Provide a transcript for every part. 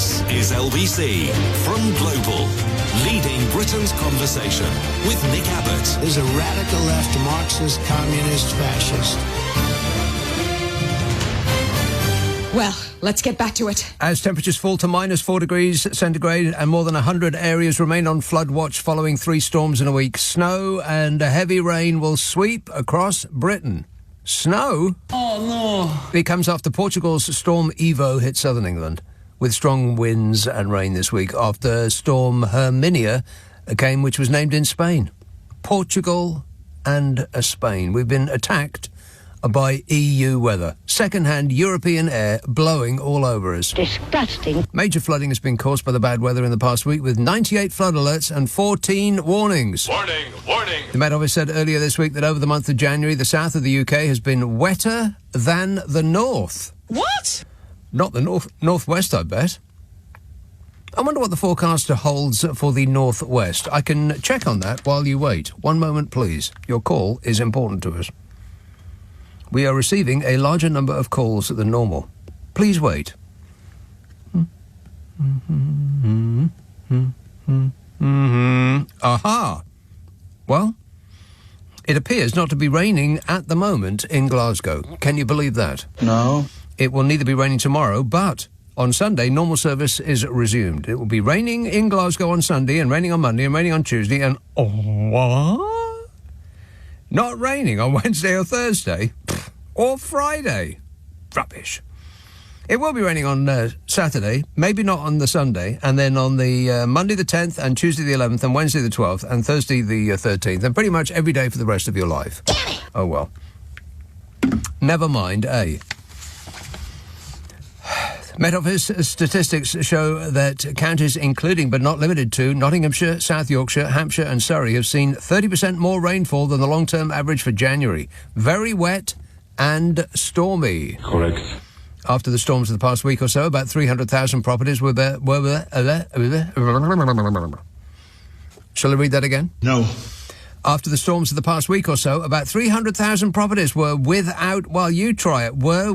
This is LBC from Global, leading Britain's conversation with Nick Abbot. Is a radical left, Marxist, communist, fascist. Well, let's get back to it. As temperatures fall to -4 degrees centigrade and more than 100 areas remain on flood watch following 3 storms in a week, snow and heavy rain will sweep across Britain. Snow? Oh, no. It comes after Portugal's Storm Evo hit southern England, with strong winds and rain this week, after Storm Herminia came, which was named in Spain. Portugal and Spain. We've been attacked by EU weather. Second-hand European air blowing all over us. Disgusting. Major flooding has been caused by the bad weather in the past week, with 98 flood alerts and 14 warnings. Warning, warning. The Met Office said earlier this week that over the month of January, the south of the UK has been wetter than the north. What? Not the northwest, I bet. I wonder what the forecaster holds for the northwest. I can check on that while you wait. One moment, please. Your call is important to us. We are receiving a larger number of calls than normal. Please wait. Aha! Well, it appears not to be raining at the moment in Glasgow. Can you believe that? No. It will neither be raining tomorrow, but on Sunday, normal service is resumed. It will be raining in Glasgow on Sunday and raining on Monday and raining on Tuesday and... Oh, what? Not raining on Wednesday or Thursday? Or Friday? Rubbish. It will be raining on Saturday, maybe not on the Sunday, and then on the Monday the 10th and Tuesday the 11th and Wednesday the 12th and Thursday the 13th, and pretty much every day for the rest of your life. Oh, well. Never mind, eh? Met Office statistics show that counties including but not limited to Nottinghamshire, South Yorkshire, Hampshire and Surrey have seen 30% more rainfall than the long-term average for January. Very wet and stormy. Correct. After the storms of the past week or so, about 300,000 properties were Shall I read that again? No. After the storms of the past week or so, about 300,000 properties were without... Well, you try it. Were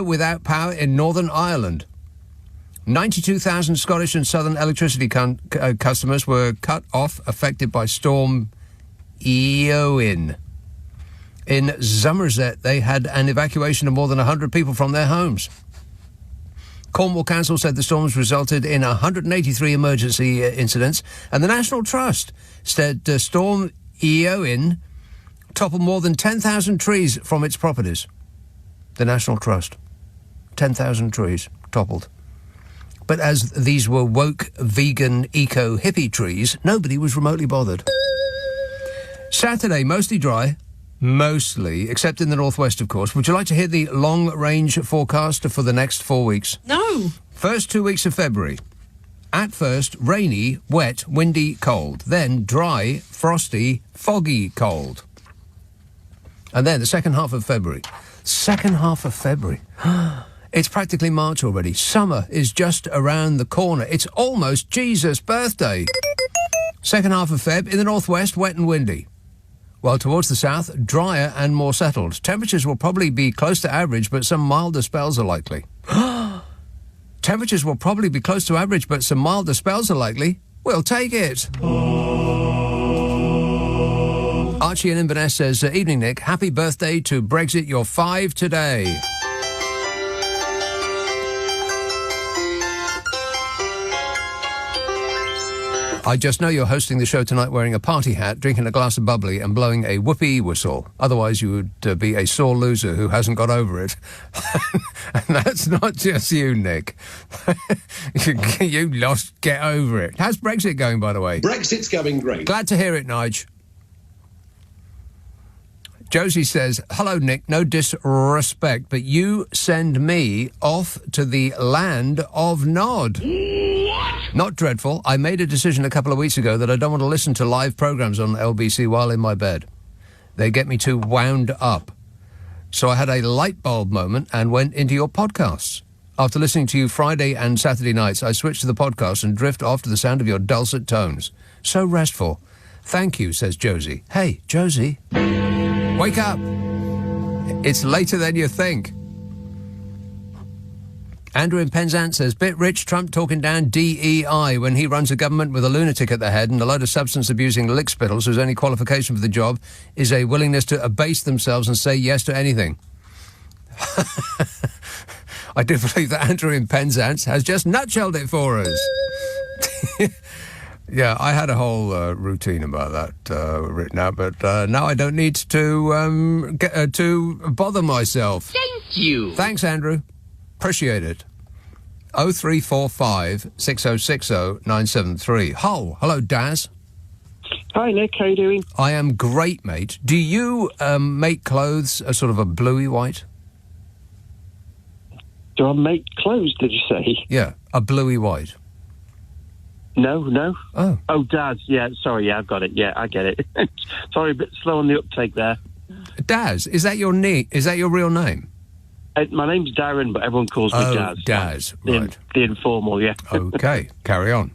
without power in Northern Ireland. 92,000 Scottish and Southern electricity customers were cut off, affected by Storm Eowyn. In Somerset, they had an evacuation of more than 100 people from their homes. Cornwall Council said the storms resulted in 183 emergency incidents, and the National Trust said Storm Eowyn toppled more than 10,000 trees from its properties. The National Trust. 10,000 trees toppled. But as these were woke, vegan, eco-hippie trees, nobody was remotely bothered. Saturday, mostly dry. Mostly, except in the northwest, of course. Would you like to hear the long-range forecast for the next 4 weeks? No. First 2 weeks of February. At first, rainy, wet, windy, cold. Then dry, frosty, foggy, cold. And then the second half of February. Second half of February. It's practically March already. Summer is just around the corner. It's almost Jesus' birthday. Second half of Feb, in the northwest, wet and windy. While towards the south, drier and more settled. Temperatures will probably be close to average, but some milder spells are likely. Temperatures will probably be close to average, but some milder spells are likely. We'll take it. Archie in Inverness says, evening, Nick. Happy birthday to Brexit. You're 5 today. I just know you're hosting the show tonight wearing a party hat, drinking a glass of bubbly and blowing a whoopee whistle. Otherwise, you would be a sore loser who hasn't got over it. And that's not just you, Nick. You lost. Get over it. How's Brexit going, by the way? Brexit's going great. Glad to hear it, Nige. Josie says, hello, Nick, no disrespect, but you send me off to the land of Nod. What? Not dreadful. I made a decision a couple of weeks ago that I don't want to listen to live programmes on LBC while in my bed. They get me too wound up. So I had a light bulb moment and went into your podcasts. After listening to you Friday and Saturday nights, I switched to the podcast and drift off to the sound of your dulcet tones. So restful. Thank you, says Josie. Hey, Josie. Wake up. It's later than you think. Andrew in Penzance says, bit rich Trump talking down DEI when he runs a government with a lunatic at the head and a load of substance-abusing lickspittles whose only qualification for the job is a willingness to abase themselves and say yes to anything. I do believe that Andrew in Penzance has just nutshelled it for us. Yeah, I had a whole routine about that written out, but now I don't need to bother myself. Thank you. Thanks, Andrew. Appreciate it. 0345 6060 973. Hello, Daz. Hi, Nick. How you doing? I am great, mate. Do you make clothes a sort of a bluey white? Do I make clothes, did you say? Yeah, a bluey white. No. Oh, Daz. Yeah, sorry. Yeah, I've got it. Yeah, I get it. Sorry, a bit slow on the uptake there. Daz, is that your real name? My name's Darren, but everyone calls me Daz. Daz, right. The informal, yeah. Okay, carry on.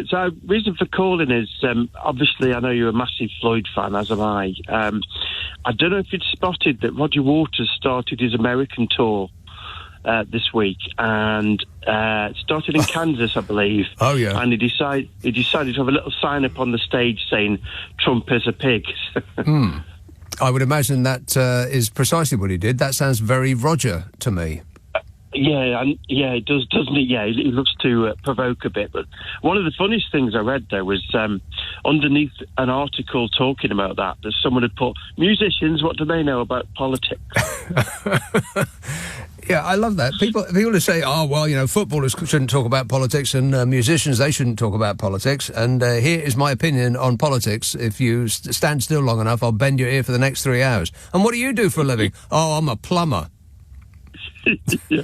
So, reason for calling is, obviously, I know you're a massive Floyd fan, as am I. I don't know if you'd spotted that Roger Waters started his American tour this week, and started in Kansas, I believe. Oh, yeah. And he decided to have a little sign up on the stage saying, "Trump is a pig." I would imagine that is precisely what he did. That sounds very Roger to me. Yeah, it does, doesn't it? Yeah, it looks to provoke a bit. But one of the funniest things I read there was underneath an article talking about that someone had put, musicians, what do they know about politics? Yeah, I love that. People who say, oh, well, footballers shouldn't talk about politics and musicians, they shouldn't talk about politics. And here is my opinion on politics. If you stand still long enough, I'll bend your ear for the next 3 hours. And what do you do for a living? Oh, I'm a plumber. Yeah.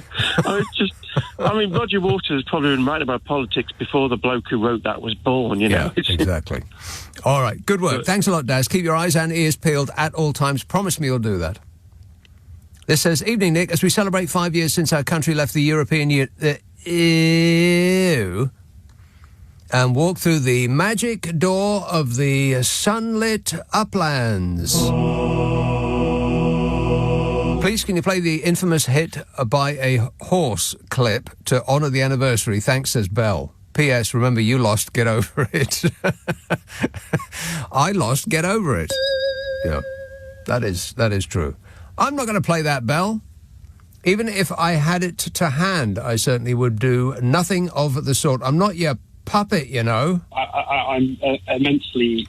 Roger Waters probably been writing about politics before the bloke who wrote that was born, Yeah, exactly. All right, good work. Thanks a lot, Daz. Keep your eyes and ears peeled at all times. Promise me you'll do that. This says, evening, Nick. As we celebrate 5 years since our country left the European EU and walk through the magic door of the sunlit uplands. Please, can you play the infamous hit by a horse clip to honour the anniversary? Thanks, says Bell. P.S. Remember, you lost. Get over it. I lost. Get over it. Yeah, that is true. I'm not going to play that, Bell. Even if I had it to hand, I certainly would do nothing of the sort. I'm not your puppet, I'm immensely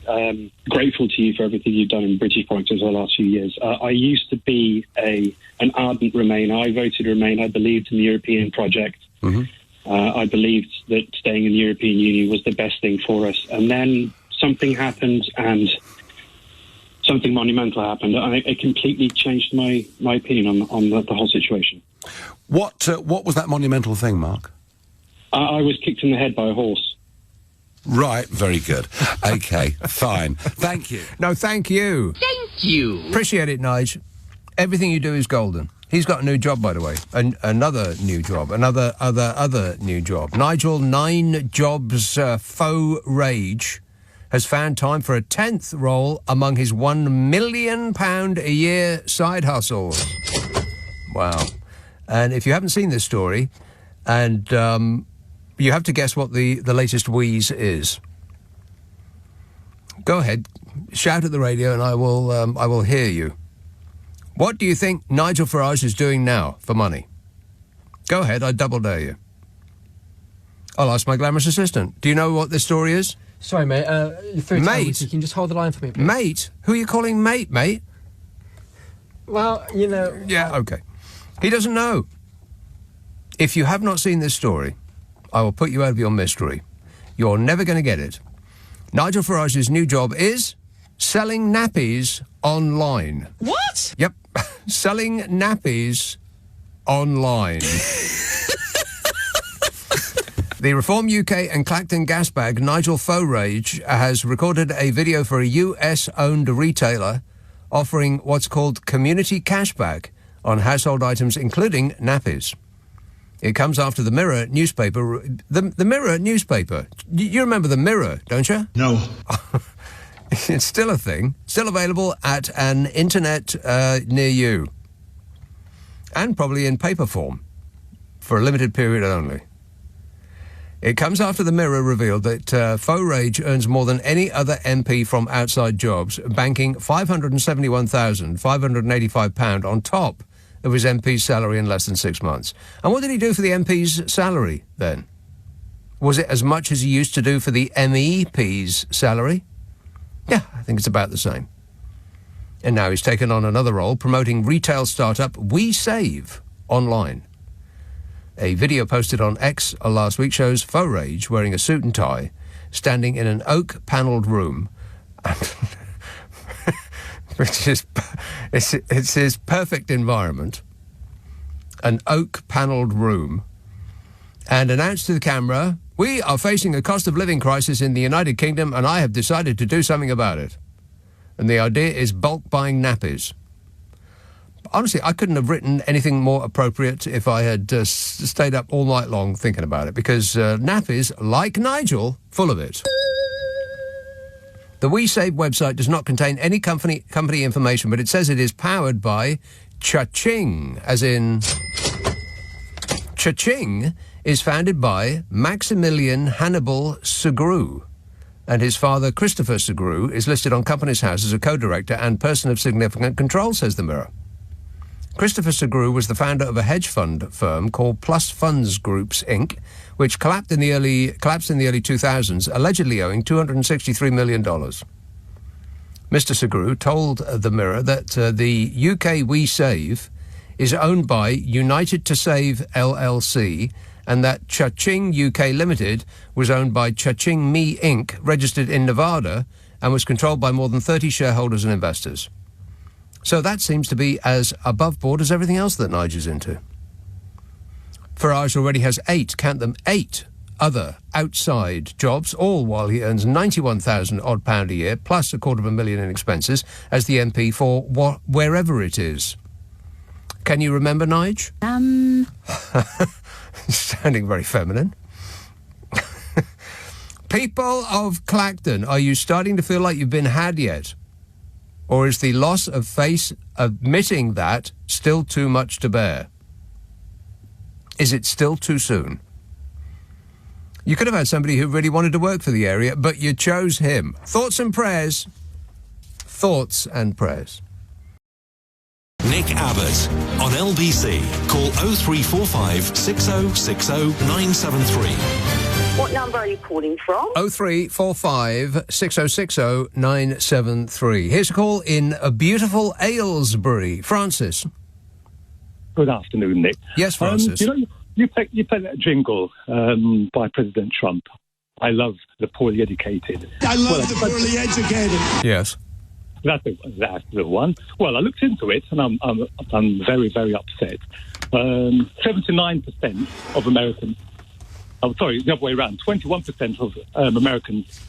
grateful to you for everything you've done in British politics over the last few years. I used to be an ardent Remainer. I voted Remain. I believed in the European project. Mm-hmm. I believed that staying in the European Union was the best thing for us. And then something happened, and something monumental happened. It completely changed my opinion on the whole situation. What was that monumental thing, Mark? I was kicked in the head by a horse. Right, very good. Okay, fine. Thank you. No, thank you. Thank you. Appreciate it, Nige. Everything you do is golden. He's got a new job, by the way. Another new job. Other new job. Nigel 9 Jobs Faux Rage has found time for a 10th role among his £1 million a year side hustle. Wow. And if you haven't seen this story, and you have to guess what the latest wheeze is. Go ahead, shout at the radio and I will hear you. What do you think Nigel Farage is doing now for money? Go ahead, I double dare you. I'll ask my glamorous assistant. Do you know what this story is? Sorry, mate. Mate? You can just hold the line for me, please. Mate? Who are you calling mate? Well, Yeah, okay. He doesn't know. If you have not seen this story, I will put you out of your mystery. You're never going to get it. Nigel Farage's new job is selling nappies online. What? Yep. Selling nappies online. The Reform UK and Clacton gas bag, Nigel Farage, has recorded a video for a US-owned retailer offering what's called community cashback on household items, including nappies. It comes after the Mirror newspaper. The Mirror newspaper. You remember the Mirror, don't you? No. It's still a thing. Still available at an internet near you. And probably in paper form. for a limited period only. It comes after the Mirror revealed that Farage earns more than any other MP from outside jobs, banking £571,585 on top of his MP's salary in less than 6 months. And what did he do for the MP's salary, then? Was it as much as he used to do for the MEP's salary? Yeah, I think it's about the same. And now he's taken on another role, promoting retail startup We Save online. A video posted on X last week shows Farage wearing a suit and tie, standing in an oak-panelled room, which is it's his perfect environment, an oak-panelled room, and announced to the camera, "We are facing a cost of living crisis in the United Kingdom, and I have decided to do something about it. And the idea is bulk buying nappies." Honestly, I couldn't have written anything more appropriate if I had stayed up all night long thinking about it, because nappies, like Nigel, full of it. The We Save website does not contain any company information, but it says it is powered by Cha-Ching, as in... Cha-Ching is founded by Maximilian Hannibal Segru, and his father, Christopher Segru, is listed on Companies House as a co-director and person of significant control, says the Mirror. Christopher Segru was the founder of a hedge fund firm called Plus Funds Groups, Inc., which collapsed in the early 2000s, allegedly owing $263 million. Mr. Segru told the Mirror that the UK We Save is owned by United to Save LLC, and that Cha-Ching UK Limited was owned by Cha-Ching Me Inc., registered in Nevada, and was controlled by more than 30 shareholders and investors. So that seems to be as above board as everything else that Nigel's into. Farage already has 8 other outside jobs, all while he earns £91,000 odd a year, plus £250,000 in expenses as the MP for wherever it is. Can you remember, Nige? Sounding very feminine. People of Clacton, are you starting to feel like you've been had yet? Or is the loss of face admitting that still too much to bear? Is it still too soon? You could have had somebody who really wanted to work for the area, but you chose him. Thoughts and prayers. Thoughts and prayers. Nick Abbott on LBC. Call 0345 6060 973. What number are you calling from? 0345 6060 973. Here's a call in a beautiful Aylesbury. Francis. Good afternoon, Nick. Yes, Francis. You play that jingle by President Trump. I love the poorly educated. I love the poorly educated. Yes. That's the one. Well, I looked into it, and I'm very, very upset. 79% of Americans... Oh, sorry, the other way around. 21% of Americans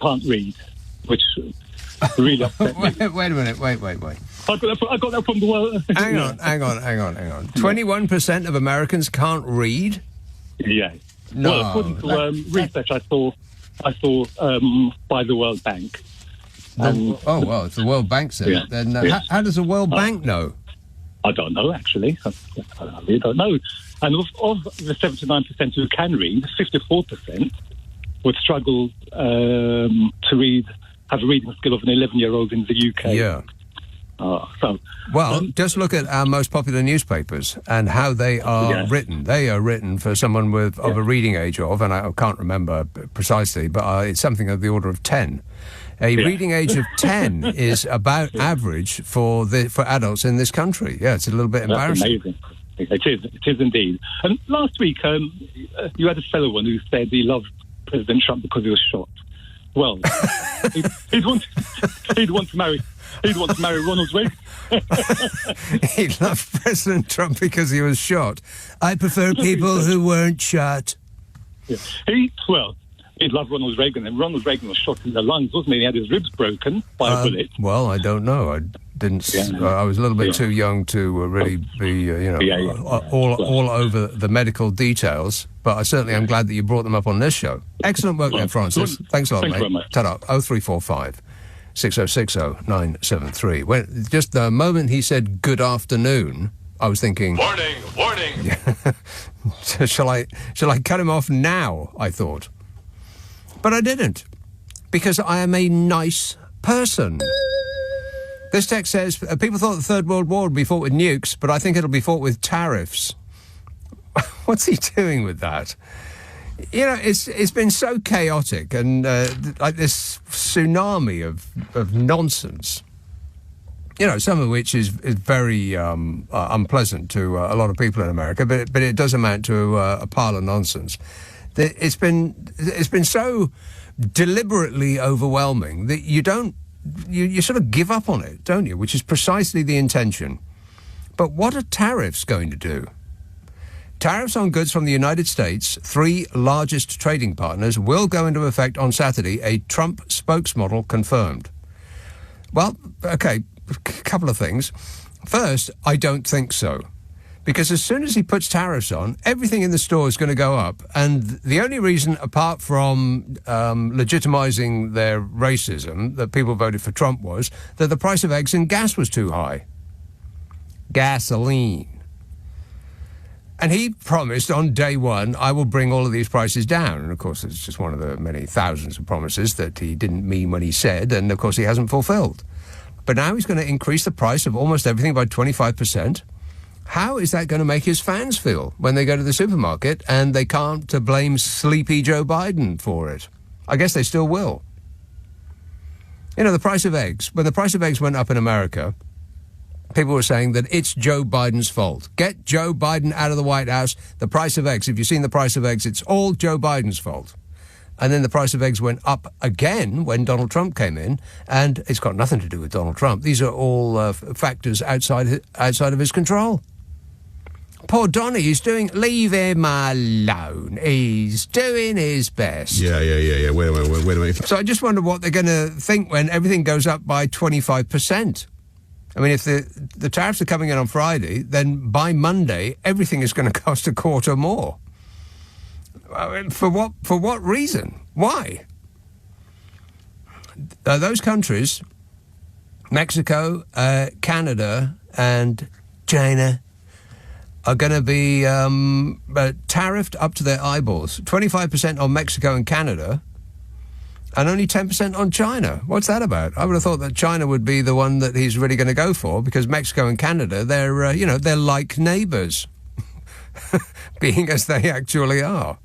can't read, which really upset me. Wait a minute. Wait. I got that from the world. Hang on. 21% of Americans can't read? Yeah. No. Well, according to research I saw by the World Bank. If the World Bank said it, then how does the World Bank know? I don't know, actually. I really don't know. And of the 79% who can read, 54% would struggle to read, have a reading skill of an 11-year-old in the UK. Yeah. Just look at our most popular newspapers and how they are written. They are written for someone of a reading age of, and I can't remember precisely, but it's something of the order of 10. A reading age of 10 is about average for adults in this country. Yeah, it's a little bit embarrassing. That's amazing. It is indeed. And last week, you had a fellow one who said he loved President Trump because he was shot. Well, he'd want to marry Ronald Reagan. He loved President Trump because he was shot. I prefer people who weren't shot. Yeah. He'd love Ronald Reagan, and Ronald Reagan was shot in the lungs, wasn't he? He had his ribs broken by a bullet. Well, I don't know. I didn't. I was a little bit too young to really be, all over the medical details. But I certainly am glad that you brought them up on this show. Excellent work there, Francis. Thanks a lot, mate. Ta-da. 0345 6060 973. Just the moment he said good afternoon, I was thinking, Warning! shall I cut him off now, I thought. But I didn't, because I am a nice person. This text says, people thought the Third World War would be fought with nukes, but I think it'll be fought with tariffs. What's he doing with that? You know, it's been so chaotic and like this tsunami of nonsense. You know, some of which is very unpleasant to a lot of people in America, but it does amount to a pile of nonsense. It's been so deliberately overwhelming that you sort of give up on it, don't you? Which is precisely the intention. But what are tariffs going to do? Tariffs on goods from the United States, 3 largest trading partners, will go into effect on Saturday, a Trump spokesmodel confirmed. Well, okay, a couple of things. First, I don't think so. Because as soon as he puts tariffs on, everything in the store is going to go up. And the only reason, apart from legitimizing their racism, that people voted for Trump was that the price of eggs and gas was too high. Gasoline. And he promised on day one, I will bring all of these prices down. And, of course, it's just one of the many thousands of promises that he didn't mean when he said, and, of course, he hasn't fulfilled. But now he's going to increase the price of almost everything by 25%. How is that going to make his fans feel when they go to the supermarket and they can't blame sleepy Joe Biden for it? I guess they still will. You know, the price of eggs. When the price of eggs went up in America, people were saying that it's Joe Biden's fault. Get Joe Biden out of the White House. The price of eggs, if you've seen the price of eggs, it's all Joe Biden's fault. And then the price of eggs went up again when Donald Trump came in, and it's got nothing to do with Donald Trump. These are all factors outside of his control. Poor Donny, leave him alone. He's doing his best. Yeah. Wait a minute. So I just wonder what they're going to think when everything goes up by 25%. I mean, if the tariffs are coming in on Friday, then by Monday, everything is going to cost a quarter more. I mean, for what reason? Why? Those countries, Mexico, Canada, and China, are going to be tariffed up to their eyeballs. 25% on Mexico and Canada, and only 10% on China. What's that about? I would have thought that China would be the one that he's really going to go for, because Mexico and Canada, they're like neighbours, being as they actually are,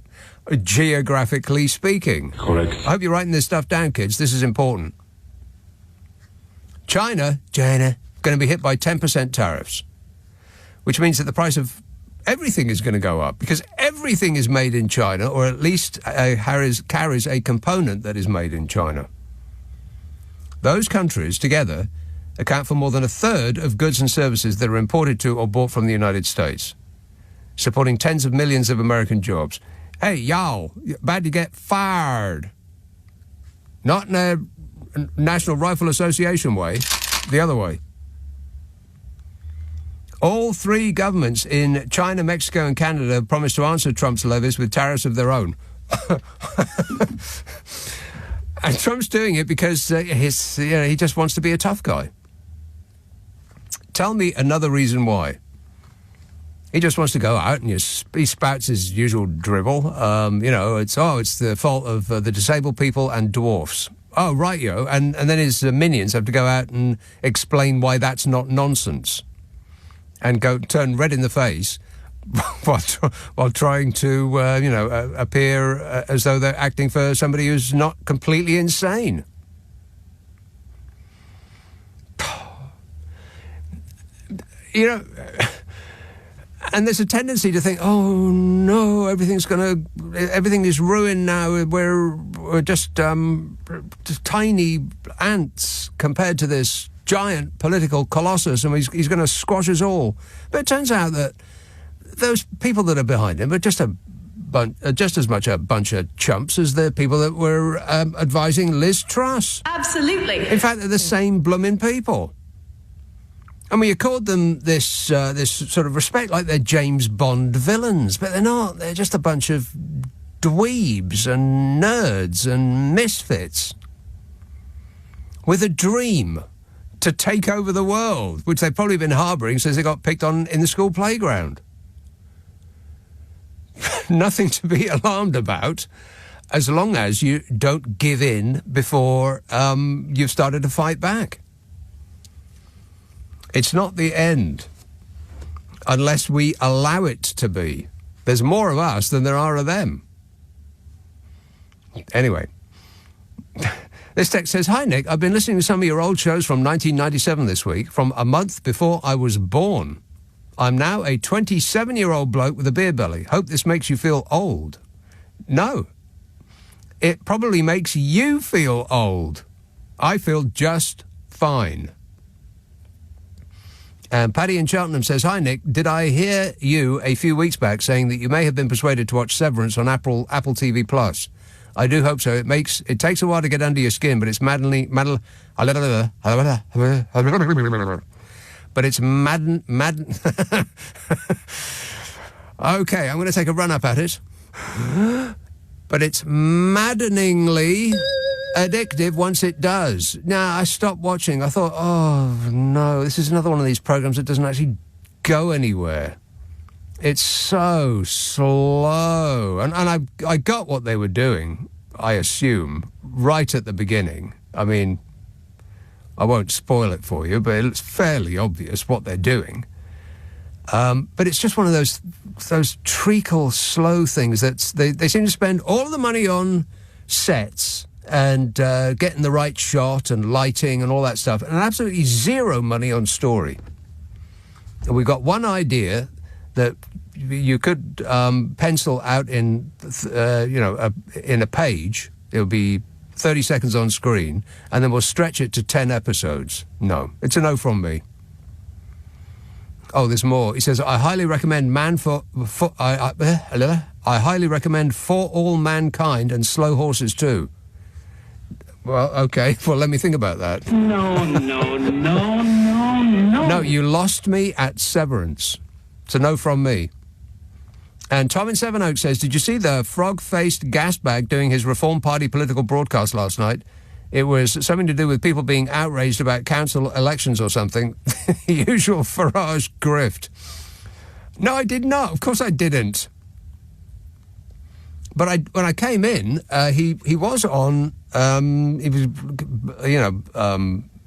geographically speaking. Correct. I hope you're writing this stuff down, kids. This is important. China, going to be hit by 10% tariffs, which means that the price of everything is going to go up, because everything is made in China, or at least carries a component that is made in China. Those countries together account for more than a third of goods and services that are imported to or bought from the United States, supporting tens of millions of American jobs. Hey, y'all, about to get fired. Not in a National Rifle Association way, the other way. All 3 governments in China, Mexico and Canada promised to answer Trump's levies with tariffs of their own. And Trump's doing it because he just wants to be a tough guy. Tell me another reason why. He just wants to go out and he spouts his usual dribble. It's the fault of the disabled people and dwarfs. Oh, right, yo. And then his minions have to go out and explain why that's not nonsense, and turn red in the face while trying to, appear as though they're acting for somebody who's not completely insane. And there's a tendency to think, oh no, everything is ruined now. We're just tiny ants compared to this giant political colossus, and he's going to squash us all. But it turns out that those people that are behind him are just as much a bunch of chumps as the people that were advising Liz Truss. Absolutely. In fact, they're the same blooming people. And we accord them this sort of respect like they're James Bond villains, but they're not. They're just a bunch of dweebs and nerds and misfits with a dream to take over the world, which they've probably been harbouring since they got picked on in the school playground. Nothing to be alarmed about, as long as you don't give in before you've started to fight back. It's not the end, unless we allow it to be. There's more of us than there are of them. Anyway, this text says, "Hi, Nick. I've been listening to some of your old shows from 1997 this week, from a month before I was born. I'm now a 27-year-old bloke with a beer belly. Hope this makes you feel old." No. It probably makes you feel old. I feel just fine. And Paddy in Cheltenham says, "Hi, Nick. Did I hear you a few weeks back saying that you may have been persuaded to watch Severance on Apple TV Plus? I do hope so. It takes a while to get under your skin, but it's but it's madden. Okay, I'm going to take a run up at it. But it's maddeningly addictive once it does. Now, I stopped watching. I thought, oh, no, this is another one of these programs that doesn't actually go anywhere. It's so slow. And I got what they were doing, I assume, right at the beginning. I mean, I won't spoil it for you, but it's fairly obvious what they're doing. But it's just one of those treacle, slow things that they seem to spend all of the money on sets and getting the right shot and lighting and all that stuff, and absolutely zero money on story. And we've got one idea that you could pencil out in a page. It'll be 30 seconds on screen, and then we'll stretch it to 10 episodes. No, it's a no from me. Oh, there's more. He says, I highly recommend I highly recommend For All Mankind and Slow Horses too. Well, okay. Well, let me think about that. No. No, you lost me at Severance. It's a no from me. And Tom in Sevenoaks says, did you see the frog-faced gasbag doing his Reform Party political broadcast last night? It was something to do with people being outraged about council elections or something. Usual Farage grift. No, I did not. Of course I didn't. But when I came in, he was on, he was,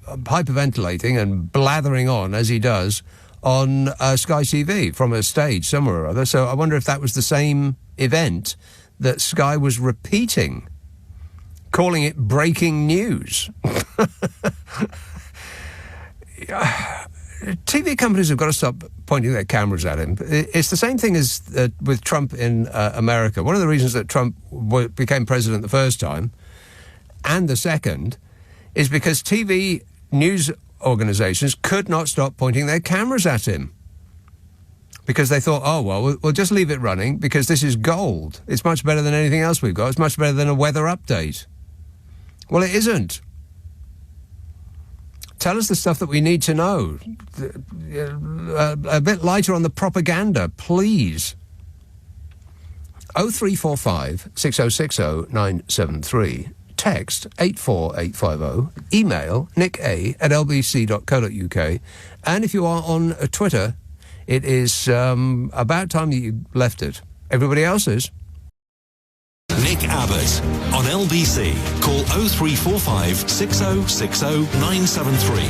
hyperventilating and blathering on, as he does, on Sky TV from a stage somewhere or other. So I wonder if that was the same event that Sky was repeating, calling it breaking news. TV companies have got to stop pointing their cameras at him. It's the same thing as with Trump in America. One of the reasons that Trump became president the first time and the second is because TV news organizations could not stop pointing their cameras at him because they thought, oh, well, we'll just leave it running because this is gold. It's much better than anything else we've got. It's much better than a weather update. Well, it isn't. Tell us the stuff that we need to know. A bit lighter on the propaganda, please. 0345 6060 973. Text 84850. Email nicka@lbc.co.uk. And if you are on Twitter, it is about time that you left it. Everybody else is. Nick Abbot on LBC. Call 0345 6060 973.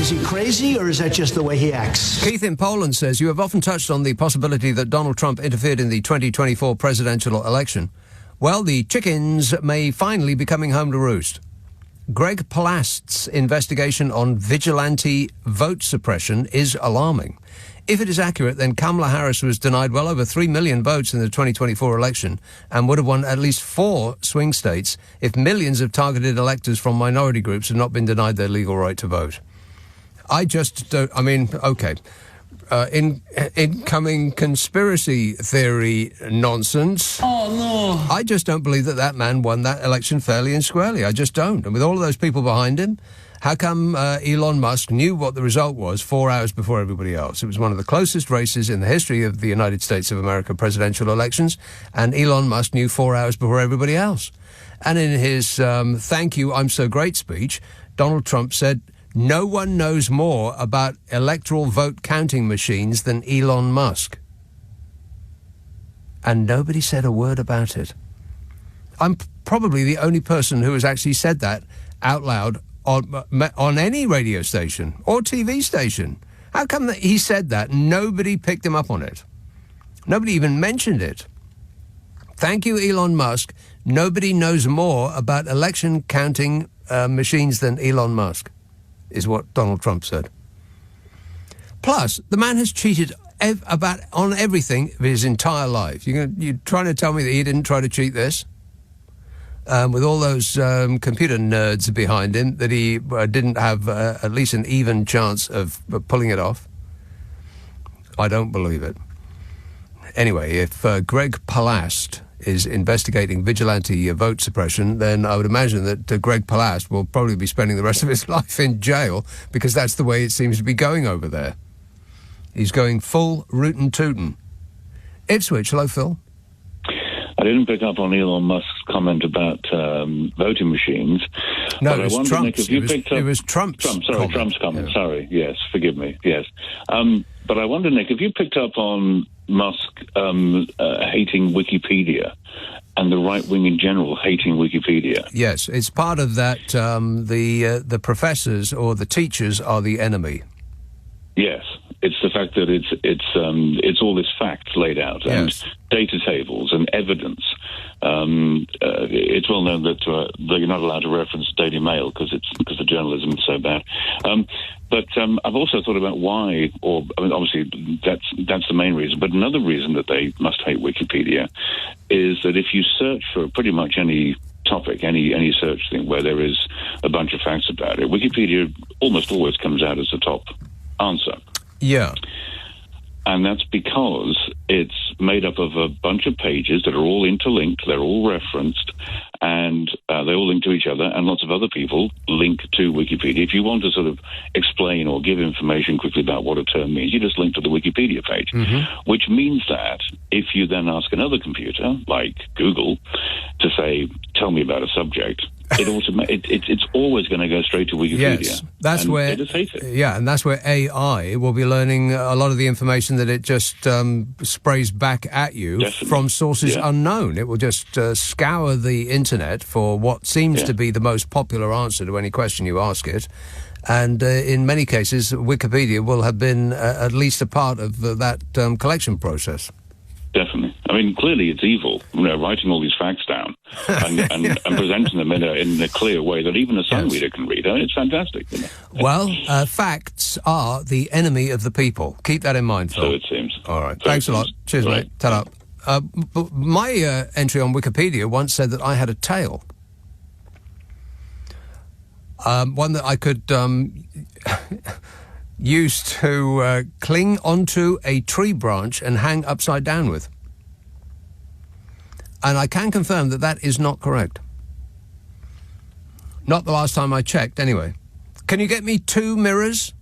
Is he crazy, or is that just the way he acts? Keith in Poland says, you have often touched on the possibility that Donald Trump interfered in the 2024 presidential election. Well, the chickens may finally be coming home to roost. Greg Palast's investigation on vigilante vote suppression is alarming. If it is accurate, then Kamala Harris was denied well over 3 million votes in the 2024 election and would have won at least 4 swing states if millions of targeted electors from minority groups had not been denied their legal right to vote. I just don't... I mean, OK. Incoming conspiracy theory nonsense. Oh, no. I just don't believe that man won that election fairly and squarely. I just don't. And with all of those people behind him, how come Elon Musk knew what the result was 4 hours before everybody else? It was one of the closest races in the history of the United States of America presidential elections, and Elon Musk knew 4 hours before everybody else. And in his thank you, I'm so great speech, Donald Trump said, no one knows more about electoral vote counting machines than Elon Musk. And nobody said a word about it. I'm probably the only person who has actually said that out loud on any radio station or TV station. How come that he said that and nobody picked him up on it? Nobody even mentioned it. Thank you, Elon Musk. Nobody knows more about election counting machines than Elon Musk, is what Donald Trump said. Plus, the man has cheated on everything of his entire life. You're trying to tell me that he didn't try to cheat this? With all those computer nerds behind him, that he didn't have at least an even chance of pulling it off? I don't believe it. Anyway, if Greg Palast is investigating vigilante vote suppression, then I would imagine that Greg Palast will probably be spending the rest of his life in jail, because that's the way it seems to be going over there. He's going full rootin' tootin'. Ipswich, hello, Phil. I didn't pick up on Elon Musk's comment about voting machines. No, but it was I wonder, Trump's. Nick, if you picked up... It was Trump's comment. Trump's comment. Yeah. Sorry, yes, forgive me, yes. But I wonder, Nick, if you picked up on Musk hating Wikipedia and the right wing in general hating Wikipedia. Yes, it's part of that. The professors or the teachers are the enemy. Yes, it's the fact that it's all this facts laid out and data tables and evidence. It's well known that you're not allowed to reference Daily Mail because the journalism is so bad. But I've also thought about why, obviously that's the main reason. But another reason that they must hate Wikipedia is that if you search for pretty much any topic, any search thing where there is a bunch of facts about it, Wikipedia almost always comes out as the top answer. Yeah. And that's because it's made up of a bunch of pages that are all interlinked, they're all referenced, and they all link to each other, and lots of other people link to Wikipedia. If you want to sort of explain or give information quickly about what a term means, you just link to the Wikipedia page, which means that if you then ask another computer, like Google, to say, tell me about a subject, it's always going to go straight to Wikipedia. Yes, that's where they just hate it. Yeah, and that's where AI will be learning a lot of the information that it just sprays back at you from sources unknown. It will just scour the internet for what seems to be the most popular answer to any question you ask it. And in many cases, Wikipedia will have been at least a part of that collection process. Definitely. I mean, clearly it's evil, writing all these facts down and presenting them in a clear way that even a sun reader can read. I mean, it's fantastic. Well, facts are the enemy of the people. Keep that in mind, Phil. So it seems. All right. Thanks a lot. Cheers, mate. Ta-da. My entry on Wikipedia once said that I had a tail. One that I could use to cling onto a tree branch and hang upside down with. And I can confirm that that is not correct. Not the last time I checked, anyway. Can you get me 2 mirrors?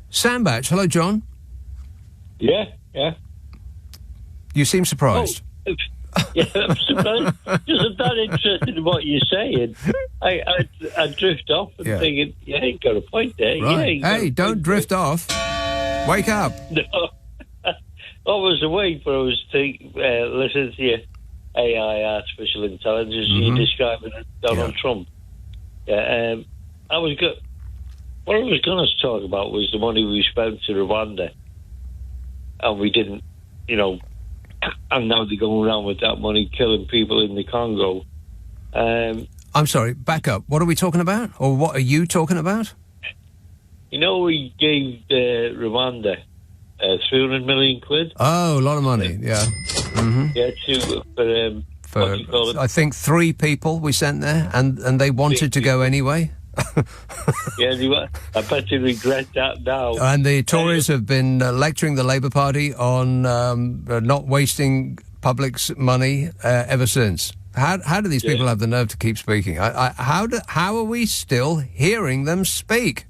Sandbach, hello, John. Yeah. You seem surprised. Yeah, I'm surprised. Because I'm not interested in what you're saying. I drift off and thinking, you ain't got a point there. Right. Hey, don't drift off. Wake up. No. I was awake, but I was listening to your AI, artificial intelligence, you describing Donald Trump. Yeah, what I was going to talk about was the money we spent to Rwanda, and we didn't, and now they're going around with that money killing people in the Congo. I'm sorry, back up. What are we talking about? Or what are you talking about? We gave Rwanda 300 million quid. Oh, a lot of money, yeah. Mm-hmm. Yeah, for what do you call it? I think 3 people we sent there, and they wanted to go anyway. Yeah, I bet you regret that now. And the Tories have been lecturing the Labour Party on not wasting public's money ever since. How do these people have the nerve to keep speaking? How are we still hearing them speak?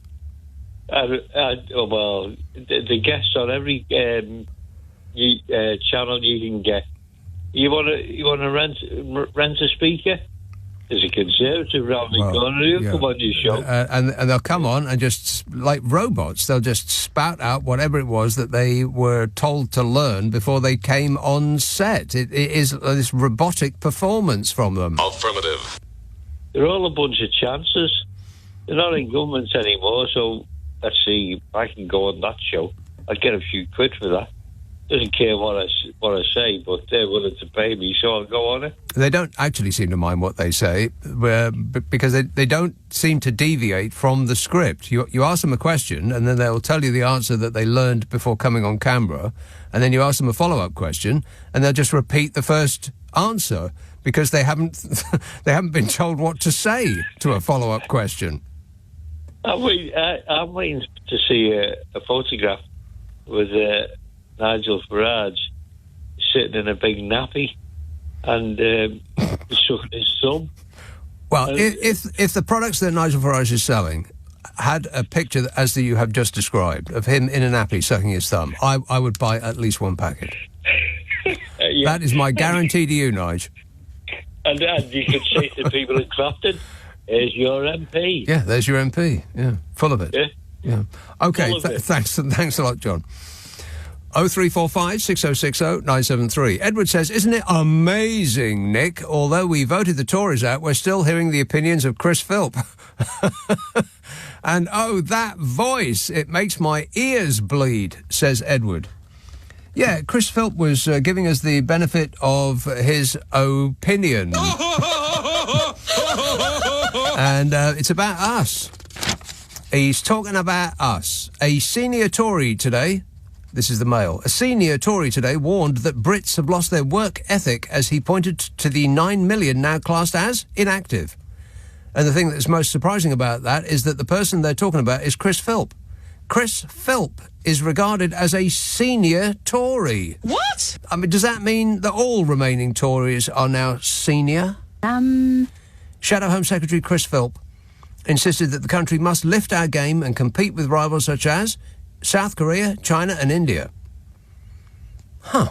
Well, the guests on every channel you can get. You want to rent a speaker? There's a Conservative round the corner who'll come on your show. And they'll come on and just, like robots, they'll just spout out whatever it was that they were told to learn before they came on set. It is this robotic performance from them. Affirmative. They're all a bunch of chances. They're not in government anymore, so let's see if I can go on that show. I'd get a few quid for that. Doesn't care what I say, but they're willing to pay me, so I'll go on it. They don't actually seem to mind what they say, because they don't seem to deviate from the script. You ask them a question, and then they'll tell you the answer that they learned before coming on camera, and then you ask them a follow-up question, and they'll just repeat the first answer, because they haven't been told what to say to a follow-up question. I'm waiting to see a photograph with Nigel Farage sitting in a big nappy and sucking his thumb. Well, if the products that Nigel Farage is selling had a picture as you have just described of him in a nappy sucking his thumb, I would buy at least one packet. Yeah. That is my guarantee to you, Nige. And you could say to people in Clapton, "Here's your MP." Yeah, there's your MP. Yeah, full of it. Yeah. Okay, thanks a lot, John. 0345 6060 973. Edward says, "Isn't it amazing, Nick? Although we voted the Tories out, we're still hearing the opinions of Chris Philp." And oh, that voice, it makes my ears bleed, says Edward. Yeah, Chris Philp was giving us the benefit of his opinion. And it's about us. He's talking about us. A senior Tory today, this is the Mail, a senior Tory today warned that Brits have lost their work ethic as he pointed to the 9 million now classed as inactive. And the thing that's most surprising about that is that the person they're talking about is Chris Philp. Chris Philp is regarded as a senior Tory. What? I mean, does that mean that all remaining Tories are now senior? Shadow Home Secretary Chris Philp insisted that the country must lift our game and compete with rivals such as South Korea, China and India. Huh.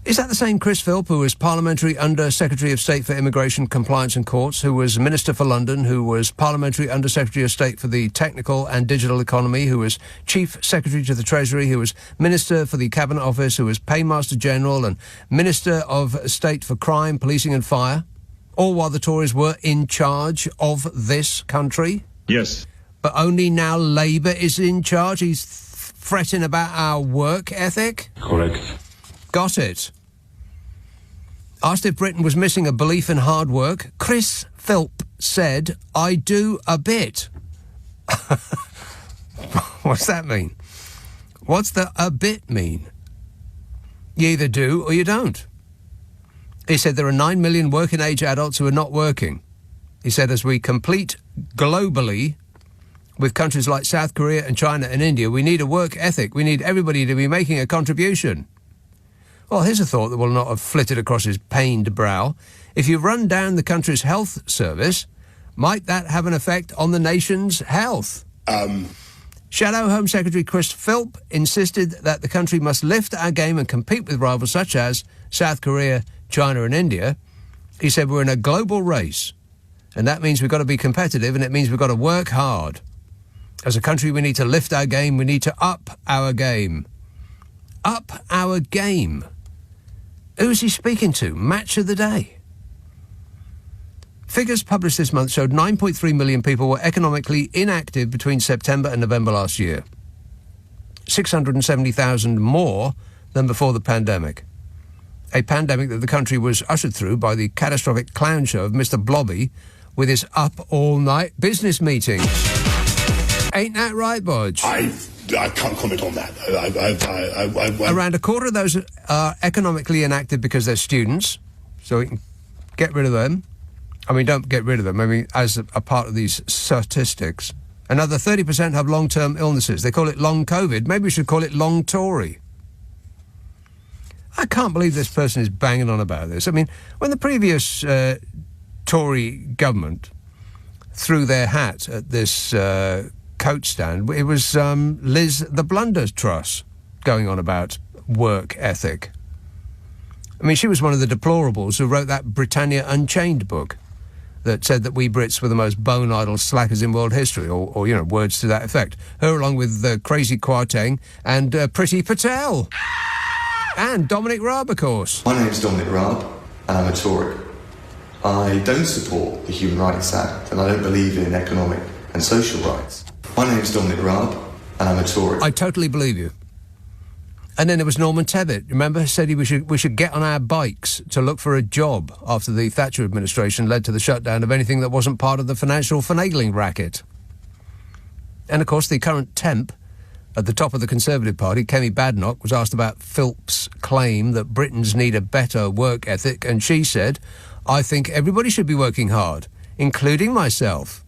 Is that the same Chris Philp who was Parliamentary Under Secretary of State for Immigration, Compliance and Courts, who was Minister for London, who was Parliamentary Under Secretary of State for the Technical and Digital Economy, who was Chief Secretary to the Treasury, who was Minister for the Cabinet Office, who was Paymaster General and Minister of State for Crime, Policing and Fire, all while the Tories were in charge of this country? Yes. But only now Labour is in charge? He's fretting about our work ethic? Correct. Got it. Asked if Britain was missing a belief in hard work, Chris Philp said, "I do a bit." What's that mean? What's the "a bit" mean? You either do or you don't. He said there are 9 million working-age adults who are not working. He said as we compete globally with countries like South Korea and China and India, we need a work ethic. We need everybody to be making a contribution. Well, here's a thought that will not have flitted across his pained brow. If you run down the country's health service, might that have an effect on the nation's health? Shadow Home Secretary Chris Philp insisted that the country must lift our game and compete with rivals such as South Korea, China and India. He said we're in a global race, and that means we've got to be competitive, and it means we've got to work hard. As a country, we need to lift our game. We need to up our game. Up our game. Who's he speaking to? Match of the day. Figures published this month showed 9.3 million people were economically inactive between September and November last year. 670,000 more than before the pandemic. A pandemic that the country was ushered through by the catastrophic clown show of Mr. Blobby with his up-all-night business meeting. Ain't that right, Bodge? I can't comment on that. Around a quarter of those are economically inactive because they're students, so we can get rid of them. I mean, don't get rid of them. I mean, as a part of these statistics. Another 30% have long-term illnesses. They call it long COVID. Maybe we should call it long Tory. I can't believe this person is banging on about this. I mean, when the previous Tory government threw their hat at this coat stand, it was Liz the Blunder Truss going on about work ethic. I mean, she was one of the deplorables who wrote that Britannia Unchained book that said that we Brits were the most bone-idle slackers in world history, or words to that effect. Her, along with Crazy Kwarteng and Priti Patel. And Dominic Raab, of course. My name's Dominic Raab, and I'm a Tory. I don't support the Human Rights Act, and I don't believe in economic and social rights. My name's Dominic Raab, and I'm a Tory. I totally believe you. And then there was Norman Tebbit, remember? Said we should get on our bikes to look for a job after the Thatcher administration led to the shutdown of anything that wasn't part of the financial finagling racket. And, of course, the current temp at the top of the Conservative Party, Kemi Badenoch, was asked about Philp's claim that Britons need a better work ethic, and she said, I think everybody should be working hard, including myself.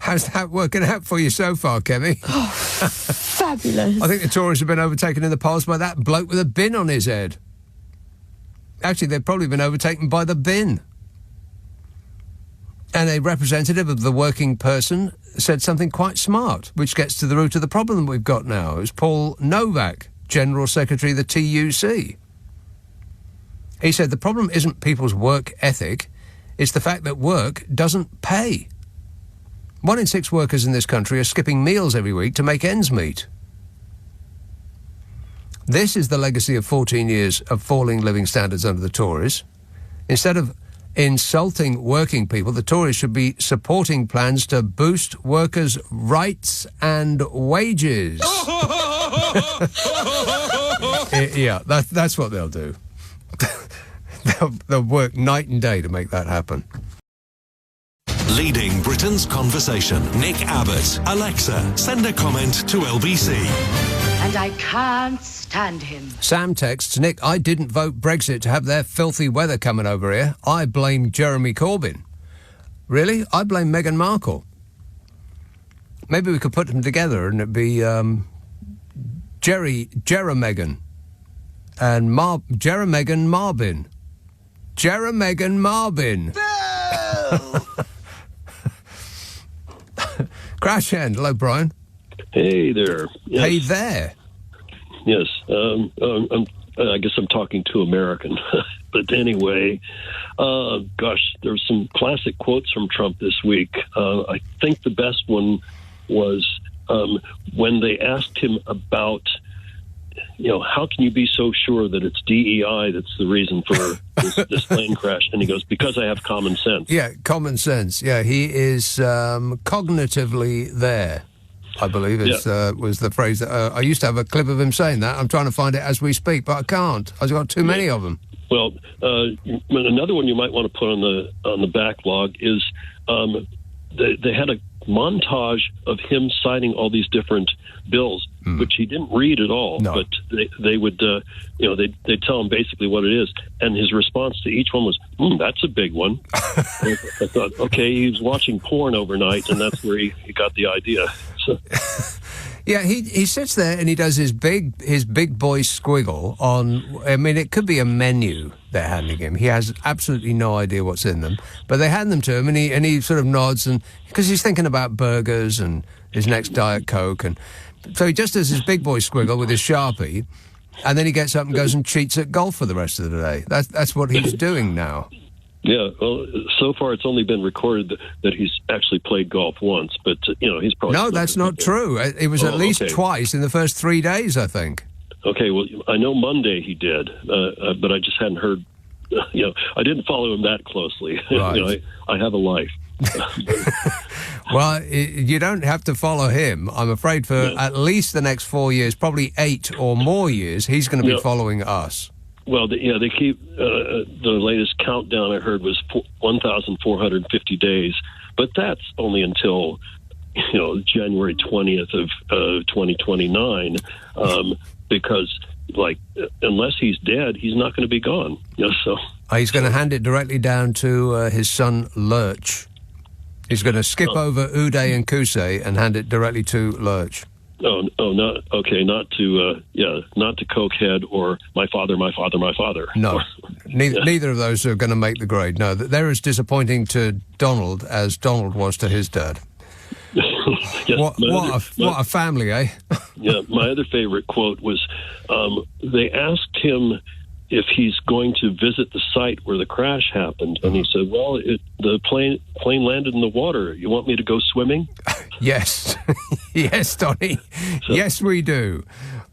How's that working out for you so far, Kemi? Oh, fabulous. I think the Tories have been overtaken in the polls by that bloke with a bin on his head. Actually, they've probably been overtaken by the bin. And a representative of the working person said something quite smart, which gets to the root of the problem that we've got now. It was Paul Novak, General Secretary of the TUC. He said the problem isn't people's work ethic, it's the fact that work doesn't pay. 1 in 6 workers in this country are skipping meals every week to make ends meet. This is the legacy of 14 years of falling living standards under the Tories. Instead of insulting working people, the Tories should be supporting plans to boost workers' rights and wages. Yeah, that's what they'll do. They'll work night and day to make that happen. Leading Britain's conversation, Nick Abbot. Alexa, send a comment to LBC. And I can't stand him. Sam texts, Nick, I didn't vote Brexit to have their filthy weather coming over here. I blame Jeremy Corbyn. Really? I blame Meghan Markle. Maybe we could put them together and it'd be Megan and Megan Marbin. Megan Marbin. Crash End. Hello, Brian. Hey there. Yes. Hey there. Yes. I guess I'm talking to American. But anyway, gosh, there's some classic quotes from Trump this week. I think the best one was when they asked him about, how can you be so sure that it's DEI that's the reason for this plane crash? And he goes, because I have common sense. Yeah, common sense. Yeah, he is cognitively there, I believe was the phrase. That, I used to have a clip of him saying that. I'm trying to find it as we speak, but I can't. I've got too many of them. Well, another one you might want to put on the backlog is they had a montage of him signing all these different bills, which he didn't read at all. No. But they would, they'd tell him basically what it is, and his response to each one was, "That's a big one." I thought, okay, he was watching porn overnight, and that's where he got the idea. So. Yeah, he sits there and he does his big boy squiggle on. I mean, it could be a menu they're handing him. He has absolutely no idea what's in them, but they hand them to him, and he sort of nods, and because he's thinking about burgers and his next Diet Coke, and so he just does his big boy squiggle with his Sharpie, and then he gets up and goes and cheats at golf for the rest of the day. That's what he's doing now. Yeah, well, so far it's only been recorded that he's actually played golf once, but, he's probably... No, that's not true. It was at least twice in the first 3 days, I think. Okay, well, I know Monday he did, but I just hadn't heard... I didn't follow him that closely. Right. I have a life. Well, you don't have to follow him. I'm afraid for at least the next 4 years, probably 8 or more years, he's going to be following us. Well, they keep the latest countdown I heard was 1,450 days, but that's only until January 20th of 2029, because unless he's dead, he's not going to be gone. So he's going to hand it directly down to his son Lurch. He's going to skip over Uday and Kusei and hand it directly to Lurch. Not to Cokehead or my father. No, neither of those are going to make the grade. No, they're as disappointing to Donald as Donald was to his dad. Yes, what a family, eh? Yeah, my other favorite quote was, they asked him if he's going to visit the site where the crash happened, and he said, well, the plane landed in the water. You want me to go swimming? Yes. Yes, Donny. Yes, we do.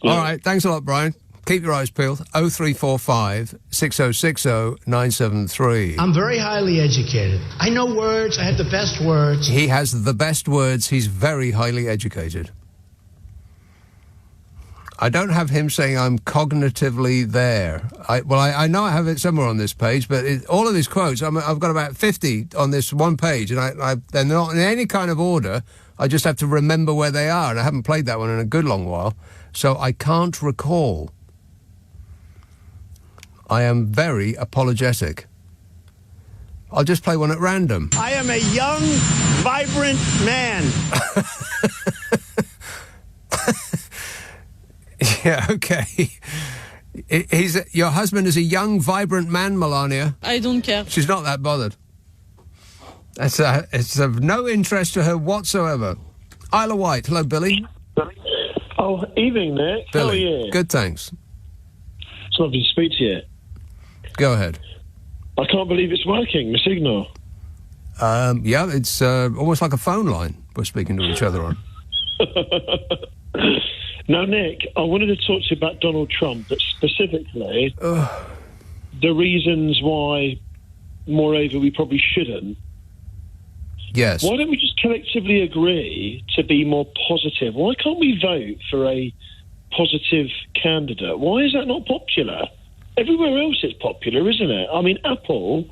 Yeah. All right, thanks a lot, Brian. Keep your eyes peeled. 0345 6060 973. I'm very highly educated. I know words. I have the best words. He has the best words. He's very highly educated. I don't have him saying I'm cognitively there. I know I have it somewhere on this page, but all of these quotes, I've got about 50 on this one page, and they're not in any kind of order. I just have to remember where they are, and I haven't played that one in a good long while, so I can't recall. I am very apologetic. I'll just play one at random. I am a young, vibrant man. Yeah, okay. Your husband is a young, vibrant man, Melania. I don't care. She's not that bothered. It's of no interest to her whatsoever. Isla White. Hello, Billy. Oh, evening, Nick. Billy. How are you? Good, thanks. It's lovely to speak to you. Go ahead. I can't believe it's working, the signal. Yeah, it's almost like a phone line we're speaking to each other on. Now, Nick, I wanted to talk to you about Donald Trump, but specifically the reasons why, moreover, we probably shouldn't. Yes. Why don't we just collectively agree to be more positive? Why can't we vote for a positive candidate? Why is that not popular? Everywhere else it's popular, isn't it? I mean, Apple,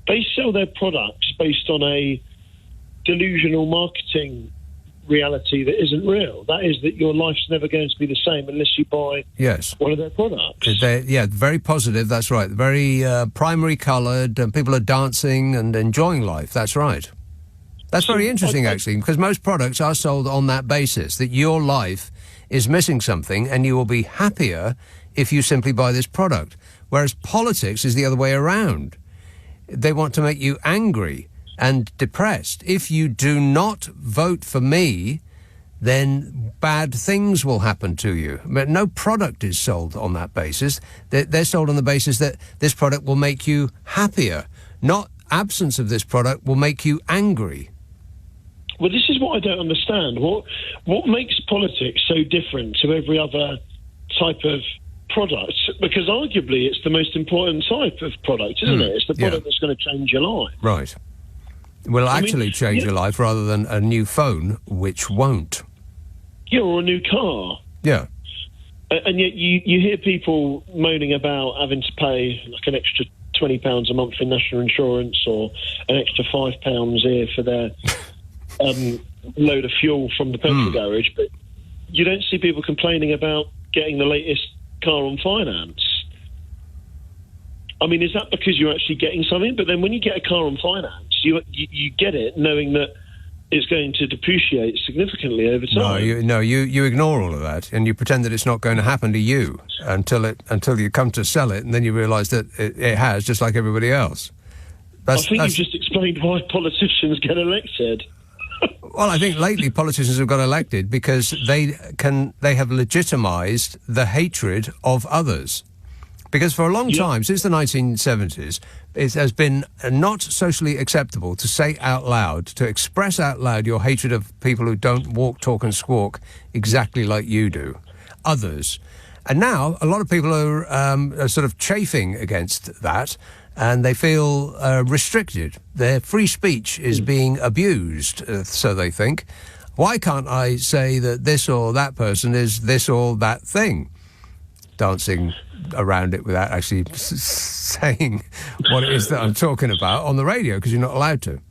they sell their products based on a delusional marketing reality that isn't real. That is that your life's never going to be the same unless you buy one of their products. Very positive, that's right. Very primary coloured, and people are dancing and enjoying life, that's right. That's very interesting, actually, because most products are sold on that basis, that your life is missing something and you will be happier if you simply buy this product. Whereas politics is the other way around. They want to make you angry and depressed. If you do not vote for me, then bad things will happen to you. But no product is sold on that basis. They're sold on the basis that this product will make you happier, not absence of this product will make you angry. Well, this is what I don't understand. What makes politics so different to every other type of product? Because arguably it's the most important type of product, isn't it? It's the product that's going to change your life. Right. Will actually change your life rather than a new phone, which won't. Yeah, or a new car. Yeah. And yet you hear people moaning about having to pay like an extra £20 a month in national insurance or an extra £5 here for their load of fuel from the petrol garage, but you don't see people complaining about getting the latest car on finance. I mean, is that because you're actually getting something? But then when you get a car on finance, you get it knowing that it's going to depreciate significantly over time. You ignore all of that and you pretend that it's not going to happen to you until you come to sell it, and then you realise that it has, just like everybody else. I think you've just explained why politicians get elected. Well, I think lately politicians have got elected because they have legitimised the hatred of others. Because for a long time, since the 1970s, it has been not socially acceptable to say out loud, to express out loud your hatred of people who don't walk, talk and squawk exactly like you do, others. And now a lot of people are sort of chafing against that, and they feel restricted. Their free speech is being abused, so they think. Why can't I say that this or that person is this or that thing? Dancing around it without actually saying what it is that I'm talking about on the radio, because you're not allowed to.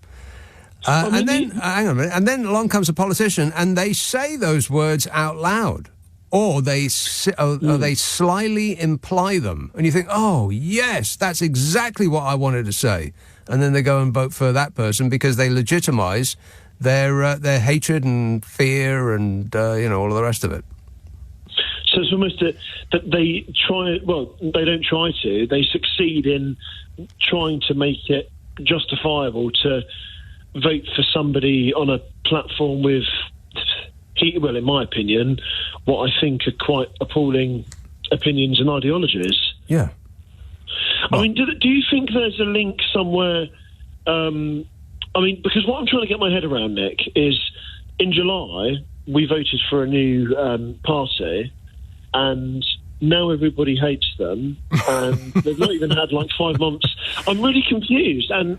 And then, hang on a minute, and then along comes a politician and they say those words out loud, or they slyly imply them, and you think, oh yes, that's exactly what I wanted to say, and then they go and vote for that person because they legitimise their hatred and fear and all of the rest of it. So it's almost that they try. Well, they don't try to. They succeed in trying to make it justifiable to vote for somebody on a platform with, well, in my opinion, what I think are quite appalling opinions and ideologies. Yeah. I mean, do you think there's a link somewhere? I mean, because what I'm trying to get my head around, Nick, is in July we voted for a new party, and now everybody hates them, and they've not even had like 5 months. I'm really confused, and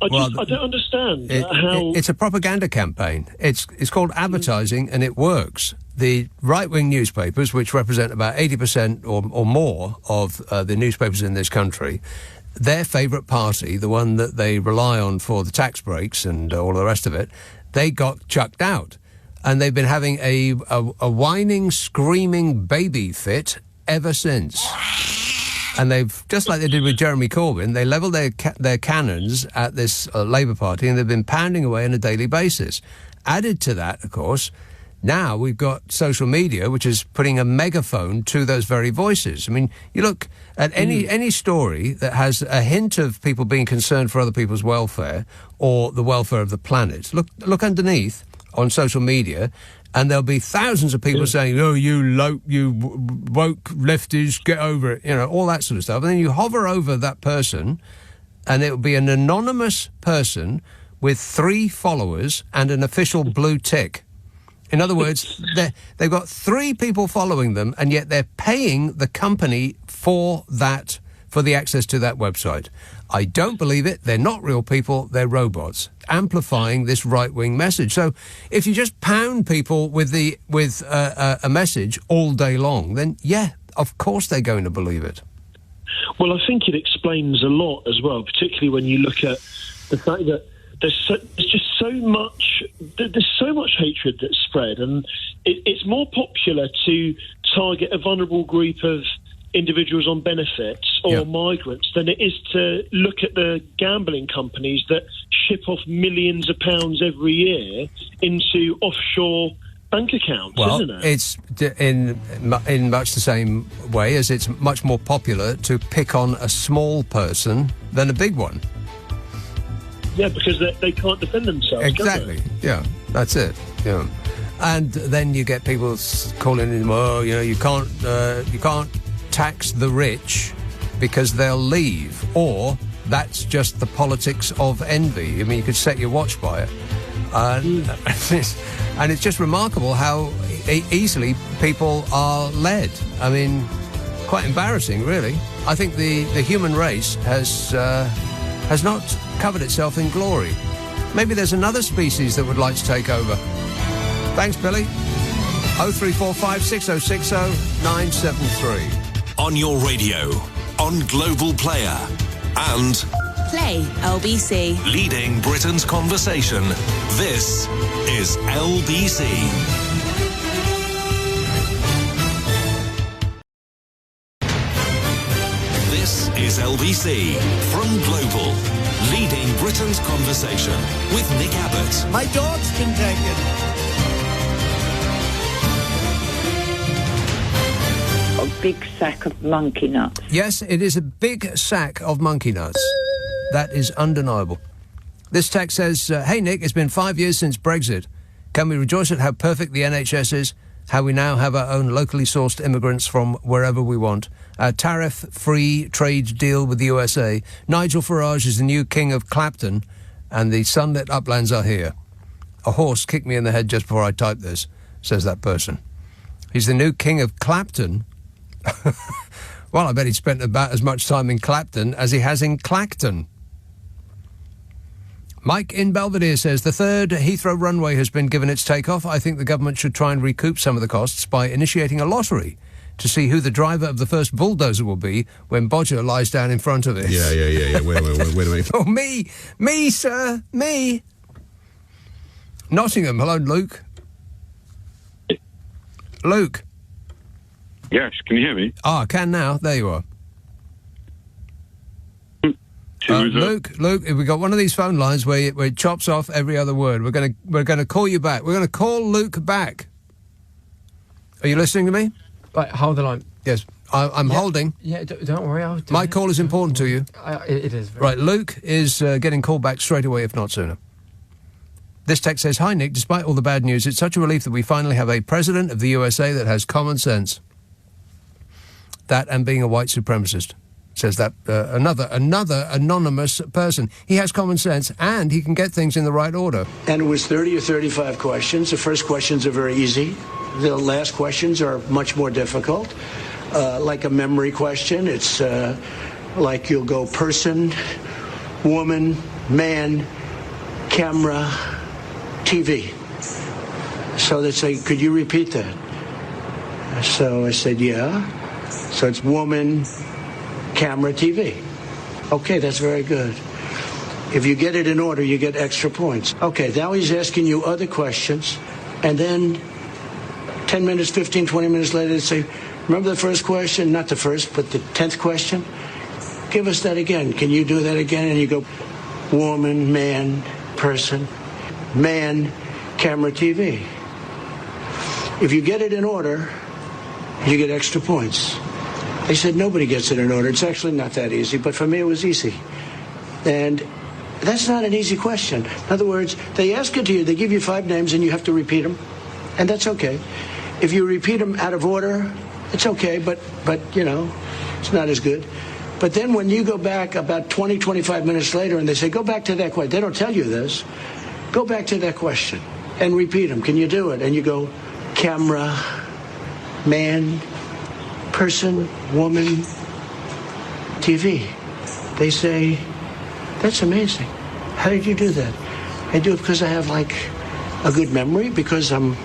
I don't understand how... It's a propaganda campaign. It's called advertising, and it works. The right-wing newspapers, which represent about 80% or more of the newspapers in this country, their favourite party, the one that they rely on for the tax breaks and all the rest of it, they got chucked out. And they've been having a whining, screaming baby fit ever since. And they've, just like they did with Jeremy Corbyn, they levelled their cannons at this Labour Party, and they've been pounding away on a daily basis. Added to that, of course, now we've got social media, which is putting a megaphone to those very voices. I mean, you look at any story that has a hint of people being concerned for other people's welfare or the welfare of the planet. Look underneath on social media, and there'll be thousands of people saying, "Oh, you woke lefties, get over it," all that sort of stuff. And then you hover over that person, and it'll be an anonymous person with 3 followers and an official blue tick. In other words, they've got 3 people following them, and yet they're paying the company for the access to that website. I don't believe it. They're not real people. They're robots amplifying this right-wing message. So if you just pound people with a message all day long, then, yeah, of course they're going to believe it. Well, I think it explains a lot as well, particularly when you look at the fact that there's just so much hatred that's spread, and it's more popular to target a vulnerable group of individuals on benefits or migrants than it is to look at the gambling companies that ship off millions of pounds every year into offshore bank accounts, isn't it? It's in much the same way as it's much more popular to pick on a small person than a big one. Yeah, because they can't defend themselves. Exactly. Yeah, that's it. Yeah, and then you get people calling in, "Oh, you can't tax the rich because they'll leave," or "That's just the politics of envy." I mean, you could set your watch by it, and it's just remarkable how easily people are led. I mean, quite embarrassing, really. I think the human race has not covered itself in glory. Maybe there's another species that would like to take over. Thanks, Billy. 0345 6060 973. On your radio, on Global Player, and Play LBC. Leading Britain's conversation. This is LBC. This is LBC from Global, leading Britain's conversation with Nick Abbot. My dog's been taken. A big sack of monkey nuts. Yes, it is a big sack of monkey nuts. That is undeniable. This text says, "Hey Nick, it's been 5 years since Brexit. Can we rejoice at how perfect the NHS is? How we now have our own locally sourced immigrants from wherever we want. Our tariff-free trade deal with the USA. Nigel Farage is the new king of Clapton, and the sunlit uplands are here. A horse kicked me in the head just before I typed this," says that person. He's the new king of Clapton. Well, I bet he spent about as much time in Clapton as he has in Clacton. Mike in Belvedere says, "The third Heathrow runway has been given its takeoff. I think the government should try and recoup some of the costs by initiating a lottery to see who the driver of the first bulldozer will be when Bodger lies down in front of it." Yeah. Wait a minute. Oh, me, sir, me. Nottingham, hello, Luke. Luke. Yes, can you hear me? I can now. There you are. Luke, we've got one of these phone lines where it chops off every other word. We're going to call you back. We're going to call Luke back. Are you listening to me? Right, hold the line. Yes, I'm holding. Yeah, don't worry. My call is important to you. It is. Right, Luke is getting called back straight away, if not sooner. This text says, "Hi, Nick. Despite all the bad news, it's such a relief that we finally have a president of the USA that has common sense. That and being a white supremacist," says that another anonymous person. He has common sense and he can get things in the right order. And it was 30 or 35 questions. The first questions are very easy. The last questions are much more difficult. Like a memory question, it's like you'll go person, woman, man, camera, TV. So they say, "Could you repeat that?" So I said, "Yeah." So it's woman, camera, TV. Okay, that's very good. If you get it in order, you get extra points. Okay, now he's asking you other questions, and then 10 minutes, 15, 20 minutes later, they say, "Remember the first question?" Not the first, but the 10th question? "Give us that again. Can you do that again?" And you go, woman, man, person, man, camera, TV. If you get it in order, you get extra points. They said nobody gets it in order. It's actually not that easy, but for me it was easy. And that's not an easy question. In other words, they ask it to you, they give you 5 names and you have to repeat them, and that's okay. If you repeat them out of order, it's okay, but you know, it's not as good. But then when you go back about 20, 25 minutes later and they say, "Go back to that question," they don't tell you this. Go back to that question and repeat them. Can you do it? And you go, camera, man, person, woman, TV. They say, "That's amazing. How did you do that?" I do it because I have like a good memory, because I'm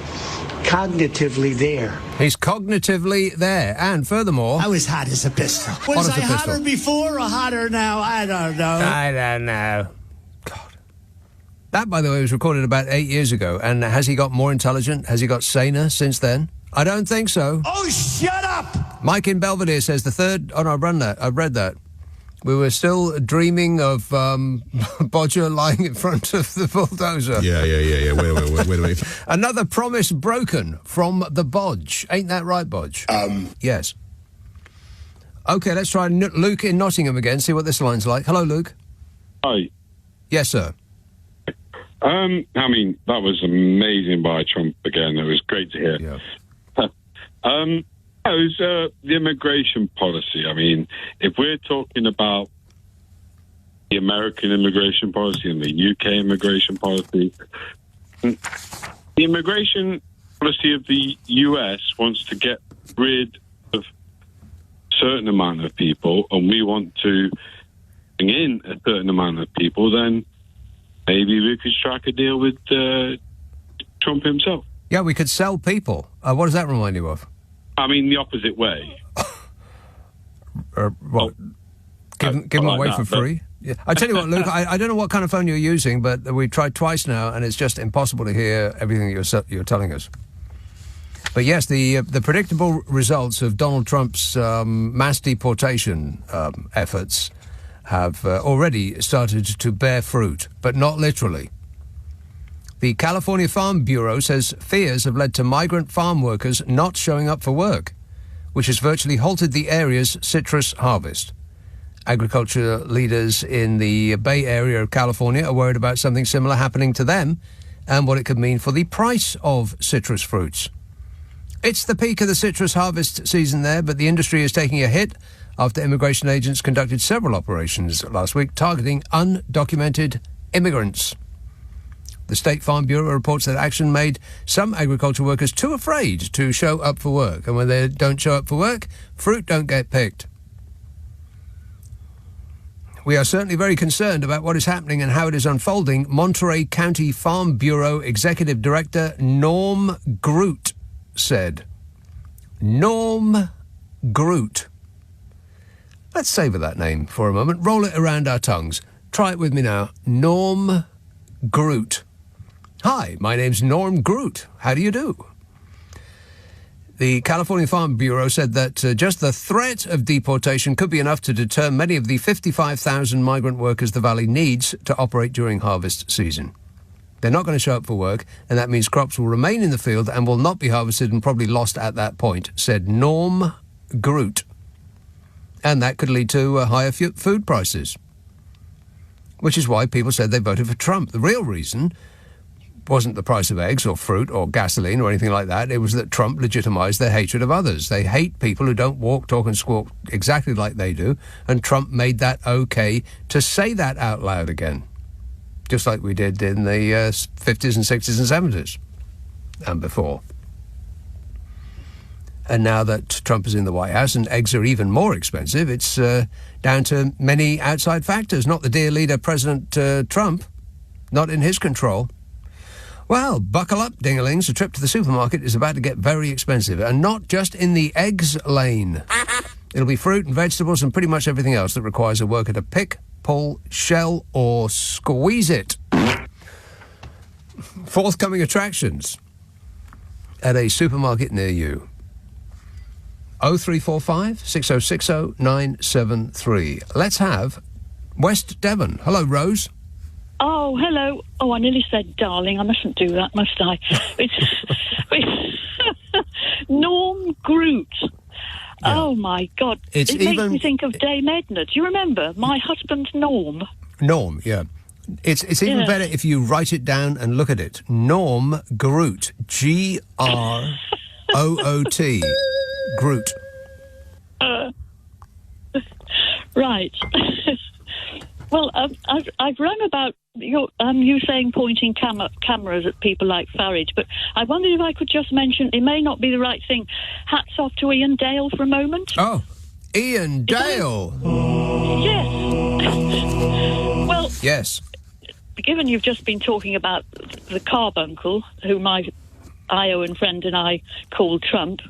cognitively there. He's cognitively there, and furthermore, I was hot as a pistol. Was I hotter before or hotter now? I don't know. I don't know. God. That, by the way, was recorded about 8 years ago, and has he got more intelligent? Has he got saner since then? I don't think so. Oh, shut up! Mike in Belvedere says the third... Oh, no, I've read that. We were still dreaming of Bodger lying in front of the bulldozer. Yeah. Wait a minute. Another promise broken from the Bodge. Ain't that right, Bodge? Yes. OK, let's try Luke in Nottingham again, see what this line's like. Hello, Luke. Hi. Yes, sir. I mean, that was amazing by Trump again. It was great to hear. Yeah. It was the immigration policy. I mean, if we're talking about the American immigration policy and the UK immigration policy, the immigration policy of the US wants to get rid of a certain amount of people, and we want to bring in a certain amount of people, then maybe we could strike a deal with Trump himself. Yeah, we could sell people. What does that remind you of? I mean, the opposite way. What? Give them away for free? Yeah. I tell you what, Luke, I don't know what kind of phone you're using, but we've tried twice now, and it's just impossible to hear everything you're telling us. But yes, the predictable results of Donald Trump's mass deportation efforts have already started to bear fruit, but not literally. The California Farm Bureau says fears have led to migrant farm workers not showing up for work, which has virtually halted the area's citrus harvest. Agriculture leaders in the Bay Area of California are worried about something similar happening to them and what it could mean for the price of citrus fruits. It's the peak of the citrus harvest season there, but the industry is taking a hit after immigration agents conducted several operations last week targeting undocumented immigrants. The State Farm Bureau reports that action made some agriculture workers too afraid to show up for work. And when they don't show up for work, fruit don't get picked. We are certainly very concerned about what is happening and how it is unfolding, Monterey County Farm Bureau Executive Director Norm Groot said. Norm Groot. Let's savour that name for a moment. Roll it around our tongues. Try it with me now. Norm Groot. Hi, my name's Norm Groot. How do you do? The California Farm Bureau said that just the threat of deportation could be enough to deter many of the 55,000 migrant workers the valley needs to operate during harvest season. They're not going to show up for work, and that means crops will remain in the field and will not be harvested and probably lost at that point, said Norm Groot. And that could lead to higher food prices, which is why people said they voted for Trump. The real reason wasn't the price of eggs or fruit or gasoline or anything like that. It was that Trump legitimised their hatred of others. They hate people who don't walk, talk and squawk exactly like they do, and Trump made that okay to say that out loud again, just like we did in the 50s and 60s and 70s and before. And now that Trump is in the White House and eggs are even more expensive, it's down to many outside factors, not the dear leader, President Trump, not in his control. Well, buckle up, dingalings. A trip to the supermarket is about to get very expensive, and not just in the eggs lane. It'll be fruit and vegetables and pretty much everything else that requires a worker to pick, pull, shell or squeeze it. Forthcoming attractions at a supermarket near you. 0345 6060 973. Let's have West Devon. Hello, Rose. Oh, hello. Oh, I nearly said darling. I mustn't do that, must I? It's Norm Groot. Yeah. Oh, my God. It makes me think of Dame Edna. Do you remember? My husband, Norm. Norm, yeah. It's even better if you write it down and look at it. Norm Groot. Groot. Groot. Right. Well, I've rung about you saying pointing cameras at people like Farage, but I wondered if I could just mention, it may not be the right thing, hats off to Ian Dale for a moment. Oh, Ian Dale! Yes. Well... Yes. Given you've just been talking about the carbuncle, who my Iowan friend and I called Trump,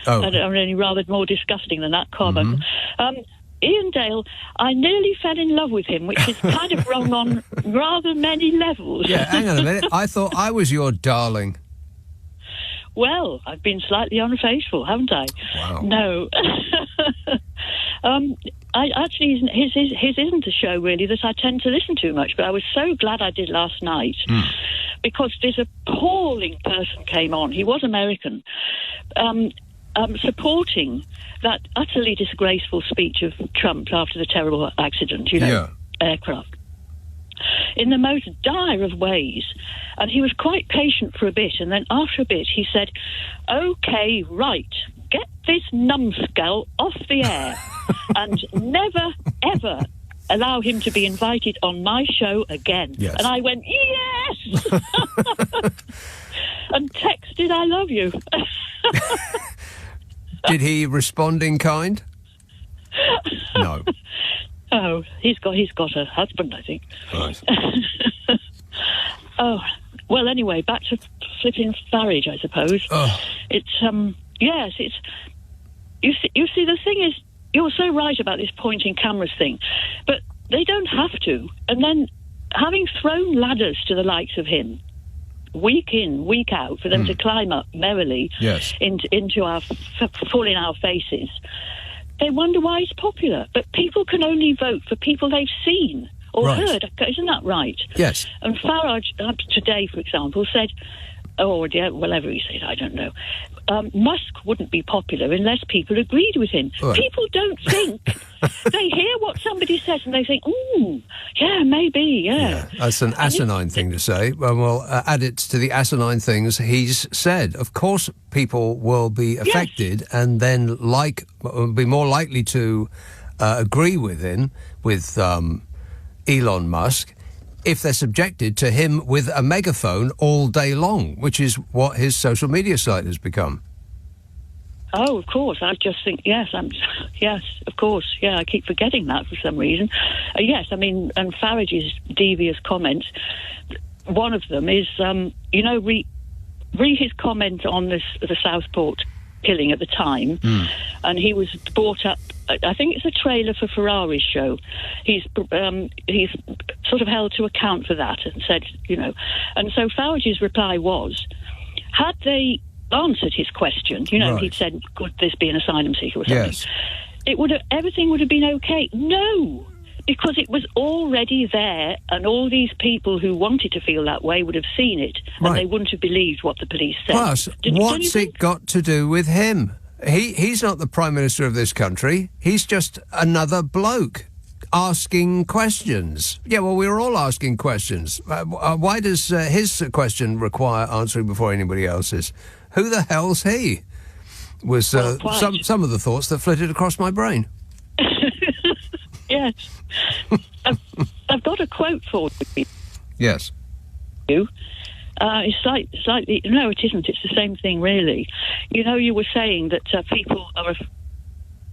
and only rather more disgusting than that, carbuncle, Ian Dale, I nearly fell in love with him, which is kind of wrong on rather many levels. Yeah, hang on a minute. I thought I was your darling. Well, I've been slightly unfaithful, haven't I? Wow. No. I actually, his isn't a show, really, that I tend to listen to much, but I was so glad I did last night because this appalling person came on. He was American. Supporting that utterly disgraceful speech of Trump after the terrible accident, aircraft, in the most dire of ways. And he was quite patient for a bit, and then after a bit he said, OK, right, get this numbskull off the air and never, ever allow him to be invited on my show again. Yes. And I went, yes! And texted, I love you. Did he respond in kind? No. Oh, he's got a husband, I think. Right. Oh, well, anyway, back to flipping Farage, I suppose. Oh. It's yes, it's you see the thing is, you're so right about this pointing cameras thing, but they don't have to. And then having thrown ladders to the likes of him, week in, week out, for them to climb up merrily into our fall in our faces, they wonder why he's popular. But people can only vote for people they've seen or heard. Isn't that right? Yes. And Farage today, for example, said, whatever he said, I don't know, Musk wouldn't be popular unless people agreed with him. Right. People don't think. They hear what somebody says and they think, ooh, yeah, maybe, yeah. That's an asinine thing to say. Well, we'll add it to the asinine things he's said. Of course, people will be affected and then be more likely to agree with him, with Elon Musk, if they're subjected to him with a megaphone all day long, which is what his social media site has become. Oh, of course. I just think, yes, of course. Yeah, I keep forgetting that for some reason. Yes, I mean, and Farage's devious comments, one of them is, read his comment on the Southport killing at the time, and he was brought up, I think it's a trailer for Ferrari's show. He's sort of held to account for that and said, and so Farage's reply was, had they answered his question, he'd said, could this be an asylum seeker or something? Yes. Everything would have been okay. No, because it was already there, and all these people who wanted to feel that way would have seen it, and they wouldn't have believed what the police said. Plus, what's it got to do with him? He's not the Prime Minister of this country. He's just another bloke. asking questions. Yeah, well, we were all asking questions. Why does his question require answering before anybody else's? Who the hell's he? Was some of the thoughts that flitted across my brain. Yes. I've got a quote for you. Yes. It's slightly... No, it isn't. It's the same thing, really. You know, you were saying that people are...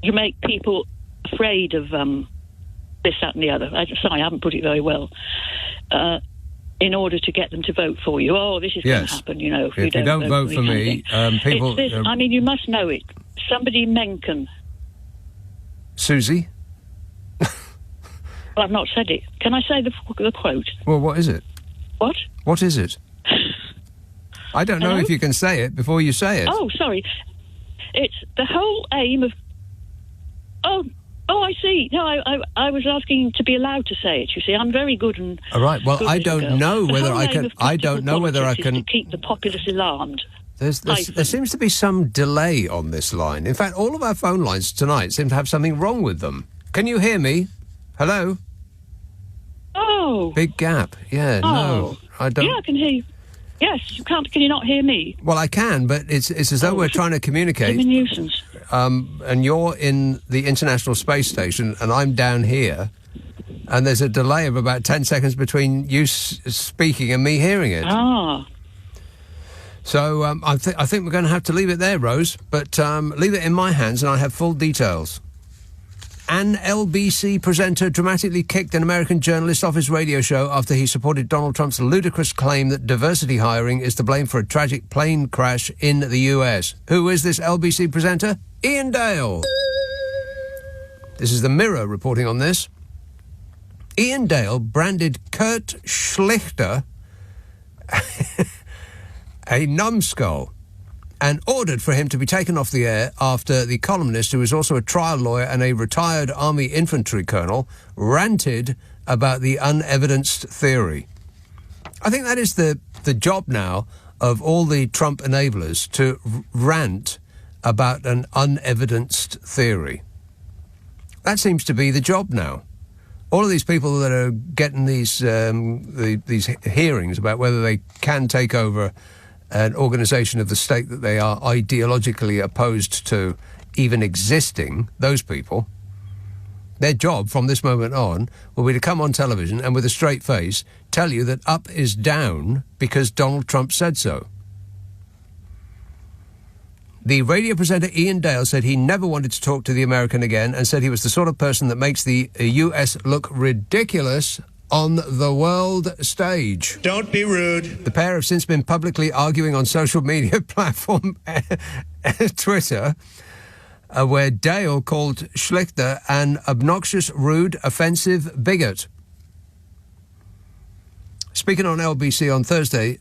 You make people afraid of this, that and the other. Sorry, I haven't put it very well. In order to get them to vote for you. Oh, this is going to happen, you know. If you don't vote for me, people... I mean, you must know it. Somebody Mencken. Susie? Well, I've not said it. Can I say the quote? Well, what is it? What? What is it? I don't know if you can say it before you say it. Oh, sorry. It's the whole aim of... Oh, I see. No, I was asking to be allowed to say it, you see. I'm very good and... All right, well, I don't know whether I can... I don't know whether I can... to keep the populace alarmed. There seems to be some delay on this line. In fact, all of our phone lines tonight seem to have something wrong with them. Can you hear me? Hello? Oh. Big gap. Yeah, no. I don't... Yeah, I can hear you. Yes, you can't. Can you not hear me? Well, I can, but it's as though we're trying to communicate. It's a nuisance. And you're in the International Space Station, and I'm down here, and there's a delay of about 10 seconds between you speaking and me hearing it. Ah. So I think we're going to have to leave it there, Rose, but leave it in my hands, and I have full details. An LBC presenter dramatically kicked an American journalist off his radio show after he supported Donald Trump's ludicrous claim that diversity hiring is to blame for a tragic plane crash in the US. Who is this LBC presenter? Ian Dale. This is the Mirror reporting on this. Ian Dale branded Kurt Schlichter a numbskull and ordered for him to be taken off the air after the columnist, who is also a trial lawyer and a retired Army infantry colonel, ranted about the unevidenced theory. I think that is the job now of all the Trump enablers, to rant about an unevidenced theory. That seems to be the job now. All of these people that are getting these hearings about whether they can take over an organisation of the state that they are ideologically opposed to even existing, those people, their job from this moment on will be to come on television and with a straight face tell you that up is down because Donald Trump said so. The radio presenter Ian Dale said he never wanted to talk to the American again and said he was the sort of person that makes the US look ridiculous on the world stage. Don't be rude. The pair have since been publicly arguing on social media platform Twitter, where Dale called Schlichter an obnoxious, rude, offensive bigot. Speaking on LBC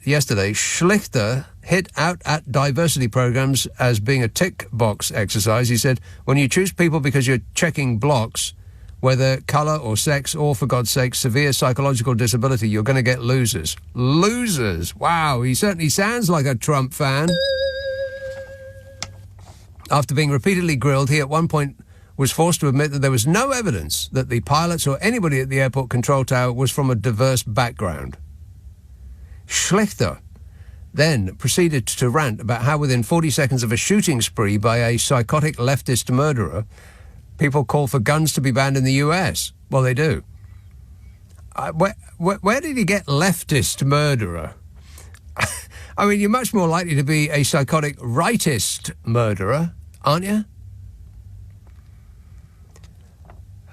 yesterday, Schlichter hit out at diversity programs as being a tick box exercise. He said, when you choose people because you're checking blocks, whether colour or sex or, for God's sake, severe psychological disability, you're going to get losers. Losers! Wow, he certainly sounds like a Trump fan. After being repeatedly grilled, he at one point was forced to admit that there was no evidence that the pilots or anybody at the airport control tower was from a diverse background. Schlichter then proceeded to rant about how within 40 seconds of a shooting spree by a psychotic leftist murderer, people call for guns to be banned in the US. Well, they do. Where did he get leftist murderer? I mean, you're much more likely to be a psychotic rightist murderer, aren't you?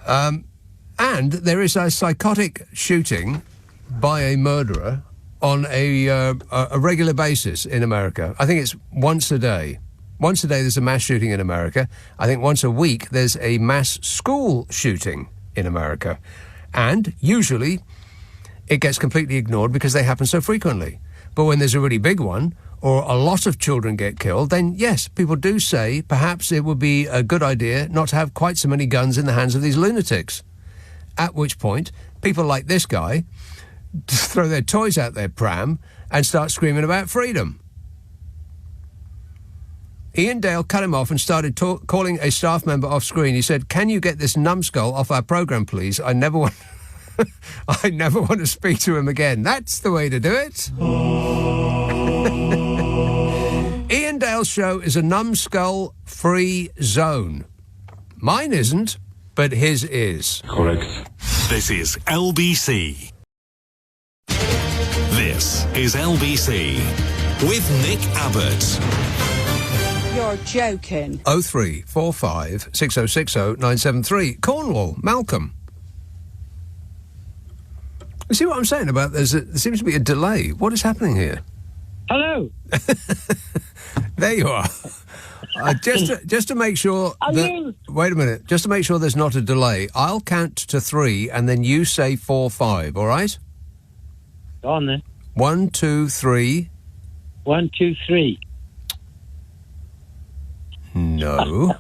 And there is a psychotic shooting by a murderer on a regular basis in America. I think it's once a day. Once a day there's a mass shooting in America. I think once a week there's a mass school shooting in America. And usually it gets completely ignored because they happen so frequently. But when there's a really big one, or a lot of children get killed, then yes, people do say perhaps it would be a good idea not to have quite so many guns in the hands of these lunatics. At which point, people like this guy throw their toys out their pram and start screaming about freedom. Ian Dale cut him off and started calling a staff member off screen. He said, "Can you get this numbskull off our programme, please? I never want to speak to him again." That's the way to do it. Ian Dale's show is a numbskull-free zone. Mine isn't, but his is. Correct. This is LBC. This is LBC with Nick Abbott. You're joking. 0345 6060 973. Cornwall, Malcolm. You see what I'm saying about there seems to be a delay. What is happening here? Hello. There you are. Just to make sure wait a minute. Just to make sure there's not a delay, I'll count to 3 and then you say 4, 5, all right? Go on then. 1, 2, 3. 1, 2, 3. No.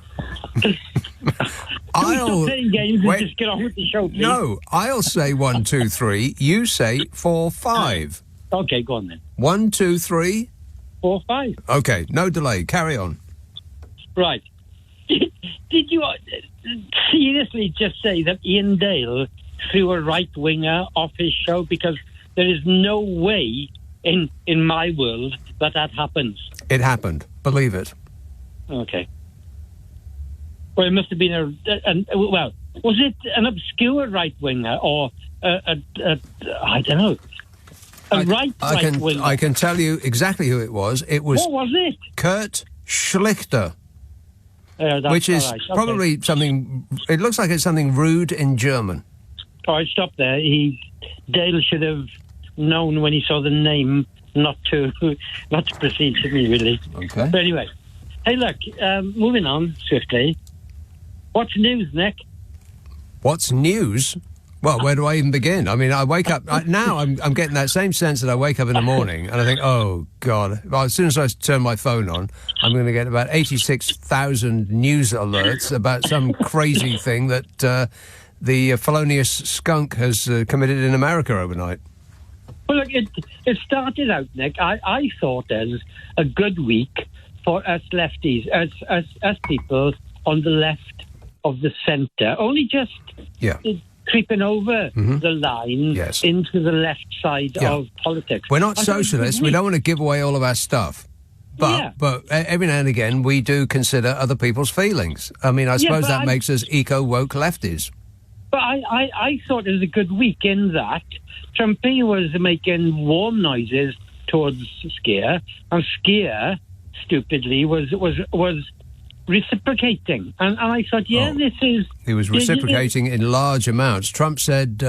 Stop playing games and just get on with the show, please. No, I'll say 1, 2, 3. You say 4, 5. Okay, go on then. 1, 2, 3. 4, 5. Okay, no delay. Carry on. Right. Did you seriously just say that Ian Dale threw a right-winger off his show? Because there is no way in my world that happens. It happened. Believe it. Okay. Well, it must have been was it an obscure right-winger or I don't know, right winger? I can tell you exactly who it was. It was. What was it? Kurt Schlichter. That's which is right. probably something. It looks like it's something rude in German. All right, stop there. Dale should have known when he saw the name not to proceed to me, really. Okay. But anyway, hey, look, moving on swiftly. What's news, Nick? What's news? Well, where do I even begin? I mean, I wake up now. I'm getting that same sense that I wake up in the morning and I think, oh God! Well, as soon as I turn my phone on, I'm going to get about 86,000 news alerts about some crazy thing that the felonious skunk has committed in America overnight. Well, look, it started out, Nick. I thought as a good week for us lefties, as people on the left of the centre, only just creeping over the line into the left side of politics. We're not socialists. We don't want to give away all of our stuff. But every now and again, we do consider other people's feelings. I mean, I suppose that makes us eco-woke lefties. But I thought it was a good week in that Trumpy was making warm noises towards Skier, and Skier, stupidly, was reciprocating. And I thought, this is... He was reciprocating in large amounts. Trump said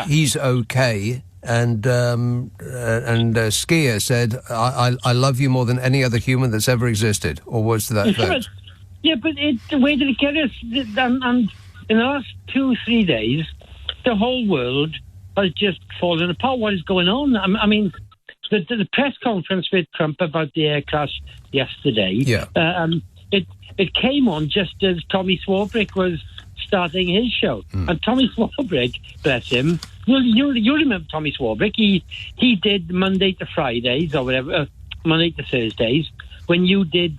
he's okay, and Skier said, I love you more than any other human that's ever existed, or words to that effect. But where did it get us? And in the last 2-3 days, the whole world has just fallen apart. What is going on? I mean, the press conference with Trump about the air crash yesterday, it came on just as Tommy Swarbrick was starting his show. And Tommy Swarbrick, bless him, you remember Tommy Swarbrick, he did Monday to Fridays or whatever, Monday to Thursdays, when you did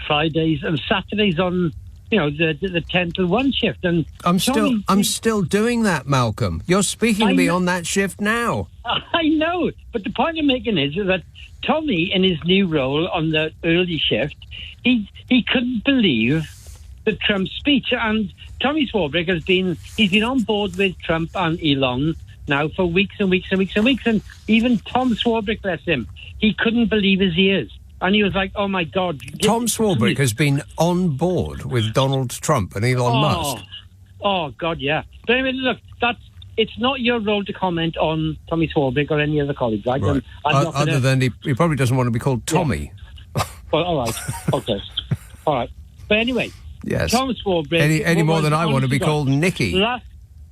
Fridays and Saturdays on, the 10 to 1 shift. And I'm still doing that, Malcolm. You're speaking to me on that shift now. I know, but the point I'm making is that Tommy, in his new role on the early shift, he couldn't believe the Trump speech. And Tommy Swarbrick he's been on board with Trump and Elon now for weeks and weeks and weeks and weeks. And even Tom Swarbrick, bless him, he couldn't believe his ears. And he was like, oh, my God. Tom Swarbrick has been on board with Donald Trump and Elon Musk. Oh, God, yeah. But anyway, look, it's not your role to comment on Tommy Swarbrick or any other colleagues, right? Right. Other than he probably doesn't want to be called Tommy. Yeah. Well, all right. Okay. All right. But anyway, yes. Tom Swarbrick... Any more than I want to be called Nicky.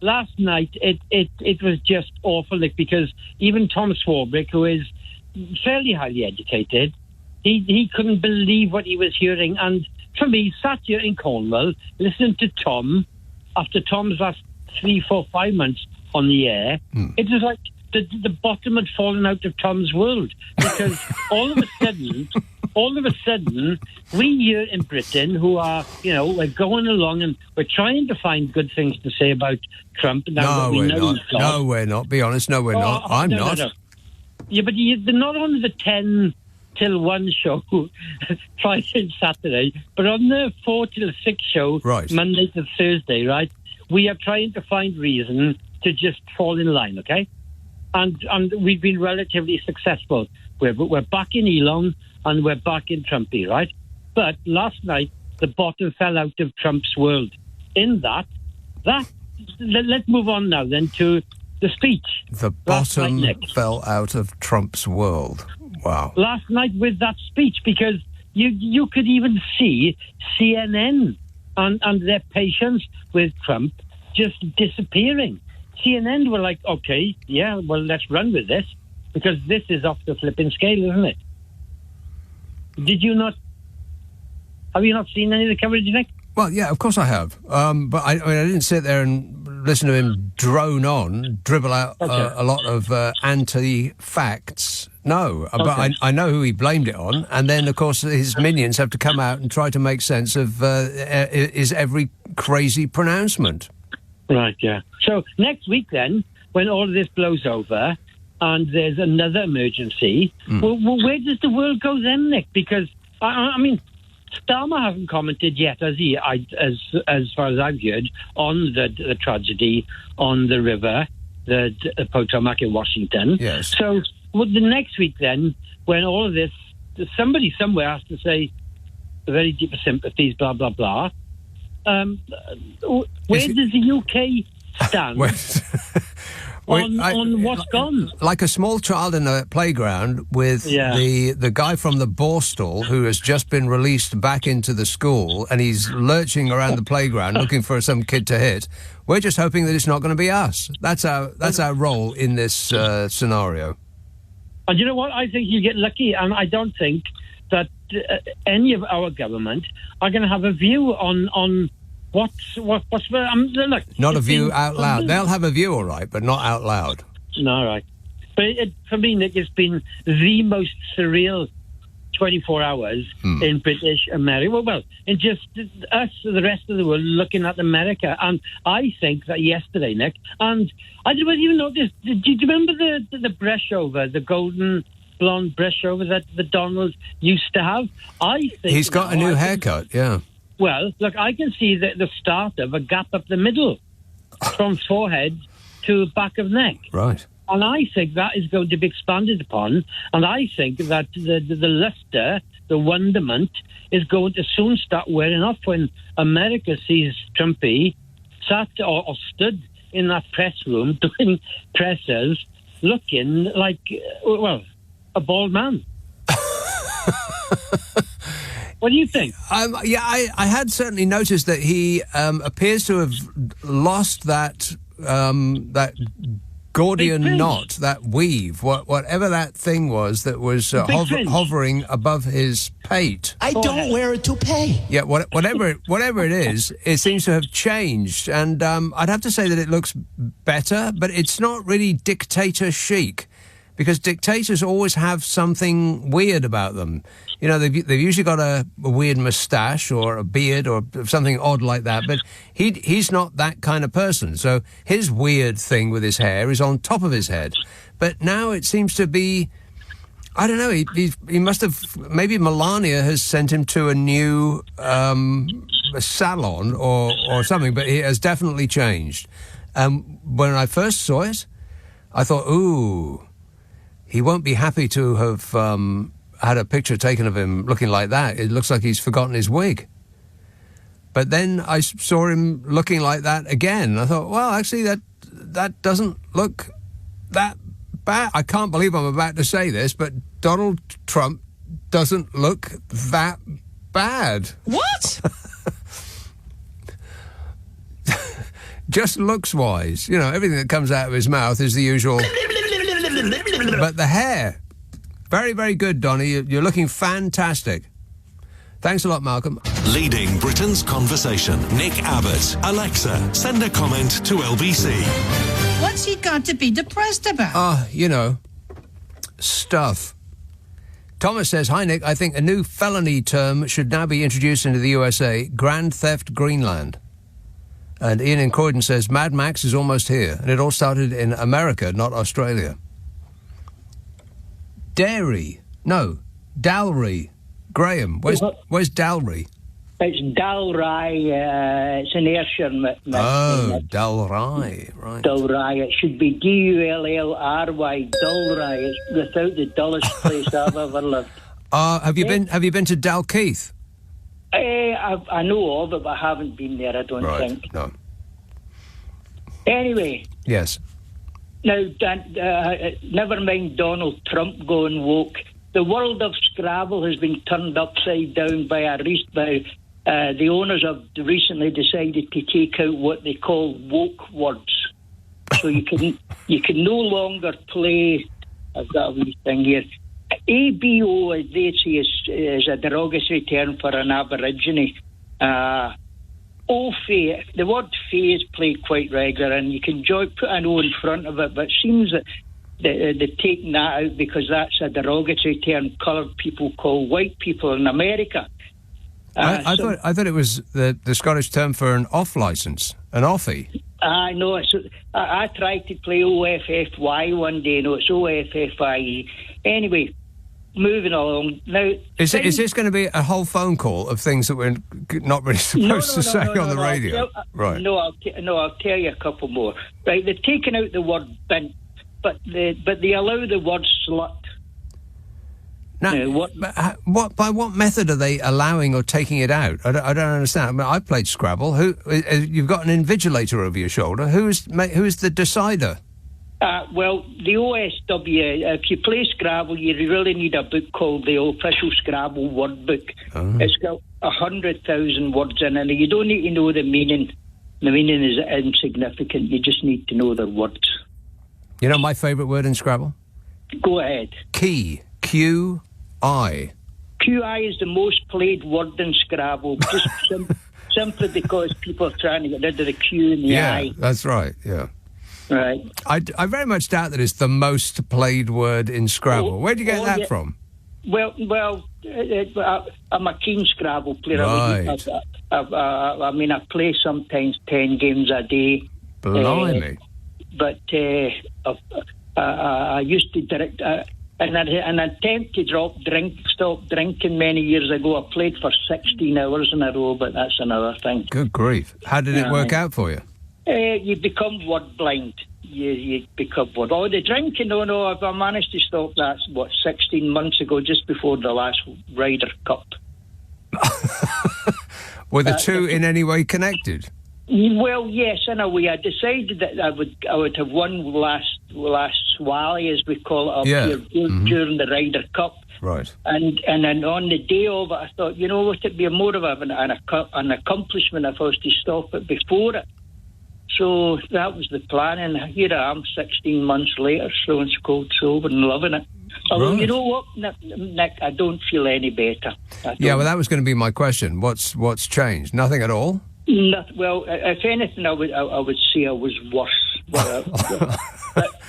Last night, it was just awful, because even Tom Swarbrick, who is fairly highly educated, he couldn't believe what he was hearing. And for me, sat here in Cornwall, listening to Tom, after Tom's last 3, 4, 5 months on the air, it was like the bottom had fallen out of Tom's world, because all of a sudden all of a sudden, we here in Britain, who are, we're going along and we're trying to find good things to say about Trump. Now No, we're not. No, we're not. Be honest, no, we're not. I'm not. No. Yeah, but they're not on the 10 till 1 show, Friday and Saturday, but on the 4 till 6 show, right. Monday to Thursday, right? We are trying to find reason to just fall in line, okay? And we've been relatively successful. We're back in Elon and we're back in Trumpy, right? But last night, the bottom fell out of Trump's world. In that, let's move on now then to the speech. The bottom fell out of Trump's world. Wow. Last night with that speech, because you could even see CNN and their patience with Trump just disappearing. CNN were like, okay, yeah, well, let's run with this, because this is off the flipping scale, isn't it? Have you not seen any of the coverage, Nick? Well, yeah, of course I have. But I didn't sit there and listen to him drone on, dribble out a lot of anti-facts. No, but I know who he blamed it on. And then, of course, his minions have to come out and try to make sense of his every crazy pronouncement. Right, yeah. So next week then, when all of this blows over and there's another emergency, well, where does the world go then, Nick? Because, I mean, Starmer hasn't commented yet, has he, as far as I've heard, on the tragedy on the river, the Potomac in Washington. Yes. So the next week then, when all of this, somebody somewhere has to say very deep sympathies, blah, blah, blah. Where does the UK stand on what's gone? Like a small child in a playground with the guy from the Borstal who has just been released back into the school and he's lurching around the playground looking for some kid to hit. We're just hoping that it's not going to be us. That's our role in this scenario. And you know what? I think you get lucky, and I don't think that any of our government are going to have a view on what's look. Not a view out loud. They'll have a view, all right, but not out loud. No, right. But for me, Nick, it's been the most surreal 24 hours in British America. Well, in just us, the rest of the world, looking at America. And I think that yesterday, Nick, and I didn't even notice. Do you remember the brush over, the golden blonde brush over that the Donald used to have? I think he's got a new haircut. Yeah. Well, look, I can see the start of a gap up the middle, from forehead to back of neck. Right. And I think that is going to be expanded upon. And I think that the luster, the wonderment, is going to soon start wearing off when America sees Trumpy sat or stood in that press room doing presses, looking like, a bald man. What do you think? I had certainly noticed that he appears to have lost that Gordian knot, that weave, whatever that thing was that was hovering above his pate. I don't wear a toupee. Yeah, whatever it is, it seems to have changed. And I'd have to say that it looks better, but it's not really dictator chic, because dictators always have something weird about them. You know, they've usually got a weird moustache or a beard or something odd like that, but he's not that kind of person. So his weird thing with his hair is on top of his head. But now it seems to be, I don't know, he must have, maybe Melania has sent him to a new salon or something, but he has definitely changed. When I first saw it, I thought, ooh, he won't be happy to have had a picture taken of him looking like that. It looks like he's forgotten his wig. But then I saw him looking like that again. I thought, well, actually, that doesn't look that bad. I can't believe I'm about to say this, but Donald Trump doesn't look that bad. What? Just looks-wise. You know, everything that comes out of his mouth is the usual. But the hair, very, very good, Donny. You're looking fantastic. Thanks a lot, Malcolm. Leading Britain's conversation, Nick Abbot. Alexa, send a comment to LBC. What's he got to be depressed about? You know, stuff. Thomas says, hi, Nick. I think a new felony term should now be introduced into the USA, Grand Theft Greenland. And Ian in Croydon says, Mad Max is almost here. And it all started in America, not Australia. Dairy. No, Dalry. Graham, where's Dalry? It's Dalry. It's an Ayrshire. Oh, Dalry, right. Dalry. It should be Dullry. Dalry. It's without the dullest place I've ever lived. Have you been to Dalkeith? I know of it, but I haven't been there. I don't think. No. Anyway. Yes. Now, never mind Donald Trump going woke. The world of Scrabble has been turned upside down by the owners have recently decided to take out what they call woke words. So you can no longer play. I've got a wee thing here. ABO, as they say, is a derogatory term for an Aborigine. O-Fay, the word fay is played quite regular, and you can put an O in front of it, but it seems that they've taken that out because that's a derogatory term coloured people call white people in America. I thought it was the Scottish term for an off licence, an offie. I know. I tried to play OFFY one day. No, it's OFFIE. Anyway, moving along. Now, is this going to be a whole phone call of things that we're not really supposed to say on the radio? Right. No, I'll tell you a couple more. Right, they've taken out the word bint, but they allow the word slut. Now, by what method are they allowing or taking it out? I don't understand. I mean, I played Scrabble. You've got an invigilator over your shoulder. Who's the decider? Well, the OSW, if you play Scrabble, you really need a book called the Official Scrabble Word Book. Oh. It's got 100,000 words in it, and you don't need to know the meaning. The meaning is insignificant. You just need to know the words. You know my favourite word in Scrabble? Go ahead. Key. QI. QI is the most played word in Scrabble, just simply because people are trying to get rid of the Q and the I. Yeah, that's right, yeah. Right. I very much doubt that it's the most played word in Scrabble. Where do you get that from? Well, I'm a keen Scrabble player. Right. I mean, I play sometimes 10 games a day. Blimey. But I used to direct... an attempt to stop drinking many years ago. I played for 16 hours in a row, but that's another thing. Good grief. How did it work out for you? You become word blind. You become word... Oh, the drinking, no, I managed to stop that, 16 months ago, just before the last Ryder Cup. Were the two in any way connected? Well, yes, in a way. I decided that I would have one last swally, as we call it up here, during the Ryder Cup. Right. And then on the day of it, I thought, you know what, it'd be more of an accomplishment if I was to stop it before it. So that was the plan, and here I am 16 months later, so it's cold sober and loving it. Although, you know what, Nick, I don't feel any better. Yeah, well, that was going to be my question. What's changed? Nothing at all? Well, if anything, I would say I was worse. But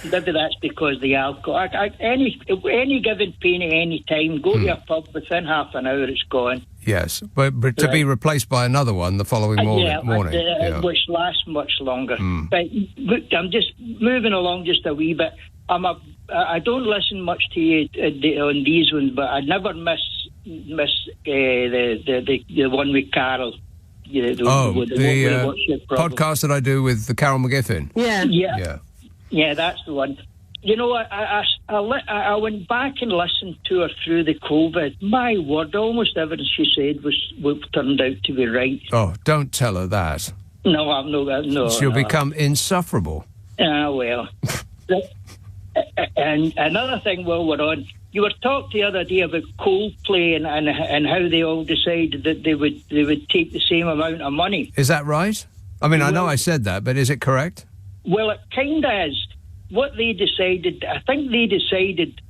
maybe that's because the alcohol. Any given pain at any time, go to a pub, within half an hour it's gone. Yes, but to be replaced by another one the following morning. Which lasts much longer. But look, I'm just moving along just a wee bit. I don't listen much to you on these ones, but I never miss the one with Carol. The podcast that I do with the Carol McGiffin. Yeah, that's the one. You know, I went back and listened to her through the COVID. My word, almost everything she said was turned out to be right. Oh, don't tell her that. No. She'll become insufferable. Well. And another thing while we're on, you were talking the other day about Coldplay and how they all decided that they would take the same amount of money. Is that right? I mean, I know I said that, but is it correct? Well, it kind of is. What they decided, I think they decided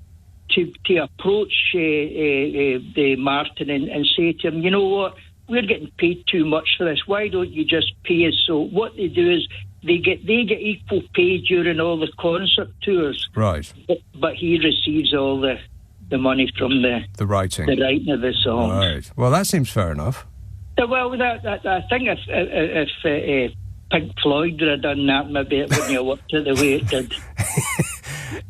to approach the Martin and say to him, you know what, we're getting paid too much for this. Why don't you just pay us? So what they do is they get equal pay during all the concert tours. Right. But he receives all the the money from the writing. The writing of the songs. Right. Well, that seems fair enough. Well, I think if Pink Floyd would have done that, maybe it wouldn't have worked out the way it did.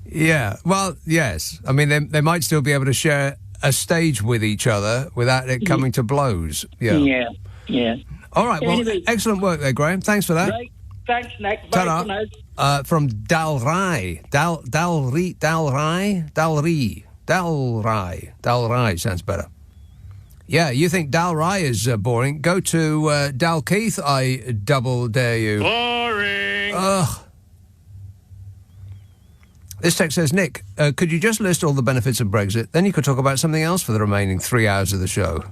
Yeah. Well, yes. I mean, they might still be able to share a stage with each other without it coming to blows. Yeah. Yeah. All right. Well, Anyway. excellent work there, Graham. Thanks for that. Right. Thanks, Nick. Bye Ta-da. for now. From Dalry. Dalry sounds better. Yeah, you think Dalry is boring? Go to Dalkeith, I double dare you. Boring! Ugh. This text says, Nick, could you just list all the benefits of Brexit? Then you could talk about something else for the remaining 3 hours of the show.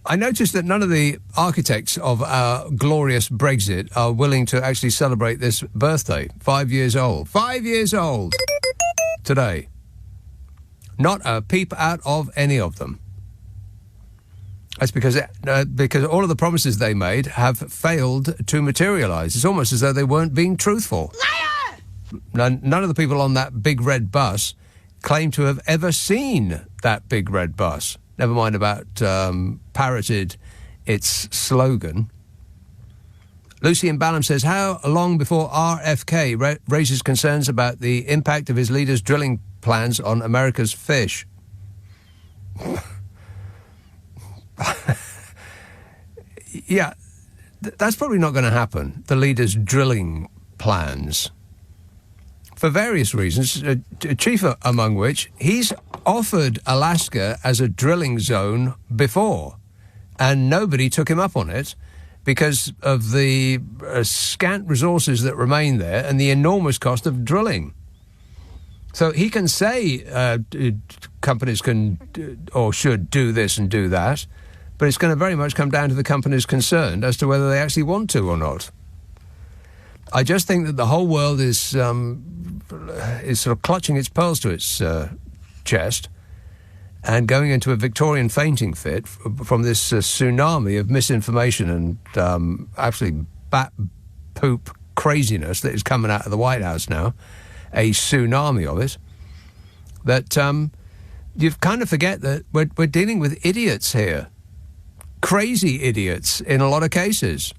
I noticed that none of the architects of our glorious Brexit are willing to actually celebrate this birthday. 5 years old. 5 years old today. Not a peep out of any of them. That's because all of the promises they made have failed to materialise. It's almost as though they weren't being truthful. Liar! None of the people on that big red bus claim to have ever seen that big red bus. Never mind about parroted its slogan. Lucy in Balham says, how long before RFK raises concerns about the impact of his leader's drilling plans on America's fish? Yeah, that's probably not going to happen, the leader's drilling plans. For various reasons, chief among which, he's offered Alaska as a drilling zone before, and nobody took him up on it because of the scant resources that remain there and the enormous cost of drilling. So he can say companies can or should do this and do that, but it's going to very much come down to the companies concerned as to whether they actually want to or not. I just think that the whole world is sort of clutching its pearls to its chest and going into a Victorian fainting fit from this tsunami of misinformation and absolutely bat poop craziness that is coming out of the White House now, a tsunami of it, that you kind of forget that we're dealing with idiots here, crazy idiots in a lot of cases.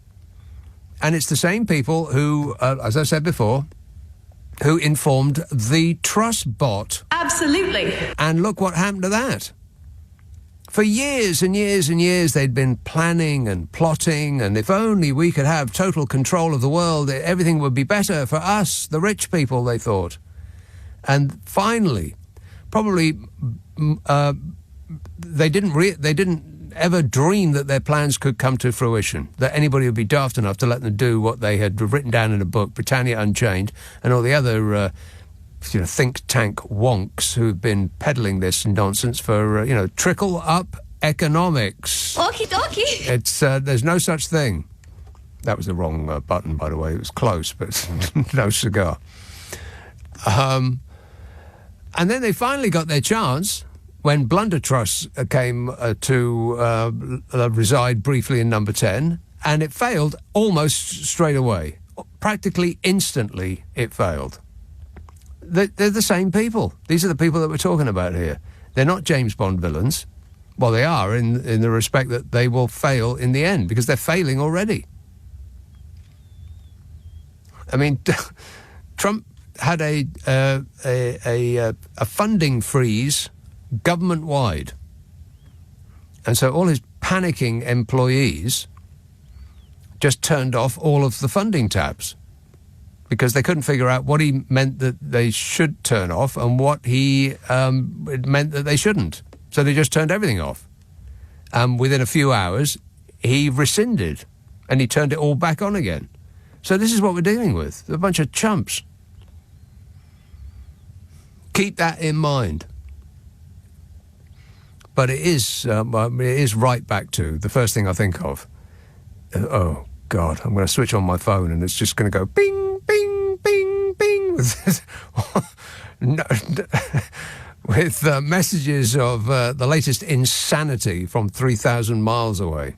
And it's the same people who, as I said before, who informed the trust bot. Absolutely. And look what happened to that. For years and years and years, they'd been planning and plotting, and if only we could have total control of the world, everything would be better for us, the rich people, they thought. And finally, probably they didn't ever dream that their plans could come to fruition, that anybody would be daft enough to let them do what they had written down in a book, Britannia Unchained, and all the other think tank wonks who've been peddling this nonsense for, trickle-up economics. Okie dokie. It's there's no such thing. That was the wrong button, by the way. It was close, but no cigar. And then they finally got their chance when Blunder Trusts came to reside briefly in Number 10, and it failed almost straight away. Practically instantly, it failed. They're the same people. These are the people that we're talking about here. They're not James Bond villains. Well, they are in the respect that they will fail in the end, because they're failing already. I mean, Trump had a funding freeze government-wide. And so all his panicking employees just turned off all of the funding tabs because they couldn't figure out what he meant that they should turn off and what he meant that they shouldn't. So they just turned everything off. Within a few hours, he rescinded and he turned it all back on again. So this is what we're dealing with, a bunch of chumps. Keep that in mind. But it is right back to the first thing I think of. Oh, God, I'm going to switch on my phone and it's just going to go bing, bing, bing, bing. With messages of the latest insanity from 3,000 miles away.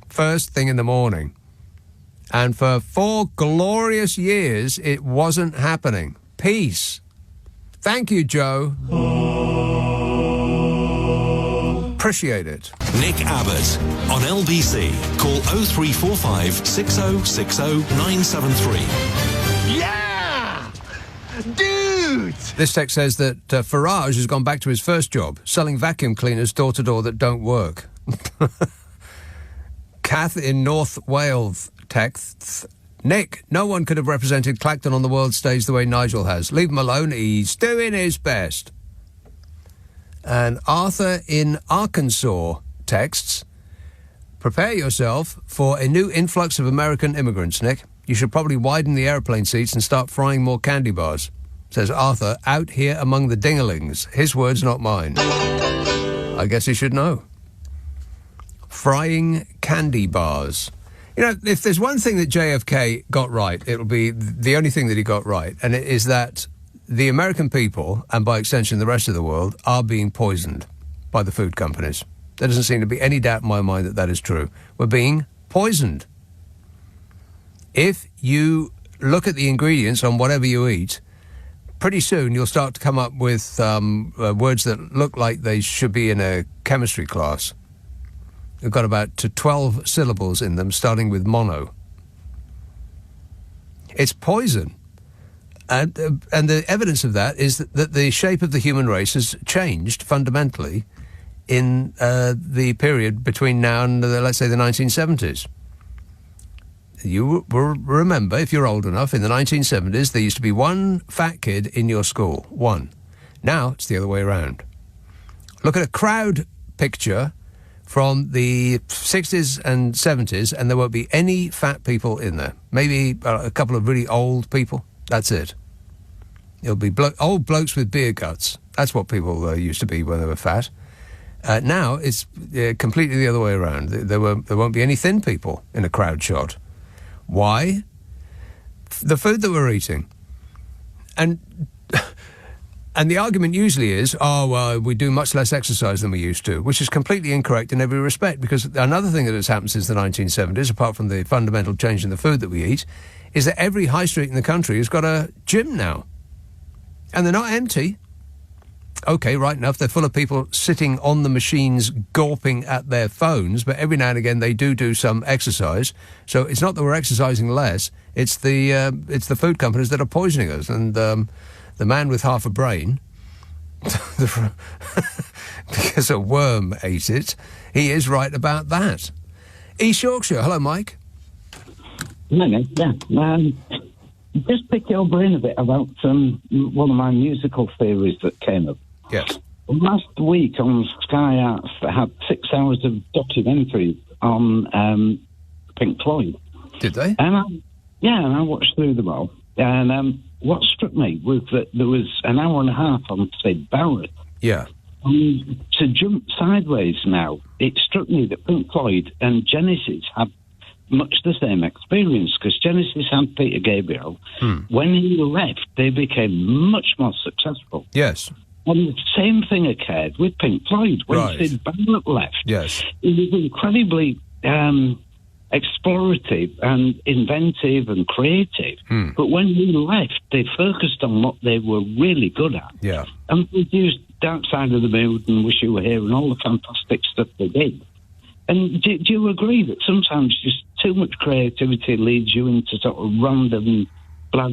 First thing in the morning. And for 4 glorious years, it wasn't happening. Peace. Thank you, Joe. Appreciate it. Nick Abbott on LBC. Call 0345 6060 973. Yeah! Dude! This text says that Farage has gone back to his first job, selling vacuum cleaners door-to-door that don't work. Kath in North Wales texts, Nick, no one could have represented Clacton on the world stage the way Nigel has. Leave him alone, he's doing his best. And Arthur in Arkansas texts, prepare yourself for a new influx of American immigrants, Nick. You should probably widen the airplane seats and start frying more candy bars. Says Arthur, out here among the dinglings. His words, not mine. I guess he should know. Frying candy bars. You know, if there's one thing that JFK got right, it'll be the only thing that he got right, and it is that the American people, and by extension the rest of the world, are being poisoned by the food companies. There doesn't seem to be any doubt in my mind that that is true. We're being poisoned. If you look at the ingredients on whatever you eat, pretty soon you'll start to come up with words that look like they should be in a chemistry class. They've got about 12 syllables in them, starting with mono. It's poison. And the evidence of that is that the shape of the human race has changed fundamentally in the period between now and, let's say, the 1970s. You will remember, if you're old enough, in the 1970s, there used to be one fat kid in your school. One. Now, it's the other way around. Look at a crowd picture from the 60s and 70s, and there won't be any fat people in there. Maybe a couple of really old people. That's it. It'll be old blokes with beer guts. That's what people used to be when they were fat. Now it's completely the other way around. There won't be any thin people in a crowd shot. Why? The food that we're eating. And the argument usually is, we do much less exercise than we used to, which is completely incorrect in every respect, because another thing that has happened since the 1970s, apart from the fundamental change in the food that we eat, is that every high street in the country has got a gym now. And they're not empty. OK, right enough, they're full of people sitting on the machines gawping at their phones, but every now and again they do some exercise. So it's not that we're exercising less, it's the food companies that are poisoning us. And the man with half a brain, because a worm ate it, he is right about that. East Yorkshire, hello, Mike. Just pick your brain a bit about one of my musical theories that came up. Yes. Last week on Sky Arts, they had 6 hours of documentary on Pink Floyd. Did they? And I watched through them all. And what struck me was that there was an hour and a half on Sid Barrett. Yeah. To jump sideways now, it struck me that Pink Floyd and Genesis had much the same experience, because Genesis had Peter Gabriel. When he left, they became much more successful. Yes. And the same thing occurred with Pink Floyd. When Sid Barrett left, yes, he was incredibly explorative and inventive and creative. But when he left, they focused on what they were really good at. Yeah. And produced Dark Side of the Moon and Wish You Were Here and all the fantastic stuff they did. And do you agree that sometimes just too much creativity leads you into sort of random blah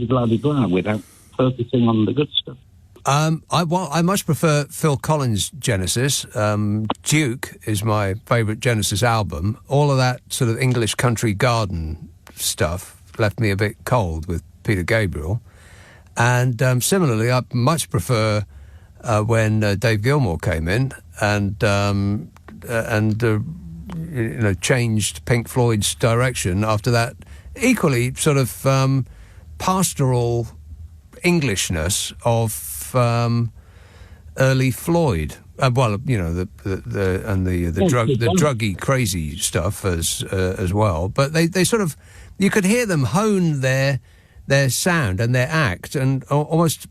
without focusing on the good stuff? I much prefer Phil Collins' Genesis. Duke is my favourite Genesis album. All of that sort of English country garden stuff left me a bit cold with Peter Gabriel. And similarly, I much prefer when Dave Gilmour came in and changed Pink Floyd's direction after that equally sort of pastoral Englishness of early Floyd. The druggy crazy stuff as well. But they sort of, you could hear them hone their sound and their act, and almost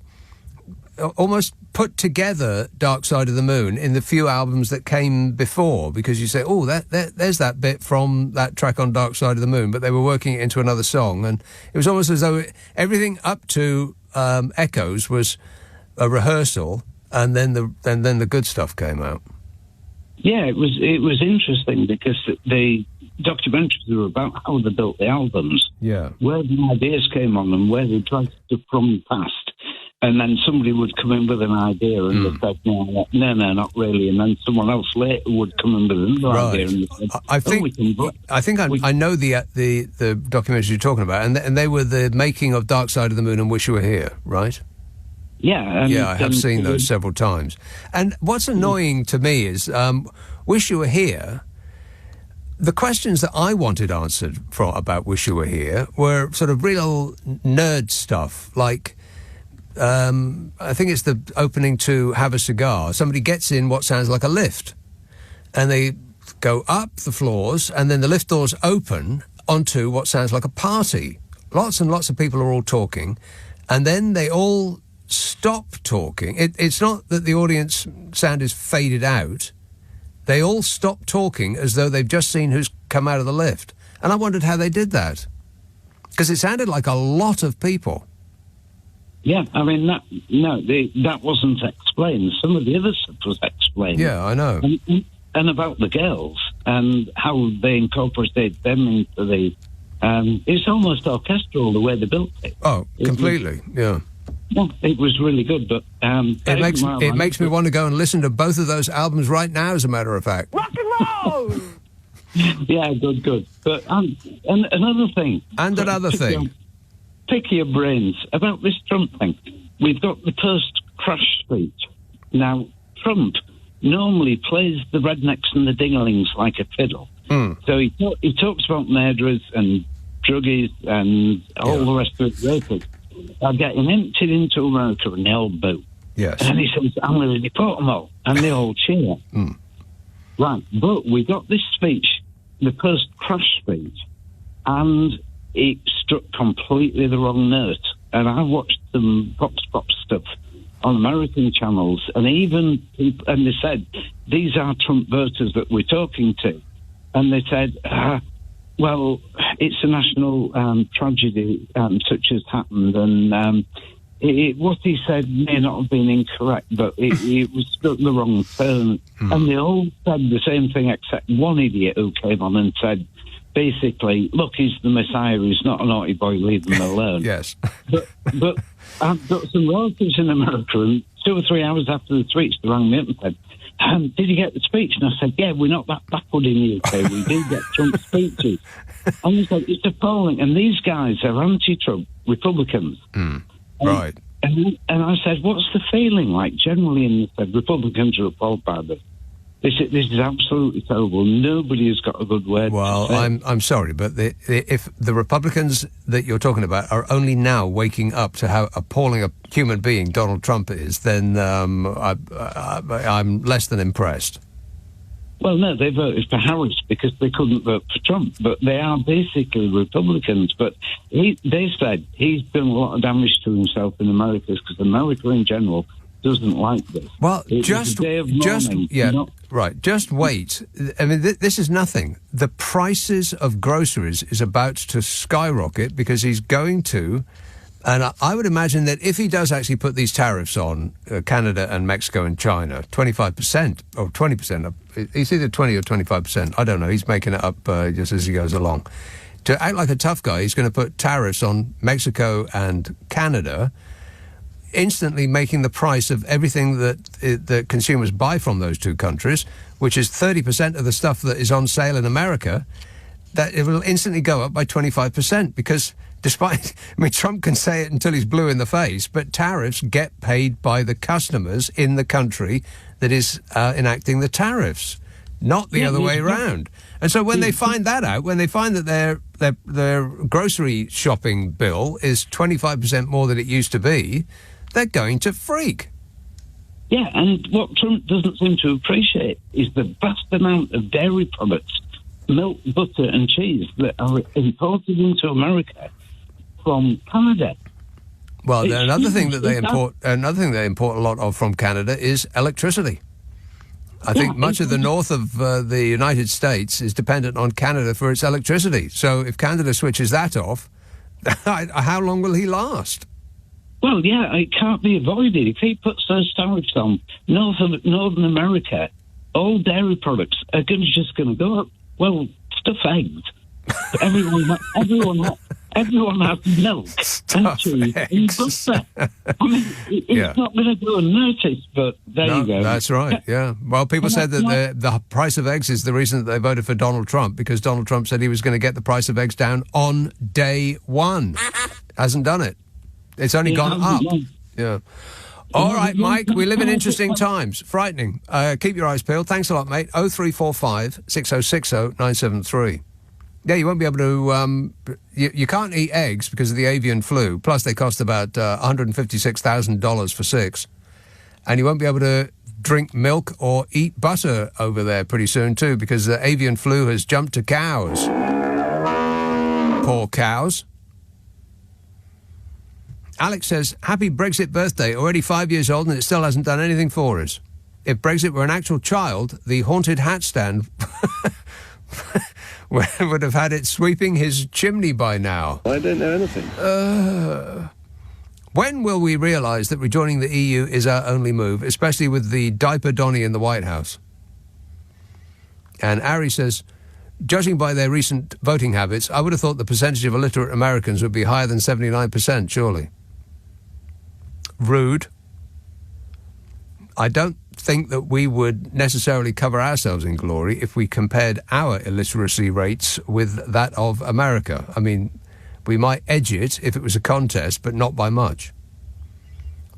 put together Dark Side of the Moon in the few albums that came before, because you say, there's that bit from that track on Dark Side of the Moon, but they were working it into another song, and it was almost as though everything up to Echoes was a rehearsal, and then the good stuff came out. Yeah, it was interesting because the documentaries were about how they built the albums, where the ideas came on them, where they tried to from past. And then somebody would come in with an idea and they said, no, not really. And then someone else later would come in with another idea. And they said, I know the documentaries you're talking about, and they were the making of Dark Side of the Moon and Wish You Were Here, right? Yeah. I have seen those several times. And what's annoying to me is, Wish You Were Here, the questions that I wanted answered about Wish You Were Here were sort of real nerd stuff, like... I think it's the opening to Have a Cigar. Somebody gets in what sounds like a lift, and they go up the floors, and then the lift doors open onto what sounds like a party. Lots and lots of people are all talking, and then they all stop talking. It's not that the audience sound is faded out. They all stop talking as though they've just seen who's come out of the lift. And I wondered how they did that, because it sounded like a lot of people. Yeah, I mean, that wasn't explained. Some of the other stuff was explained. Yeah, I know. And about the girls and how they incorporated them into the... it's almost orchestral, the way they built it. Oh, completely, yeah. Yeah, it was really good, but... it makes me want to go and listen to both of those albums right now, as a matter of fact. Rock and roll! Yeah, good. But and another thing... And another thing... Pick your brains about this Trump thing. We've got the post-crash speech. Now, Trump normally plays the rednecks and the dinglings like a fiddle. So he talks about murderers and druggies and all the rest of the rapists are getting emptied into America and they all boo. Yes. And he says, I'm going to deport them all. And they all cheer. Right, but we got this speech, the post-crash speech, and... it struck completely the wrong note. And I watched some Vox Pop stuff on American channels, and and they said, these are Trump voters that we're talking to. And they said, well, it's a national tragedy such as happened, and what he said may not have been incorrect, but it was struck the wrong turn. And they all said the same thing except one idiot who came on and said, basically, look, he's the Messiah, he's not a naughty boy, leave him alone. Yes. But I've got some relatives in America, and 2 or 3 hours after the speech, they rang me up and said, did you get the speech? And I said, yeah, we're not that backward in the UK, we do get Trump speeches. And he said, it's appalling, and these guys are anti-Trump Republicans. Right. And I said, what's the feeling like generally? And they said, Republicans are appalled by this. This is absolutely terrible. Nobody has got a good word. Well, I'm sorry, but if the Republicans that you're talking about are only now waking up to how appalling a human being Donald Trump is, then I'm less than impressed. Well, no, they voted for Harris because they couldn't vote for Trump, but they are basically Republicans. But they said he's done a lot of damage to himself in America because America in general doesn't like this. Well, just wait. I mean, this is nothing. The prices of groceries is about to skyrocket because he's going to, and I would imagine that if he does actually put these tariffs on Canada and Mexico and China, 25% or 20%, it's either 20 or 25%. I don't know. He's making it up just as he goes along. To act like a tough guy, he's going to put tariffs on Mexico and Canada, instantly making the price of everything that consumers buy from those two countries, which is 30% of the stuff that is on sale in America, that it will instantly go up by 25% because Trump can say it until he's blue in the face, but tariffs get paid by the customers in the country that is enacting the tariffs, not the other way around. And so when they find that out, when they find that their grocery shopping bill is 25% more than it used to be, they're going to freak. Yeah, and what Trump doesn't seem to appreciate is the vast amount of dairy products, milk, butter and cheese that are imported into America from Canada. Well, another thing they import a lot of from Canada is electricity. I think much of the north of the United States is dependent on Canada for its electricity. So if Canada switches that off, how long will he last? Well, yeah, it can't be avoided. If he puts those tariffs on Northern America, all dairy products are just going to go up. Well, stuff eggs. Everyone has milk and cheese and butter. I mean, it's not going to go unnoticed, but there you go. That's right, yeah. Well, people said that the price of eggs is the reason that they voted for Donald Trump, because Donald Trump said he was going to get the price of eggs down on day one. Hasn't done it. It's only gone up. Yeah. All right, Mike, we live in interesting times. Frightening. Keep your eyes peeled. Thanks a lot, mate. 0345 6060 973. Yeah, you won't be able to... you can't eat eggs because of the avian flu. Plus, they cost about $156,000 for 6. And you won't be able to drink milk or eat butter over there pretty soon, too, because the avian flu has jumped to cows. Poor cows. Alex says, happy Brexit birthday. Already 5 years old and it still hasn't done anything for us. If Brexit were an actual child, the haunted hat stand... would have had it sweeping his chimney by now. I don't know anything. When will we realise that rejoining the EU is our only move, especially with the diaper Donny in the White House? And Ari says, judging by their recent voting habits, I would have thought the percentage of illiterate Americans would be higher than 79%, surely. Rude. I don't think that we would necessarily cover ourselves in glory if we compared our illiteracy rates with that of America. I mean, we might edge it if it was a contest, but not by much.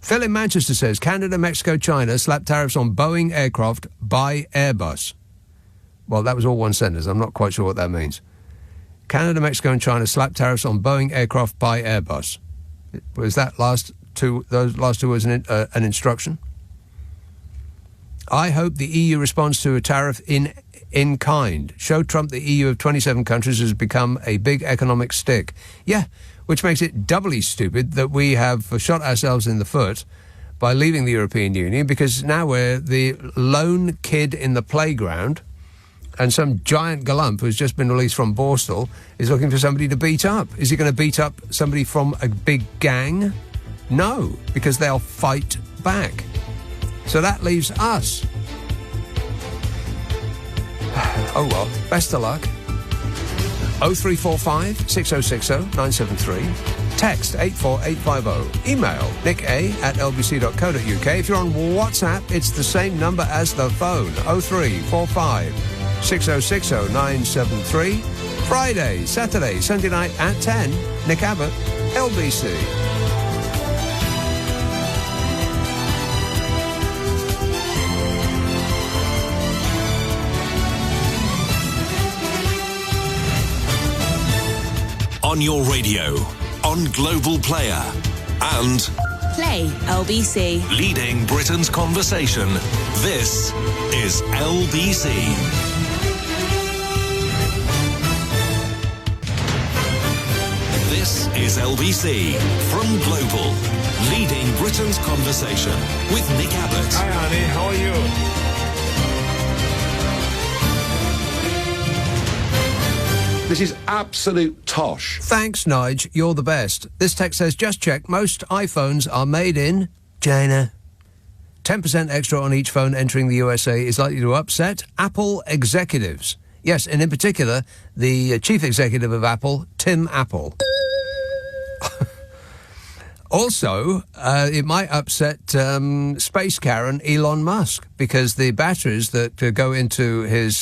Phil in Manchester says, Canada, Mexico, China slap tariffs on Boeing aircraft by Airbus. Well, that was all one sentence. I'm not quite sure what that means. Canada, Mexico and China slap tariffs on Boeing aircraft by Airbus. Was that those last two words an instruction? I hope the EU responds to a tariff in kind. Show Trump the EU of 27 countries has become a big economic stick. Yeah, which makes it doubly stupid that we have shot ourselves in the foot by leaving the European Union, because now we're the lone kid in the playground and some giant galump who's just been released from Borstal is looking for somebody to beat up. Is he going to beat up somebody from a big gang? No, because they'll fight back. So that leaves us. Oh well, best of luck. 0345 6060 973. Text 84850. Email nica@lbc.co.uk. If you're on WhatsApp, it's the same number as the phone. 0345 6060 973. Friday, Saturday, Sunday night at 10. Nick Abbot, LBC. On your radio, on Global Player, and Play LBC. Leading Britain's conversation. This is LBC. This is LBC from Global. Leading Britain's conversation with Nick Abbot. Hi, honey. How are you? This is absolute tosh. Thanks, Nige. You're the best. This text says, just check, most iPhones are made in China. 10% extra on each phone entering the USA is likely to upset Apple executives. Yes, and in particular, the chief executive of Apple, Tim Apple. Also, it might upset Space Karen Elon Musk, because the batteries that go into his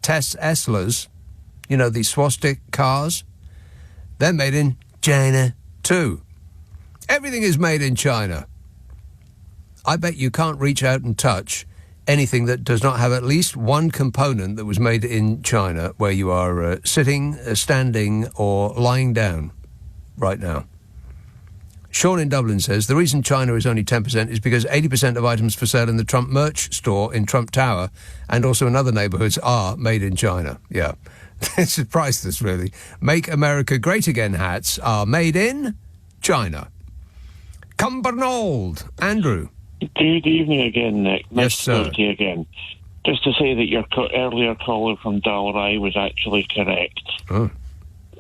Teslas, you know, the swastika cars, they're made in China too. Everything is made in China. I bet you can't reach out and touch anything that does not have at least one component that was made in China where you are sitting, standing or lying down right now. Sean in Dublin says, the reason China is only 10% is because 80% of items for sale in the Trump merch store in Trump Tower and also in other neighbourhoods are made in China. Yeah. This is priceless, really. Make America Great Again hats are made in China. Cumbernauld. Andrew. Good evening again, Nick. Yes, sir. Nice to see you again. Just to say that your earlier caller from Dalry was actually correct. Oh.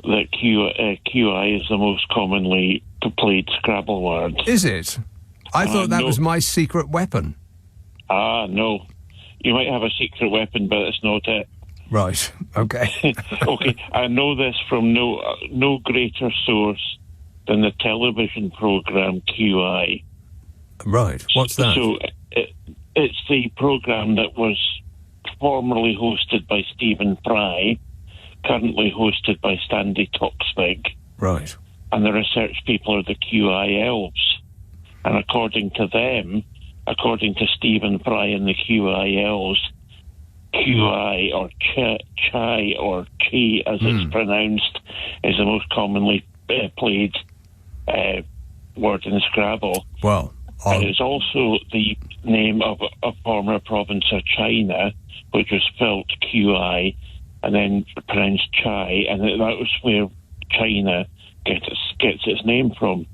That QI is the most commonly played Scrabble words. Is it? I thought that was my secret weapon. Ah, no. You might have a secret weapon, but it's not it. Right. Okay. Okay. I know this from no greater source than the television program QI. Right. What's that? So it's the program that was formerly hosted by Stephen Fry, currently hosted by Stanley Toksvig. Right. And the research people are the QI elves. And according to them, according to Stephen Fry and the QI elves, QI or chai or chi as it's pronounced is the most commonly played word in Scrabble. Well, and it's also the name of a former province of China, which was spelt QI and then pronounced chai, and that was where China gets its name from.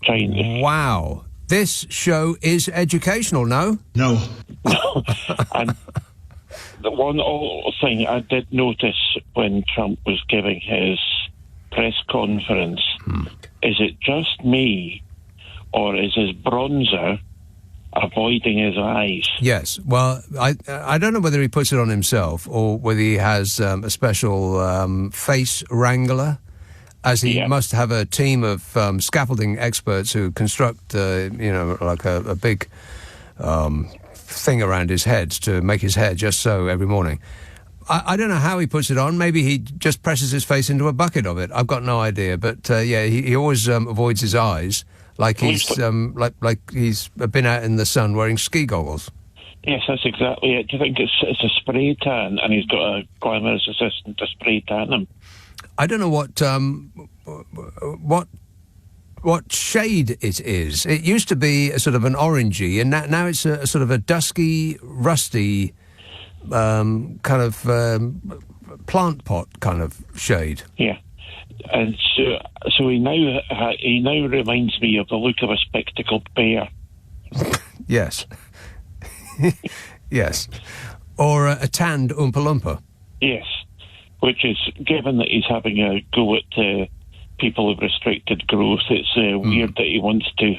China. Wow. This show is educational, no? No. And the one thing I did notice when Trump was giving his press conference, is it just me, or is his bronzer avoiding his eyes? Yes. Well, I don't know whether he puts it on himself or whether he has a special face wrangler, as he must have a team of scaffolding experts who construct, like a big thing around his head to make his hair just so every morning. I don't know how he puts it on. Maybe he just presses his face into a bucket of it. I've got no idea. But he always avoids his eyes, like he's like he's been out in the sun wearing ski goggles. Yes, that's exactly it. Do you think it's a spray tan, and he's got a glamorous assistant to spray tan him? I don't know what shade it is. It used to be a sort of an orangey, and now it's a sort of a dusky, rusty kind of plant pot kind of shade. Yeah, and so he now reminds me of the look of a spectacled bear. Yes, yes, or a tanned Oompa Loompa. Yes. Which is, given that he's having a go at people with restricted growth, it's weird that he wants to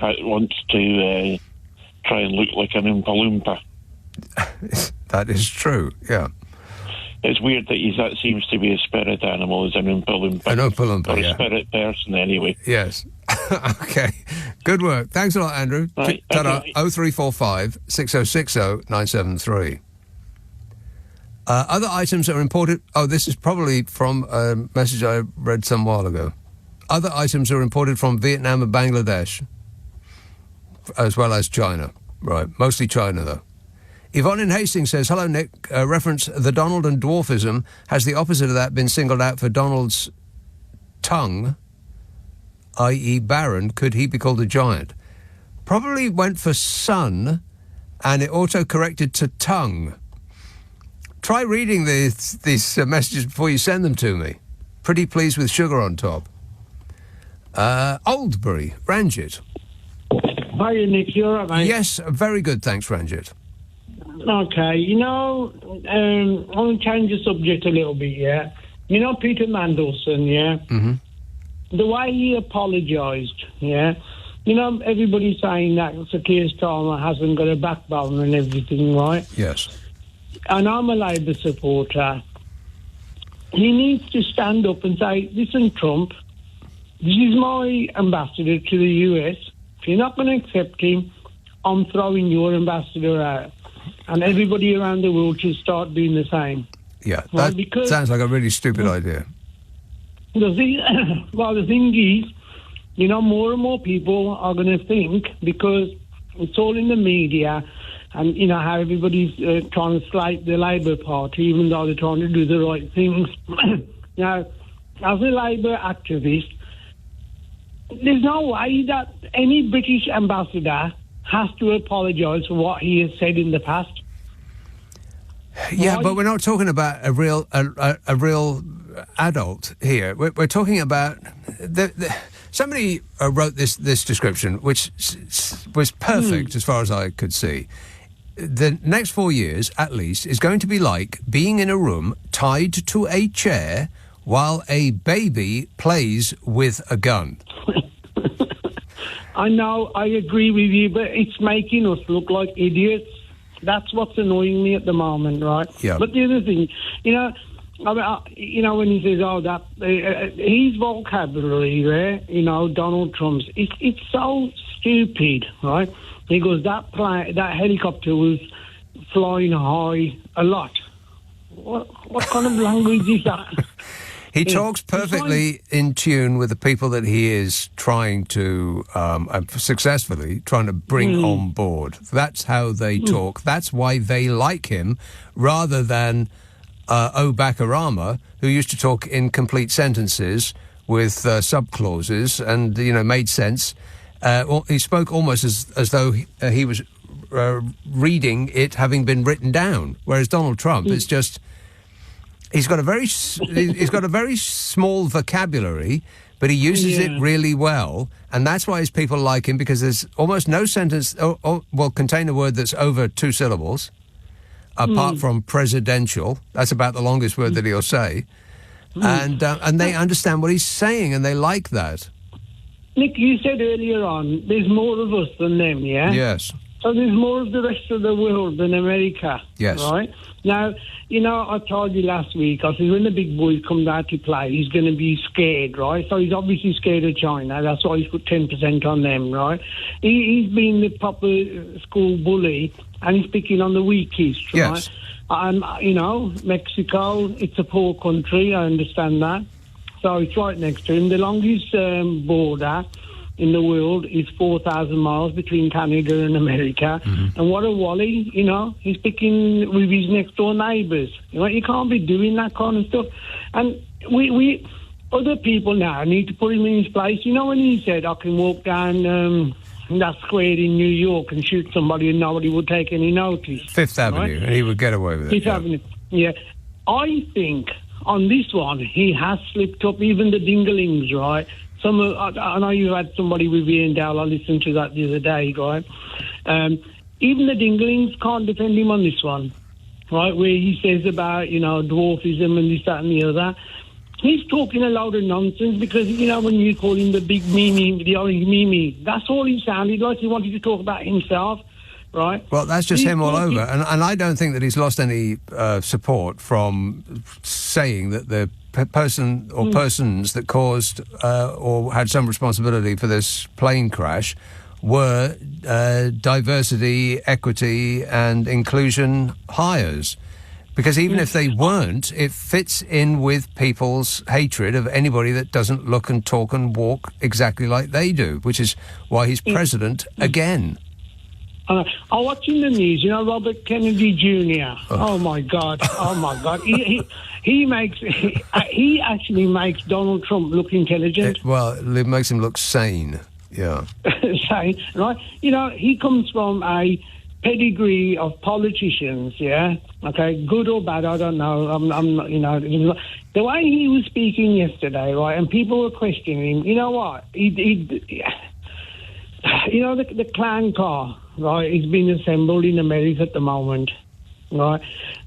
try and look like an Oompa Loompa. That is true, yeah. It's weird that that seems to be a spirit animal, as an Oompa Loompa. An Oompa Loompa, or a spirit person, anyway. Yes. Okay. Good work. Thanks a lot, Andrew. Right. Ta-da. Okay. 0345 6060 973. Other items are imported... Oh, this is probably from a message I read some while ago. Other items are imported from Vietnam and Bangladesh, as well as China. Right, mostly China, though. Yvonne in Hastings says, hello, Nick. Reference the Donald and dwarfism. Has the opposite of that been singled out for Donald's tongue, i.e. barren? Could he be called a giant? Probably went for son, and it auto-corrected to tongue. Try reading these messages before you send them to me. Pretty pleased with sugar on top. Oldbury, Ranjit. Hi, Nick. You all right, mate? Yes, very good, thanks, Ranjit. Okay, I want to change the subject a little bit, yeah? You know Peter Mandelson, yeah? Mm-hmm. The way he apologised, yeah? Everybody's saying that Sir Keir Starmer hasn't got a backbone and everything, right? Yes. And I'm a Labour supporter. He needs to stand up and say, listen, Trump, this is my ambassador to the US. If you're not going to accept him, I'm throwing your ambassador out. And everybody around the world should start doing the same. Yeah, that sounds like a really stupid idea. The thing is, more and more people are going to think, because it's all in the media, and how everybody's trying to slight the Labour Party, even though they're trying to do the right things. Now, as a Labour activist, there's no way that any British ambassador has to apologise for what he has said in the past. Yeah, but we're not talking about a real adult here. We're talking about somebody wrote this description, which was perfect as far as I could see. The next 4 years, at least, is going to be like being in a room tied to a chair while a baby plays with a gun. I know, I agree with you, but it's making us look like idiots. That's what's annoying me at the moment, right? Yeah. But the other thing, when he says, his vocabulary there, Donald Trump's, it's so stupid, right? He goes, that helicopter was flying high a lot. What kind of language is that? He talks perfectly in tune with the people that he is trying to, successfully trying to bring on board. That's how they talk. That's why they like him, rather than Obama, who used to talk in complete sentences with subclauses and, made sense. He spoke almost as though he was reading it having been written down, whereas Donald Trump is just... He's got a very small vocabulary, but he uses it really well, and that's why his people like him, because there's almost no sentence contain a word that's over 2 syllables, apart from presidential. That's about the longest word that he'll say, and they understand what he's saying, and they like that. Nick, you said earlier on, there's more of us than them, yeah? Yes. So there's more of the rest of the world than America. Yes. Right? Now, I told you last week, I said when the big boys come down to play, he's going to be scared, right? So he's obviously scared of China. That's why he's put 10% on them, right? He's been the proper school bully, and he's picking on the weakest, right? Yes. Mexico, it's a poor country, I understand that. So it's right next to him. The longest border in the world is 4,000 miles between Canada and America. Mm-hmm. And what a wally, he's picking with his next door neighbours. You can't be doing that kind of stuff. And we other people now need to put him in his place. When he said, I can walk down that square in New York and shoot somebody and nobody would take any notice. Fifth Avenue, and he would get away with it. Fifth Avenue, yeah. I think on this one, he has slipped up, even the dinglings, right? I know you had somebody with Ian Dowell. I listened to that the other day, right? Even the dinglings can't defend him on this one, right? Where he says about, dwarfism and this, that and the other. He's talking a load of nonsense because, when you call him the big Mimi, the orange Mimi, that's all he sounded like. He wanted to talk about himself, right? Well, that's just him all over. And I don't think that he's lost any support from saying that the person or persons that caused or had some responsibility for this plane crash were diversity, equity and inclusion hires. Because even if they weren't, it fits in with people's hatred of anybody that doesn't look and talk and walk exactly like they do, which is why he's president again. I watch in the news, Robert Kennedy Jr. Oh my God! He actually makes Donald Trump look intelligent. It makes him look sane. Yeah. Sane, right? He comes from a pedigree of politicians. Yeah. Okay. Good or bad, I don't know. I'm not. The way he was speaking yesterday, right, and people were questioning him. You know what? The clown car, right, is being assembled in America at the moment, right?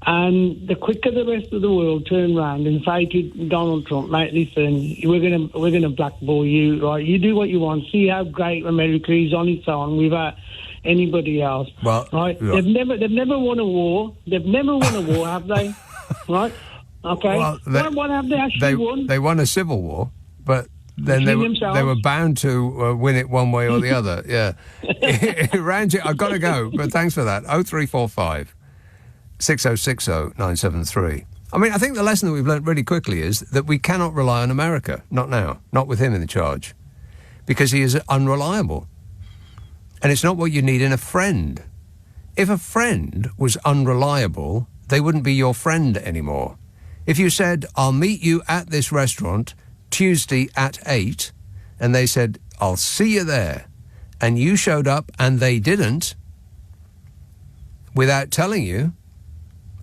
And the quicker the rest of the world turn around and say to Donald Trump, mate, listen, we're gonna blackball you, right? You do what you want. See how great America is on its own without anybody else, right? They've never won a war. They've never won a war, have they? Right? Okay. Well, what have they actually won? They won a civil war, but then they were bound to win it one way or the other. Yeah. Ranjit, I've got to go, but thanks for that. 0345 6060 973. I mean, I think the lesson that we've learned really quickly is that we cannot rely on America. Not now. Not with him in the charge. Because he is unreliable. And it's not what you need in a friend. If a friend was unreliable, they wouldn't be your friend anymore. If you said, I'll meet you at this restaurant Tuesday at 8, and they said, I'll see you there, and you showed up and they didn't, without telling you,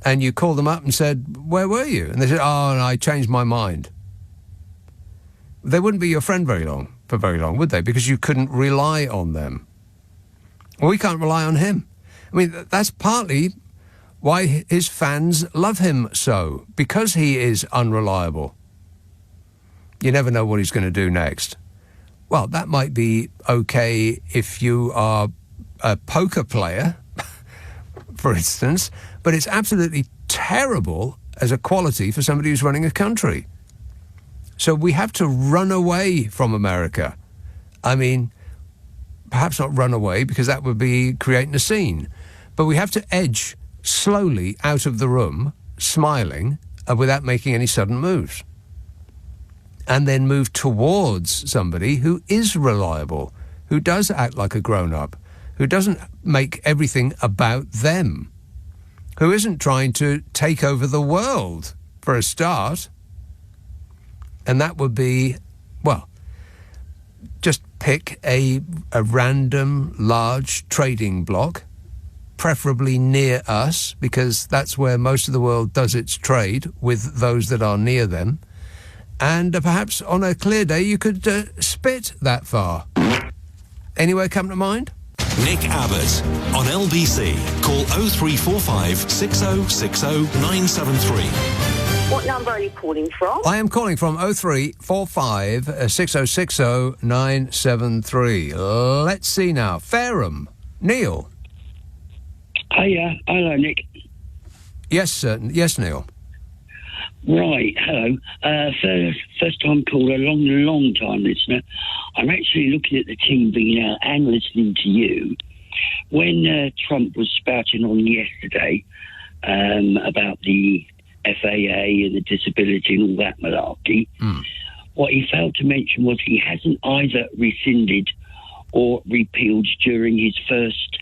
and you called them up and said, where were you? And they said, oh, I changed my mind. They wouldn't be your friend for very long, would they? Because you couldn't rely on them. Well, we can't rely on him. I mean, that's partly why his fans love him so, because he is unreliable. You never know what he's going to do next. Well, that might be okay if you are a poker player, for instance, but it's absolutely terrible as a quality for somebody who's running a country. So we have to run away from America. I mean, perhaps not run away, because that would be creating a scene. But we have to edge slowly out of the room, smiling, without making any sudden moves. And then move towards somebody who is reliable, who does act like a grown-up, who doesn't make everything about them, who isn't trying to take over the world, for a start. And that would be, well, just pick a random large trading bloc, preferably near us, because that's where most of the world does its trade, with those that are near them. And perhaps on a clear day you could spit that far. Anywhere come to mind? Nick Abbott on LBC. Call 0345 6060 973. What number are you calling from? I am calling from 0345 6060 973. Let's see now. Fareham. Neil. Hiya. Hello, Nick. Yes, yes, Neil. Right, hello. First time caller, long time listener. I'm actually looking at the TV now and listening to you. When Trump was spouting on yesterday about the FAA and the disability and all that malarkey, what he failed to mention was he hasn't either rescinded or repealed during his first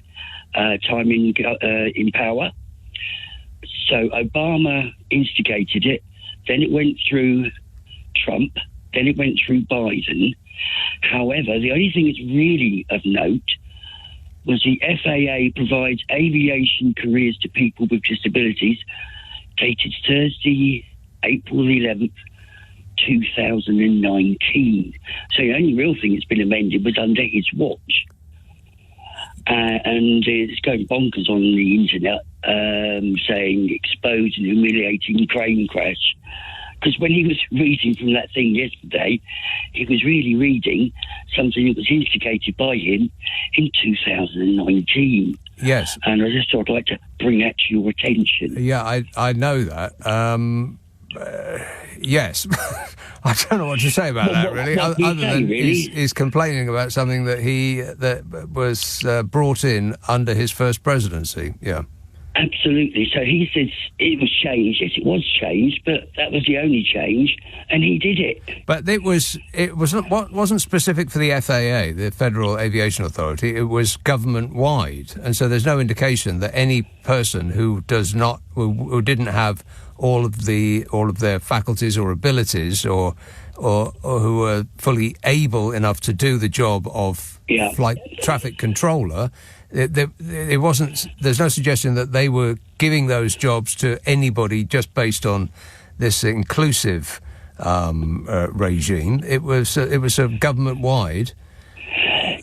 time in power. So Obama instigated it, then it went through Trump, then it went through Biden. However, the only thing that's really of note was the FAA provides aviation careers to people with disabilities, dated Thursday, April 11th, 2019. So the only real thing that's been amended was under his watch. And it's going bonkers on the internet, saying exposed and humiliating crane crash. Because when he was reading from that thing yesterday, he was really reading something that was instigated by him in 2019. Yes. And I just thought I'd like to bring that to your attention. Yeah, I know that. Yes. I don't know what to say about that, really. Other than he's complaining about something that was brought in under his first presidency. Yeah. Absolutely. So he says it was changed. Yes, it was changed, but that was the only change, and he did it. But it wasn't specific for the FAA, the Federal Aviation Authority. It was government-wide, and so there's no indication that any person who didn't have all of their faculties or abilities, or who were fully able enough to do the job of flight traffic controller. It wasn't. There's no suggestion that they were giving those jobs to anybody just based on this inclusive regime. It was government wide.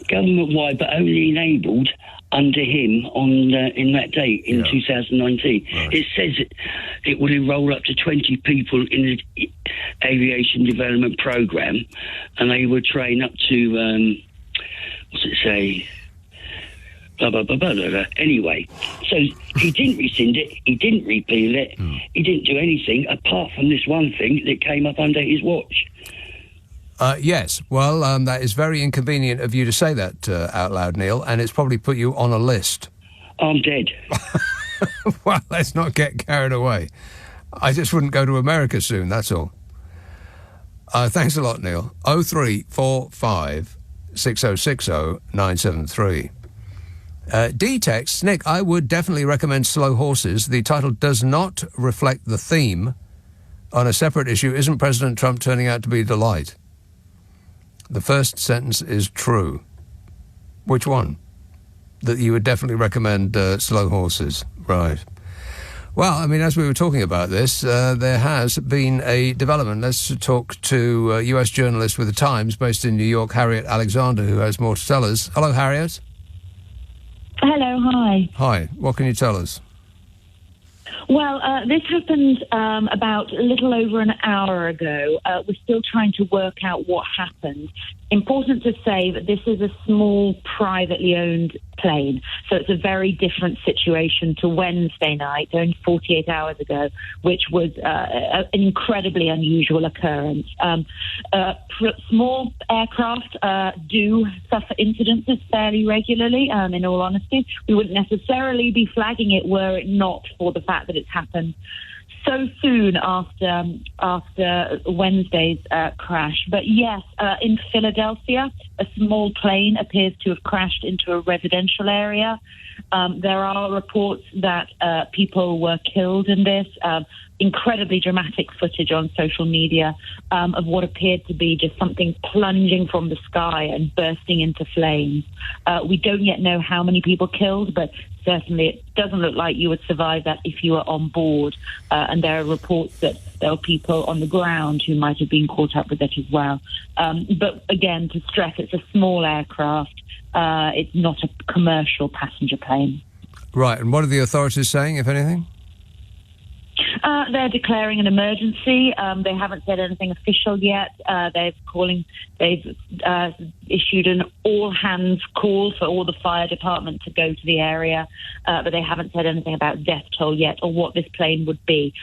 Government wide, but only enabled under him in that date in 2019. Right. It says it will enrol up to 20 people in the aviation development program, and they would train up to what's it say? Blah, blah, blah, blah, blah, blah. Anyway, so he didn't rescind it, he didn't repeal it, he didn't do anything apart from this one thing that came up under his watch. Yes, well, that is very inconvenient of you to say that out loud, Neil, and it's probably put you on a list. I'm dead. Well, let's not get carried away. I just wouldn't go to America soon, that's all. Thanks a lot, Neil. 0345 6060 973. D-Text, Nick, I would definitely recommend Slow Horses. The title does not reflect the theme. On a separate issue, isn't President Trump turning out to be a delight? The first sentence is true. Which one? That you would definitely recommend Slow Horses. Right. Well, I mean, as we were talking about this, there has been a development. Let's talk to US journalist with The Times, based in New York, Harriet Alexander, who has more to tell us. Hello, Harriet. Hello, hi. Hi, what can you tell us? Well, this happened about a little over an hour ago. We're still trying to work out what happened. Important to say that this is a small, privately owned plane, so it's a very different situation to Wednesday night, only 48 hours ago, which was an incredibly unusual occurrence. Small aircraft do suffer incidences fairly regularly, in all honesty. We wouldn't necessarily be flagging it were it not for the fact that it's happened so soon after Wednesday's crash. But yes, in Philadelphia, a small plane appears to have crashed into a residential area. There are reports that people were killed in this. Incredibly dramatic footage on social media of what appeared to be just something plunging from the sky and bursting into flames. We don't yet know how many people killed, but certainly it doesn't look like you would survive that if you were on board. And there are reports that there were people on the ground who might have been caught up with it as well. But again, to stress, it's a small aircraft. It's not a commercial passenger plane. Right, and what are the authorities saying, if anything? They're declaring an emergency. They haven't said anything official yet. They've issued an all-hands call for all the fire department to go to the area, but they haven't said anything about death toll yet or what this plane would be.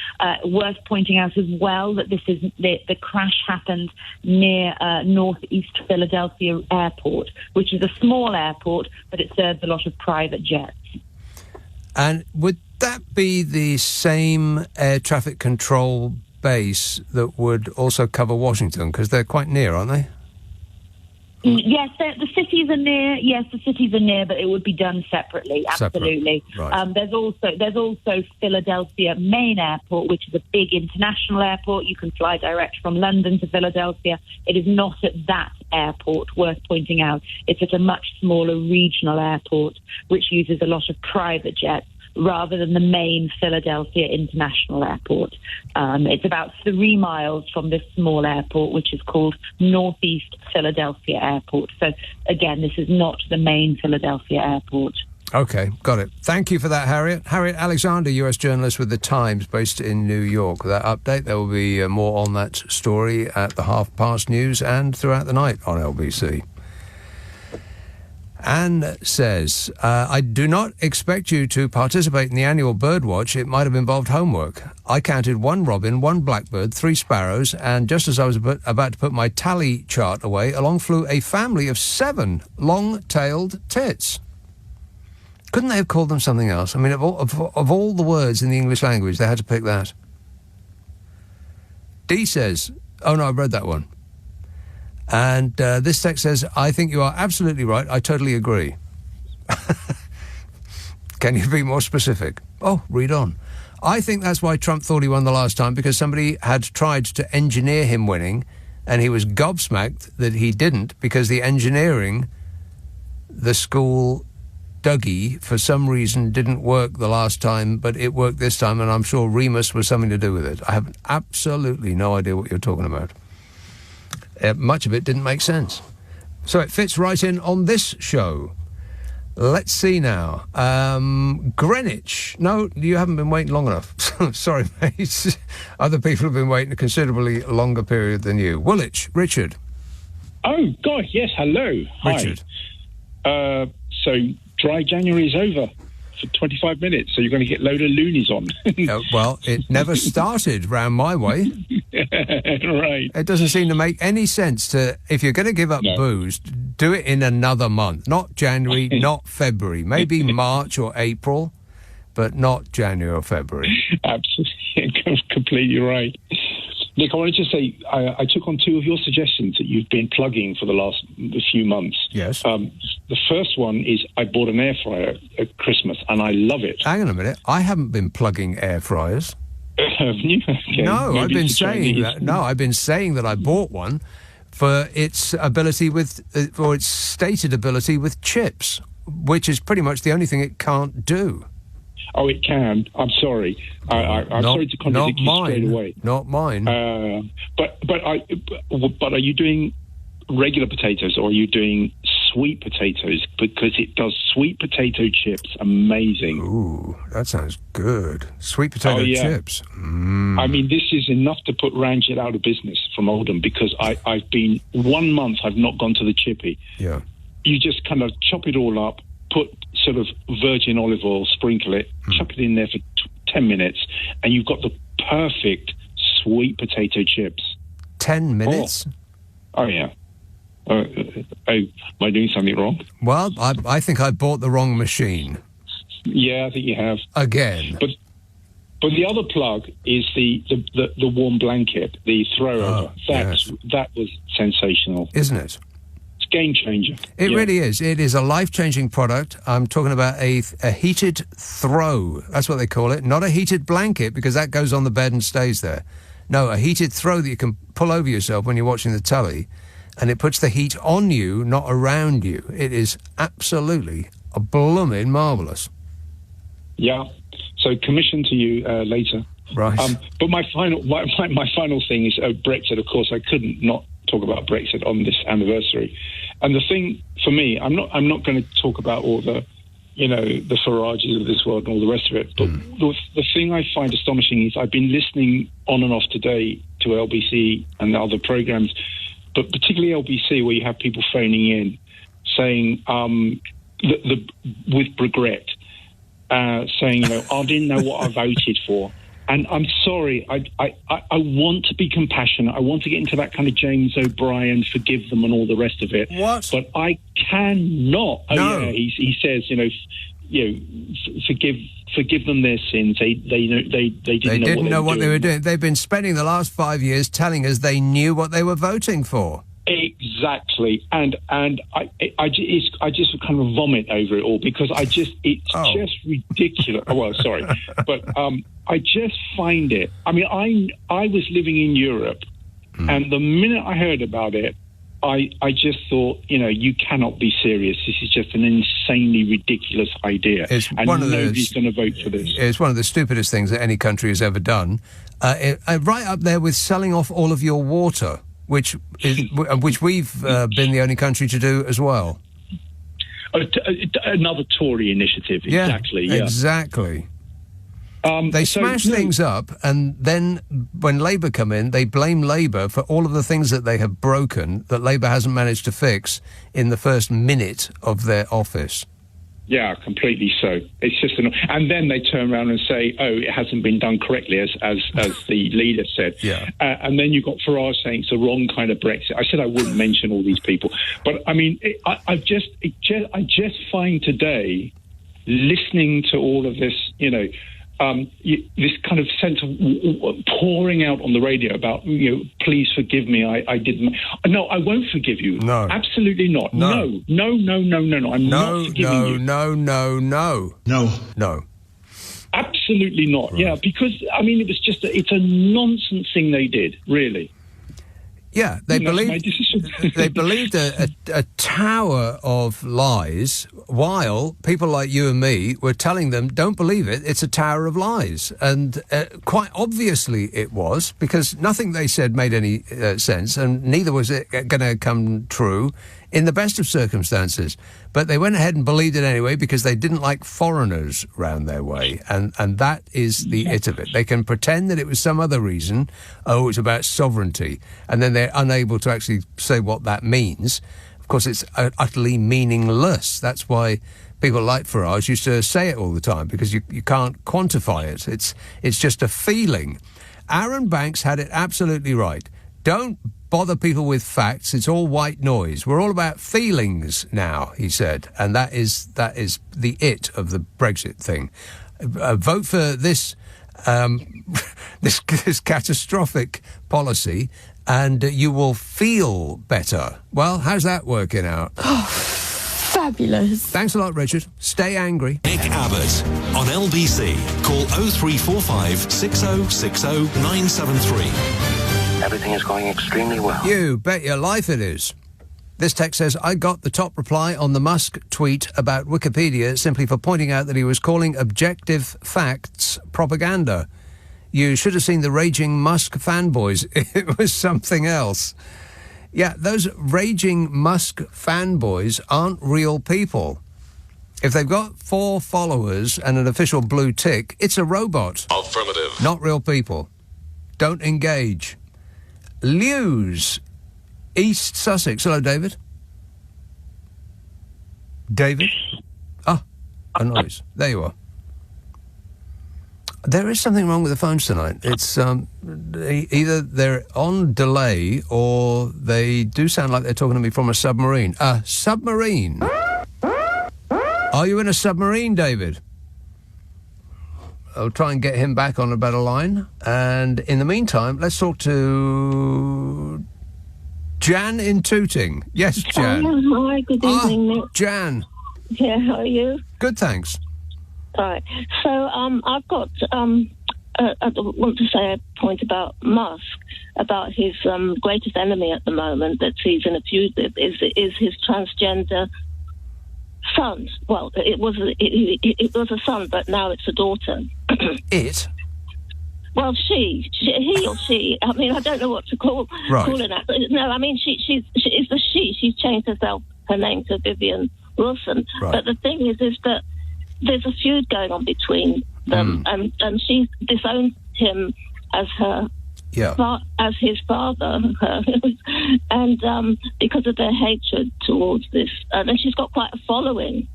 Worth pointing out as well that this is the crash happened near northeast Philadelphia Airport, which is a small airport, but it serves a lot of private jets. And would that be the same air traffic control base that would also cover Washington? Because they're quite near, aren't they? Yes, the cities are near. Yes, the cities are near, but it would be done separately. Absolutely. Right. There's also Philadelphia Main Airport, which is a big international airport. You can fly direct from London to Philadelphia. It is not at that airport, worth pointing out. It's at a much smaller regional airport, which uses a lot of private jets, rather than the main Philadelphia International Airport. It's about 3 miles from this small airport, which is called Northeast Philadelphia Airport. So, again, this is not the main Philadelphia Airport. OK, got it. Thank you for that, Harriet. Harriet Alexander, US journalist with The Times, based in New York. With that update, there will be more on that story at the 5:30 news and throughout the night on LBC. Anne says, I do not expect you to participate in the annual birdwatch. It might have involved homework. I counted 1 robin, 1 blackbird, 3 sparrows, and just as I was about to put my tally chart away, along flew a family of 7 long-tailed tits. Couldn't they have called them something else? I mean, of all the words in the English language, they had to pick that. Dee says, oh no, I've read that one. And this text says, I think you are absolutely right. I totally agree. Can you be more specific? Oh, read on. I think that's why Trump thought he won the last time, because somebody had tried to engineer him winning, and he was gobsmacked that he didn't, because the engineering, the school Dougie, for some reason, didn't work the last time, but it worked this time, and I'm sure Remus was something to do with it. I have absolutely no idea what you're talking about. Much of it didn't make sense. So it fits right in on this show. Let's see now. Greenwich. No, you haven't been waiting long enough. Sorry, mate. Other people have been waiting a considerably longer period than you. Woolwich, Richard. Oh, God, yes, hello. Richard. Hi. So dry January is over for 25 minutes, so you're going to get a load of loonies on. Well, it never started round my way. Right. It doesn't seem to make any sense to, if you're going to give up booze, do it in another month. Not January, not February. Maybe March or April, but not January or February. Absolutely, completely right. Nick, I wanted to say, I took on 2 of your suggestions that you've been plugging for the last few months. Yes. The first one is I bought an air fryer at Christmas, and I love it. Hang on a minute. I haven't been plugging air fryers. Have you? Okay. No, Maybe I've been it's saying Chinese. that. No, I've been saying that I bought one for its ability with, for its stated ability with chips, which is pretty much the only thing it can't do. Oh, it can. I'm sorry. I'm sorry to contradict you straight away. Not mine. But are you doing regular potatoes, or are you doing sweet potatoes because it does sweet potato chips amazing. Ooh, that sounds good. Sweet potato chips. I mean, this is enough to put Ranjit out of business from Oldham because I've been 1 month, I've not gone to the chippy. Yeah. You just kind of chop it all up, put sort of virgin olive oil, sprinkle it, chuck it in there for 10 minutes, and you've got the perfect sweet potato chips. 10 minutes? Oh yeah. Am I doing something wrong? Well, I think I bought the wrong machine. Yeah, I think you have. Again. But the other plug is the warm blanket, the throw-over. That was sensational. Isn't it? It's game changer. It really is. It is a life-changing product. I'm talking about a heated throw. That's what they call it. Not a heated blanket, because that goes on the bed and stays there. No, a heated throw that you can pull over yourself when you're watching the telly, and it puts the heat on you, not around you. It is absolutely a blooming marvellous. Yeah. So commission to you later. Right. But my final thing is Brexit. Of course, I couldn't not talk about Brexit on this anniversary. And the thing for me, I'm not going to talk about all the, the Farages of this world and all the rest of it. But the thing I find astonishing is I've been listening on and off today to LBC and other programs, but particularly LBC, where you have people phoning in saying with regret, saying, I didn't know what I voted for. And I'm sorry, I want to be compassionate. I want to get into that kind of James O'Brien, forgive them and all the rest of it. What? But I cannot. No. Oh, yeah, he says, forgive them their sins. They didn't know what they were doing. They've been spending the last 5 years telling us they knew what they were voting for. Exactly, and I just kind of vomit over it all because it's just ridiculous. Oh, well, sorry, but I just find it. I mean, I was living in Europe, and the minute I heard about it, I just thought, you cannot be serious. This is just an insanely ridiculous idea, and nobody's going to vote for this. It's one of the stupidest things that any country has ever done. Right up there with selling off all of your water, which we've been the only country to do as well. Another Tory initiative, exactly. Yeah. Exactly. They smash things up, and then when Labour come in, they blame Labour for all of the things that they have broken that Labour hasn't managed to fix in the first minute of their office. Yeah, completely so. It's just and then they turn around and say, "Oh, it hasn't been done correctly," as the leader said. Yeah. And then you've got Farage saying it's the wrong kind of Brexit. I said I wouldn't mention all these people, but I mean, I just find today, listening to all of this, this kind of sense of pouring out on the radio about, please forgive me, I didn't. No, I won't forgive you. No. Absolutely not. No. I'm not forgiving you. No. Absolutely not. Right. Yeah, because, I mean, it's a nonsense thing they did, really. Yeah, they believed a tower of lies, while people like you and me were telling them, don't believe it, it's a tower of lies. And quite obviously it was, because nothing they said made any sense, and neither was it going to come true in the best of circumstances. But they went ahead and believed it anyway because they didn't like foreigners round their way. And that is the it of it. They can pretend that it was some other reason. Oh, it's about sovereignty. And then they're unable to actually say what that means. Of course, it's utterly meaningless. That's why people like Farage used to say it all the time, because you can't quantify it. It's just a feeling. Aaron Banks had it absolutely right. Don't bother people with facts. It's all white noise. We're all about feelings now, he said, and that is the it of the Brexit thing. Vote for this this catastrophic policy, and you will feel better. Well, how's that working out? Oh, fabulous. Thanks a lot, Richard. Stay angry. Nick Abbot on LBC. Call 0345 6060 973. Everything is going extremely well. You bet your life it is. This text says, I got the top reply on the Musk tweet about Wikipedia simply for pointing out that he was calling objective facts propaganda. You should have seen the raging Musk fanboys. It was something else. Yeah, those raging Musk fanboys aren't real people. If they've got 4 followers and an official blue tick, it's a robot. Affirmative. Not real people. Don't engage. Lewes, East Sussex. Hello, David. David? Ah, a noise. There you are. There is something wrong with the phones tonight. It's either they're on delay or they do sound like they're talking to me from a submarine. A submarine? Are you in a submarine, David? I'll try and get him back on a better line. And in the meantime, let's talk to Jan in Tooting. Yes, Jan. Hi, good evening, Nick. Jan. Yeah, how are you? Good, thanks. Right. So I've got, I want to say a point about Musk, about his greatest enemy at the moment that he's in a feud with is his transgender son. Well, it was a son, but now it's a daughter. It? Well, he or she. I mean, I don't know what to call her that. No, I mean, she's the she. She's changed her name to Vivian Wilson. Right. But the thing is that there's a feud going on between them, and she's disowned him as as his father, and because of their hatred towards this, and she's got quite a following.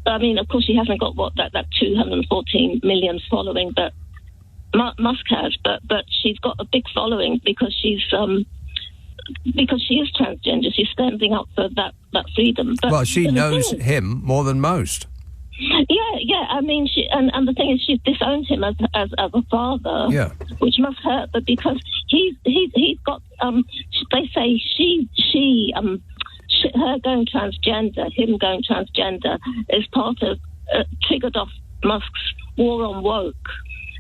I mean, of course, she hasn't got that 214 million following, but Musk has, but she's got a big following because she is transgender. She's standing up for that freedom. Well, she knows him more than most. Yeah. I mean, and the thing is, she's disowned him as a father. Yeah. Which must hurt, but because he's got they say her going transgender, him going transgender, is part of triggered off Musk's war on woke.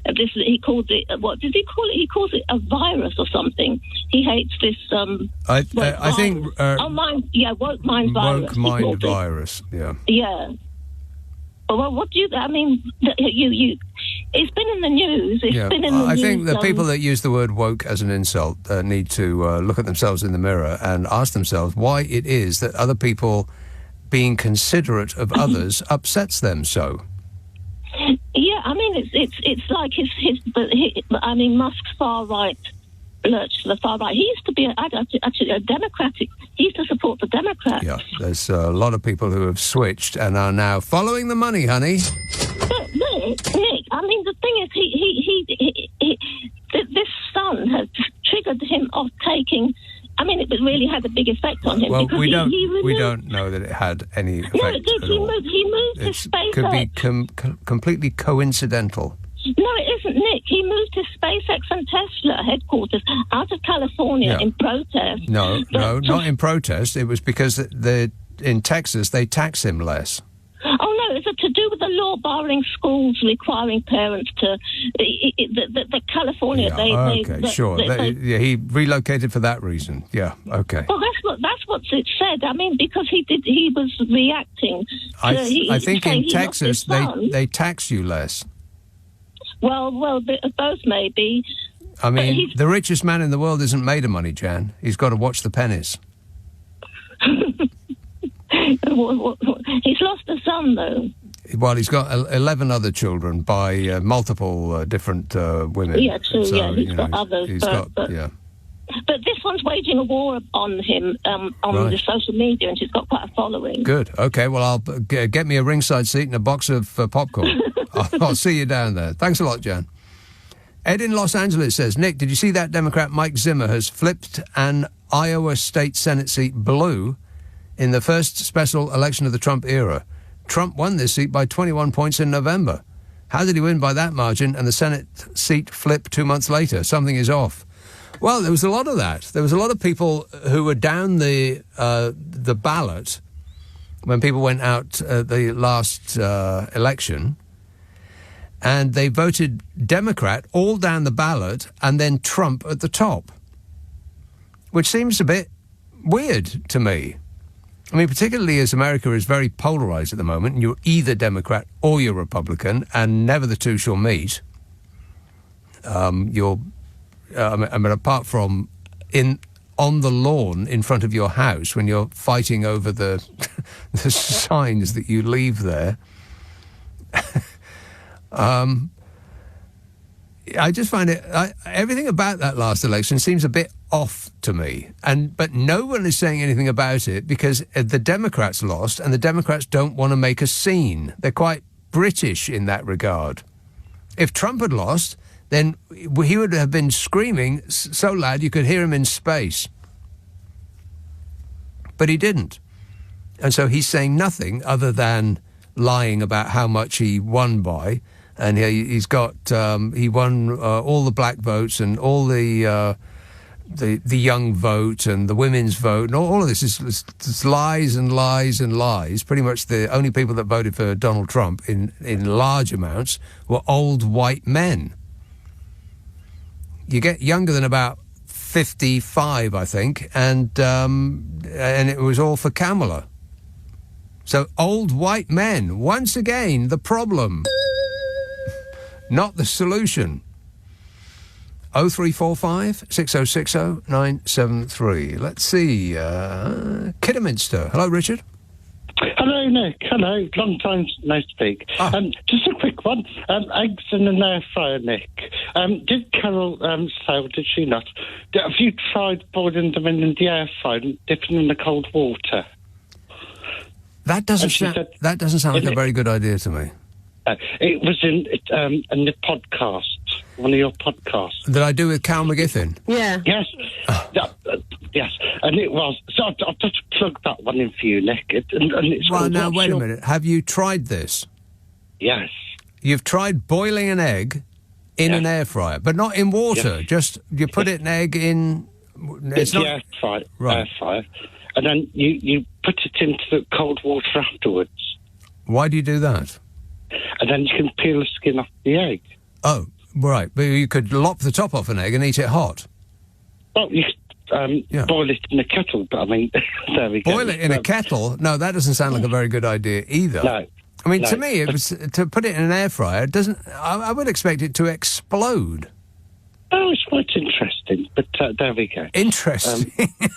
He calls it what does he call it? He calls it a virus or something. He hates this. I think. Woke mind virus. Woke mind virus. Yeah. Yeah. Well, what do you? I mean, you. It's been in the news. It's been in the news. I think the people that use the word woke as an insult need to look at themselves in the mirror and ask themselves why it is that other people being considerate of others upsets them so. Yeah, I mean, it's like I mean, Musk's far right lurch to the far right. He used to be actually a Democratic. He used to support the Democrats. Yeah, there's a lot of people who have switched and are now following the money, honey. But Nick, I mean, the thing is, he this son has triggered him off taking. I mean, it really had a big effect on him. Well, because we don't know that it had any effect. No, it did. He moved his SpaceX. Could be completely coincidental. No, it isn't, Nick. He moved his SpaceX and Tesla headquarters out of California in protest. No, not in protest. It was because in Texas they tax him less. Oh, no, it's to do with the law barring schools requiring parents to... The California... He relocated for that reason. Yeah, okay. Well, that's what it said. I mean, because he was reacting to... I think in Texas they tax you less. Well, both maybe. I mean, the richest man in the world isn't made of money, Jan. He's got to watch the pennies. He's lost a son, though. Well, he's got 11 other children by multiple different women. Yeah, true. So, he's got others. But this one's waging a war on him on the social media, and she's got quite a following. Good. Okay, well, I'll get me a ringside seat and a box of popcorn. I'll see you down there. Thanks a lot, Jan. Ed in Los Angeles says, Nick, did you see that Democrat Mike Zimmer has flipped an Iowa State Senate seat blue in the first special election of the Trump era? Trump won this seat by 21 points in November. How did he win by that margin and the Senate seat flip 2 months later? Something is off. Well, there was a lot of that. There was a lot of people who were down the ballot when people went out the last election, and they voted Democrat all down the ballot and then Trump at the top, which seems a bit weird to me. I mean, particularly as America is very polarized at the moment, and you're either Democrat or you're Republican, and never the two shall meet. I mean, apart from on the lawn in front of your house when you're fighting over the the signs that you leave there. I just find it... everything about that last election seems a bit off to me. But no one is saying anything about it because the Democrats lost, and the Democrats don't want to make a scene. They're quite British in that regard. If Trump had lost, then he would have been screaming so loud you could hear him in space. But he didn't. And so he's saying nothing other than lying about how much he won by. And he's got he won all the black votes and all the young vote and the women's vote, and all of this is lies and lies and lies. Pretty much the only people that voted for Donald Trump in large amounts were old white men. You get younger than about 55, I think, and it was all for Kamala. So old white men, once again, the problem. Not the solution. 0345 6060 973. Let's see. Kidderminster. Hello, Richard. Hello, Nick. Hello. Long time no speak. Just a quick one. Eggs in an air fryer, Nick. Did Carol say, or did she not? Have you tried boiling them in the air fryer and dipping them in the cold water? That doesn't sound like a very good idea to me. It was in the podcast, one of your podcasts. That I do with Cal McGiffin? Yeah. Yes. Yes. And it was. So I'll just plug that one in for you, Nick. And it's well, now, wait a minute. Have you tried this? Yes. You've tried boiling an egg in an air fryer, but not in water. Yes. Just, you put an egg in... It's the air fryer. Right. Air fryer. And then you put it into the cold water afterwards. Why do you do that? And then you can peel the skin off the egg. Oh, right. But you could lop the top off an egg and eat it hot. Well, you could boil it in a kettle, but I mean, there we go. Boil it in a kettle? No, that doesn't sound like a very good idea either. No. I mean, to me, it was, to put it in an air fryer, it doesn't... I would expect it to explode. Oh, it's quite interesting, but there we go. Interesting.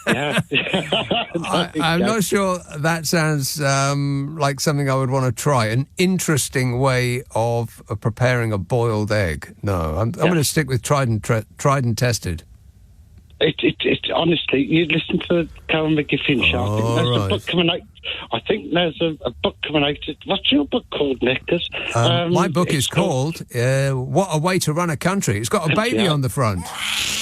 Yeah. I'm not sure that sounds like something I would want to try. An interesting way of preparing a boiled egg. No, I'm going to stick with tried and tested. It honestly, you listen to the Karen McGiffin show. I think there's a book coming out. What's your book called, Nick? My book is called What a Way to Run a Country. It's got a baby on the front.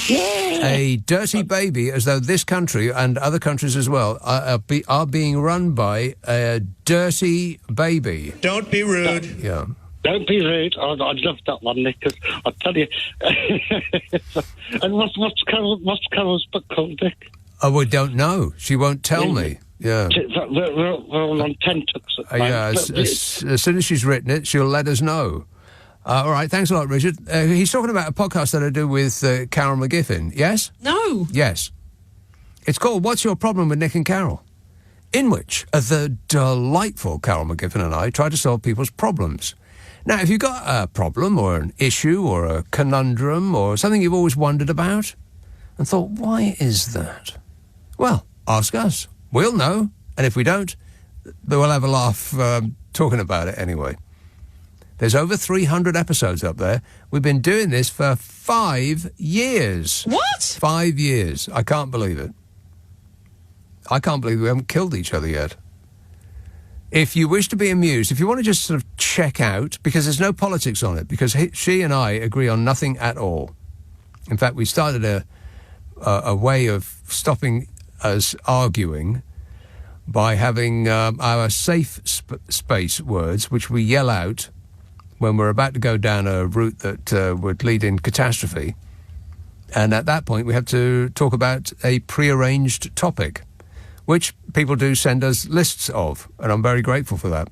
Yeah. A dirty baby, as though this country and other countries as well are being run by a dirty baby. Don't be rude. Yeah. Don't be rude. I love that one, Nick, because I'll tell you. And what's Carol's book called, Nick? Oh, we don't know. She won't tell me. Yeah. We're all on tenterhooks at the moment. As soon as she's written it, she'll let us know. All right, thanks a lot, Richard. He's talking about a podcast that I do with Carol McGiffin. Yes? No. Yes. It's called What's Your Problem with Nick and Carol? In which the delightful Carol McGiffin and I try to solve people's problems. Now, if you've got a problem or an issue or a conundrum or something you've always wondered about and thought, why is that? Well, ask us. We'll know. And if we don't, we'll have a laugh talking about it anyway. There's over 300 episodes up there. We've been doing this for 5 years. What? 5 years. I can't believe it. I can't believe we haven't killed each other yet. If you wish to be amused, if you want to just sort of check out, because there's no politics on it, because she and I agree on nothing at all. In fact, we started a way of stopping us arguing by having our safe space words, which we yell out when we're about to go down a route that would lead in catastrophe. And at that point, we have to talk about a prearranged topic, which people do send us lists of, and I'm very grateful for that.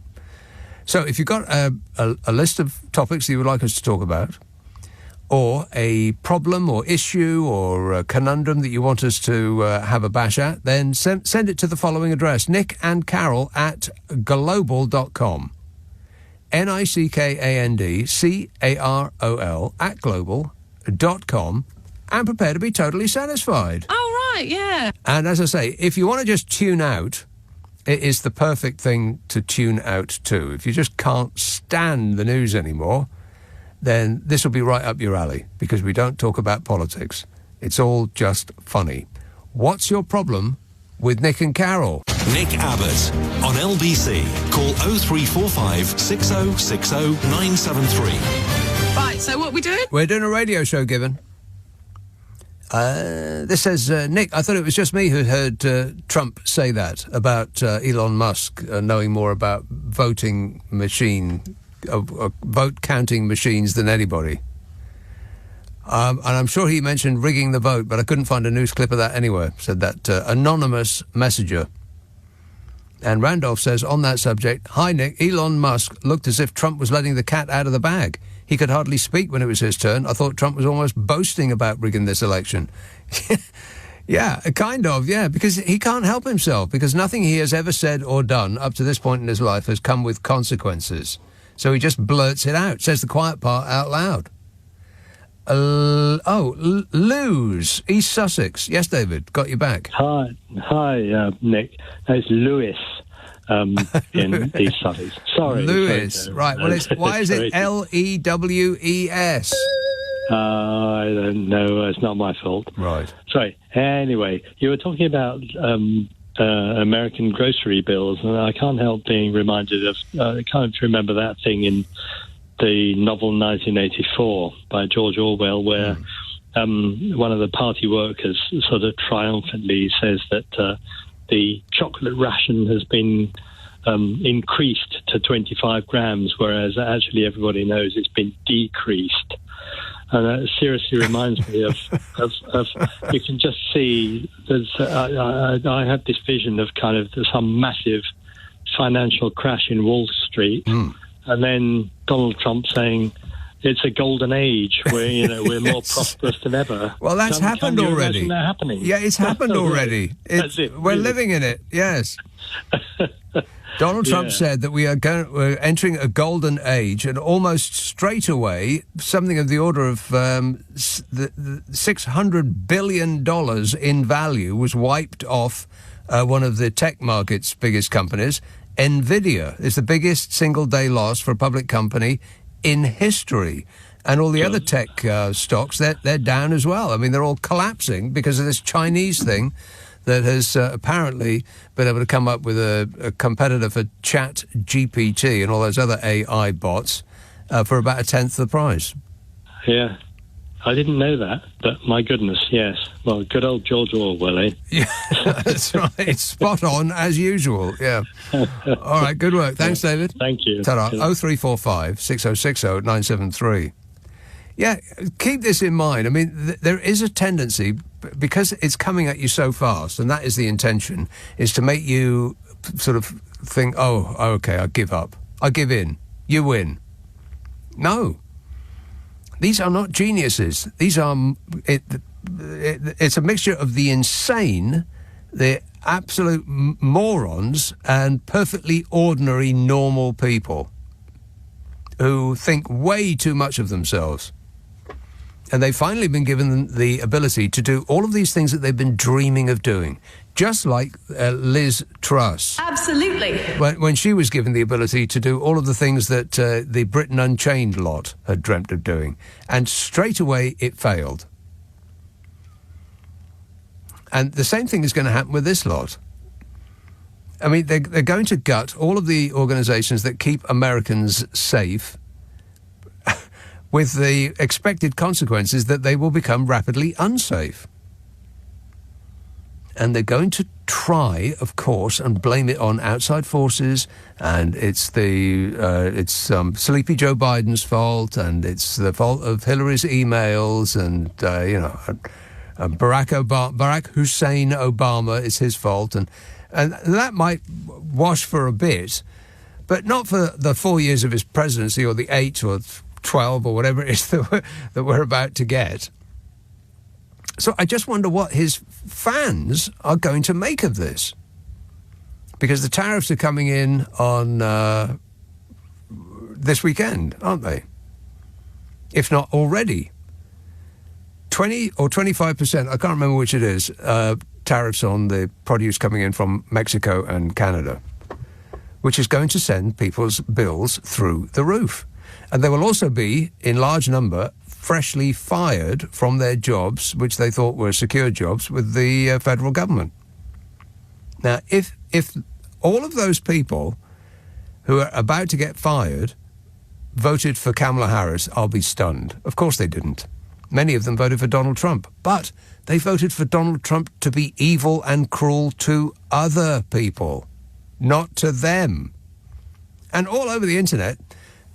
So if you've got a list of topics that you would like us to talk about, or a problem or issue or a conundrum that you want us to have a bash at, then send it to the following address, nickandcarol@global.com. NICKANDCAROL @global.com. and prepare to be totally satisfied. Oh, right, yeah. And as I say, if you want to just tune out, it is the perfect thing to tune out to. If you just can't stand the news anymore, then this will be right up your alley, because we don't talk about politics. It's all just funny. What's your problem with Nick and Carol? Nick Abbott on LBC. Call 0345 6060 973. Right, so what are we doing? We're doing a radio show, Given. This says, Nick, I thought it was just me who heard Trump say that about Elon Musk knowing more about vote counting machines than anybody. And I'm sure he mentioned rigging the vote, but I couldn't find a news clip of that anywhere, said that anonymous messenger. And Randolph says, on that subject, hi, Nick, Elon Musk looked as if Trump was letting the cat out of the bag. He could hardly speak when it was his turn. I thought Trump was almost boasting about rigging this election. Yeah, kind of, yeah, because he can't help himself, because nothing he has ever said or done up to this point in his life has come with consequences. So he just blurts it out, says the quiet part out loud. Lewis, East Sussex. Yes, David, got you back. Hi, Nick. It's Lewis in East Sussex. Sorry. Lewis, right. Well, why is it Lewes? I don't know. It's not my fault. Right. Sorry. Anyway, you were talking about American grocery bills, and I can't help being reminded of, I can't remember that thing in the novel 1984 by George Orwell, where one of the party workers sort of triumphantly says that the chocolate ration has been increased to 25 grams, whereas actually everybody knows it's been decreased. And that seriously reminds me of you can just see, I had this vision of kind of some massive financial crash in Wall Street, and then Donald Trump saying it's a golden age where we're more prosperous than ever. Well, that's happened already. That happening? Yeah, it's happened already. That's it. We're living in it. Yes. Donald Trump said that we're entering a golden age, and almost straight away, something of the order of $600 billion in value was wiped off one of the tech market's biggest companies. Nvidia is the biggest single-day loss for a public company in history. And all the other tech stocks, they're down as well. I mean, they're all collapsing because of this Chinese thing that has apparently been able to come up with a competitor for Chat GPT and all those other AI bots for about a tenth the price. Yeah. I didn't know that, but my goodness, yes. Well, good old George Orwell, eh? Yeah, that's right. It's spot on, as usual, yeah. All right, good work. Thanks, David. Thank you. Ta-ra. 0345 6060 973. Yeah, keep this in mind. I mean, there is a tendency, because it's coming at you so fast, and that is the intention, is to make you sort of think, oh, okay, I give up. I give in. You win. No. These are not geniuses. These are... It's a mixture of the insane, the absolute morons, and perfectly ordinary, normal people who think way too much of themselves. And they've finally been given the ability to do all of these things that they've been dreaming of doing, just like Liz Truss. Absolutely. When she was given the ability to do all of the things that the Britain Unchained lot had dreamt of doing. And straight away it failed. And the same thing is going to happen with this lot. I mean, they're going to gut all of the organisations that keep Americans safe, with the expected consequences that they will become rapidly unsafe. And they're going to try, of course, and blame it on outside forces, and it's Sleepy Joe Biden's fault, and it's the fault of Hillary's emails, and Barack Hussein Obama is his fault, and that might wash for a bit, but not for the 4 years of his presidency, or the 8 or 12 or whatever it is that we're about to get. So I just wonder what his fans are going to make of this. Because the tariffs are coming in on this weekend, aren't they? If not already. 20 or 25%, I can't remember which it is, tariffs on the produce coming in from Mexico and Canada, which is going to send people's bills through the roof. And there will also be, in large number, freshly fired from their jobs, which they thought were secure jobs, with the federal government. Now, if all of those people who are about to get fired voted for Kamala Harris, I'll be stunned. Of course they didn't. Many of them voted for Donald Trump. But they voted for Donald Trump to be evil and cruel to other people, not to them. And all over the internet,